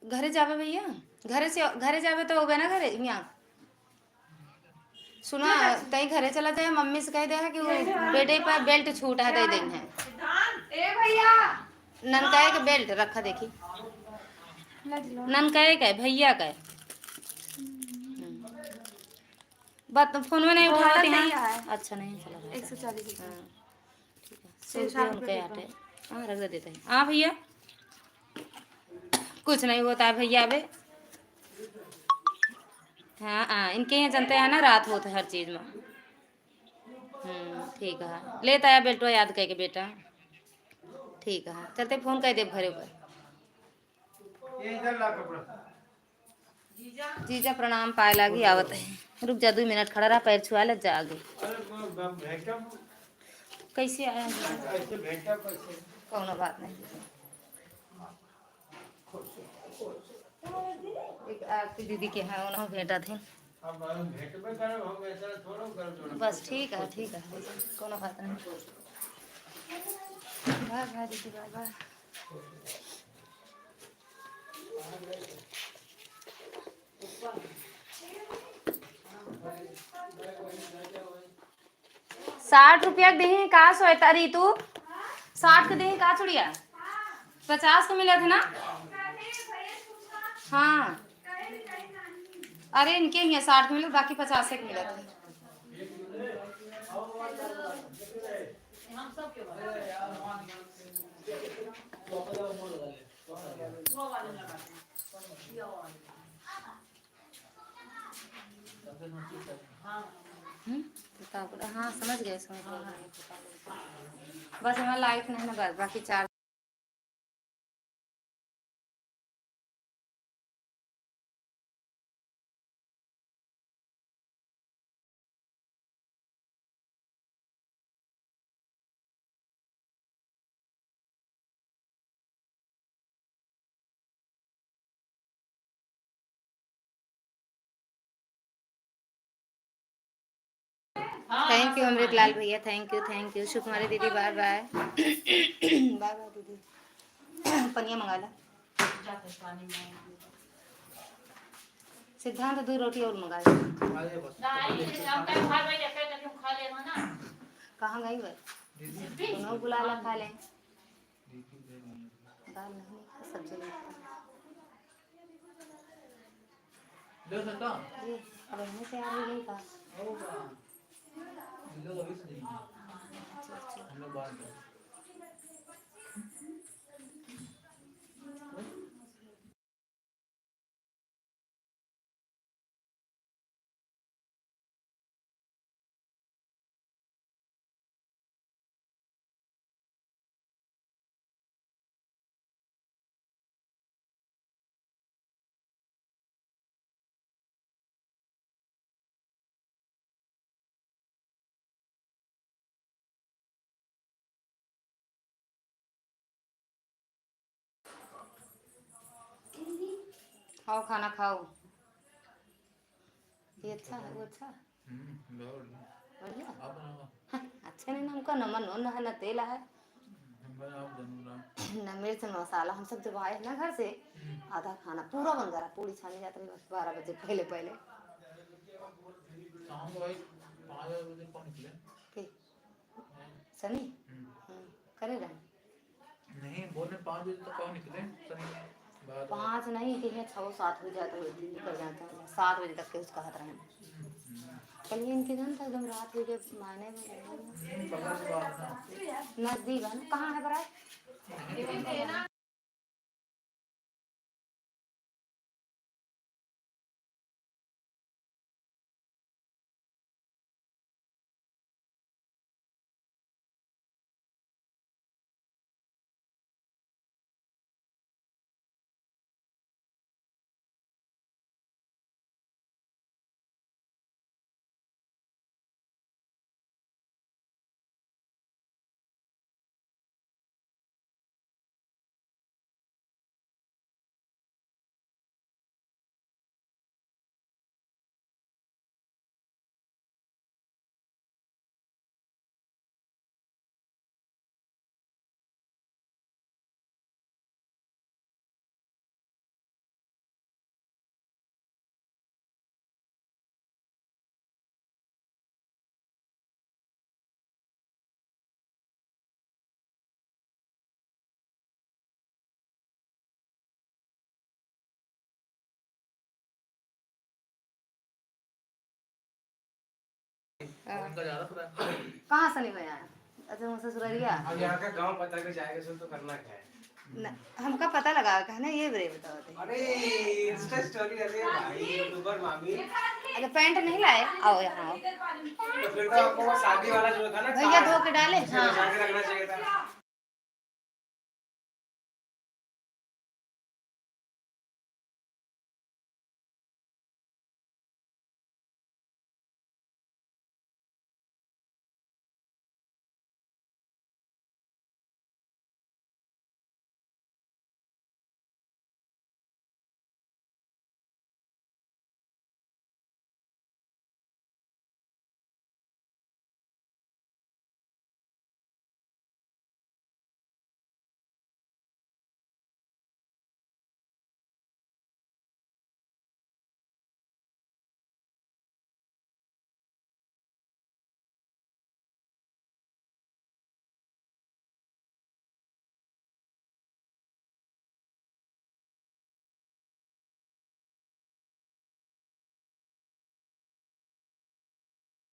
घरे जावे भैया, घरे जावे तो होगा ना घरे यहाँ सुना तई घरे चला जाए मम्मी से कह दे कि वो बेटे पर बेल्ट छूट है दे देंगे ए भैया ननकाए के बेल्ट रखा देखी ननकाए का भैया का बात फोन में नहीं उठाते हैं। अच्छा नहीं चला 140 ठीक है उनके आटे। हाँ रख देते हैं। हाँ भैया कुछ नहीं होता है भैया बे। हाँ हाँ इनके यहाँ जनते हैं ना रात होते हर चीज में। ठीक है लेता है बेल्टो याद करके बेटा। ठीक है चलते फोन कर दे घरे पर। जीजा प्रणाम पाए लागी आवत है। रुक जा 2 मिनट खड़ा रहा पैर छुआ लग जा आगे। कैसे आया कौनो बात नहीं। एक आपकी दीदी के हैं उन्होंने भेटा थे बस ठीक है कोनो बात नहीं। बाय बाय दीदी बाय बाय। ₹60 दे का सोता रीतू 60 के दे का चुड़िया 50 के मिले थे ना। हाँ अरे इनके यहाँ 60 के मिले बाकी 50 के मिले थे। हाँ समझ गए बस हमारा लाइट नहीं ना बाकी charge. Thank you Amrit Lal भैया थैंक यू सुकुमारी दीदी बाय बाय। बाय बाय दीदी। पनिया मंगा ला सिद्धांत 2 रोटी और मंगा ले। कहाँ गई वह बुला ला खा ले दाल नहीं सब्जी नहीं। रहने से आ रही है का लोग बाहर जाओ। खाओ खाना खाओ। ये अच्छा है वो अच्छा है? बहुत बढ़िया। आप बनाओ। अच्छा नहीं ना हमका नमन हो ना है ना तेल है आप जरूर ना मिर्च न मसाला। हम सब जब आए ना घर से आधा खाना पूरा बन गया। पूरी छानी जाती है 12 बजे पहले पहले। शाम को भाई 5 बजे कौन निकले? के सनी करे रहे नहीं बोले 5 बजे तक कौन निकले? सनी बात 5 नहीं कि 6-7 बजे जाते हुए निकल जाते हैं। 7 बजे तक के उसका हाथ रहे। कल ये इनके जान था एकदम रात हो गए मायने में बगल से बात ना। नजदीक है ना। कहाँ है बराए? उनका ज्यादा पता है। कहाँ सनी में आया? अच्छा वो ससुरालिया। अब यहाँ का गांव पता के जाएगा सो तो करना क्या है। हमका पता लगा कहना ये बरे बताओ। अरे इंस्टा स्टोरी। अरे भाई यूट्यूबर मामी। अच्छा पैंट नहीं लाए? आओ यहाँ आओ। तो फिर तो आपको वो शादी वाला जो था ना भैया धो के डाले। उसे बचा के रखना चाहिए था।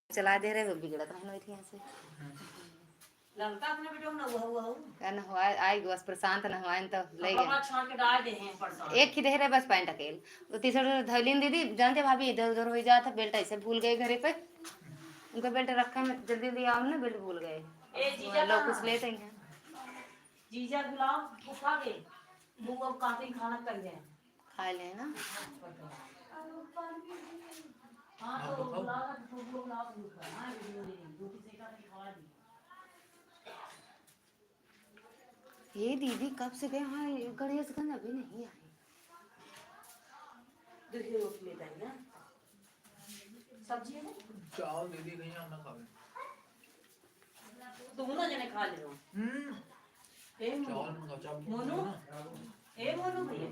चला दे रहे हो बिगड़त रहना थी ऐसे। लड़का अपने बेटो ना वो क्या न हुआ आई बस प्रशांत न हुआ तो ले कपड़ा गए। छाड़ के डाल दे हैं परेशान। एक ही रहे बस पैंट अकेल। तो तीसरा धैलीन दीदी जानते भाभी इधर उधर हो जाता। बेल्ट ऐसे भूल गए घरे पे। उनका बेल्ट रखा में जल्दी जल्दी आओ ना बेल्ट भूल गए। ए जीजा लोग कुछ लेते हैं। जीजा गुलाब उठा के मुंह अब काटे खाना कर गए। खा ले ना। हाँ तो गुलाब हाँ रोटी सेका के खवा दी। ये दीदी कब से गए? हाँ गणेशगंज अभी नहीं आए। दूसरी रोटी लेता है ना सब्जी है चावल दे दी गई हम ना खावे। दोनों जने खा ले लो। ए चावल मंगा चावल मोनू ए मोनू भैया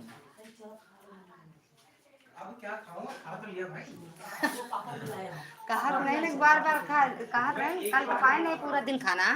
अब क्या खाऊं? खा तो लिया भाई। वो पापा बुलाया। कहा नहीं बार बार खा कहा नहीं कल पाए नहीं पूरा दिन खाना।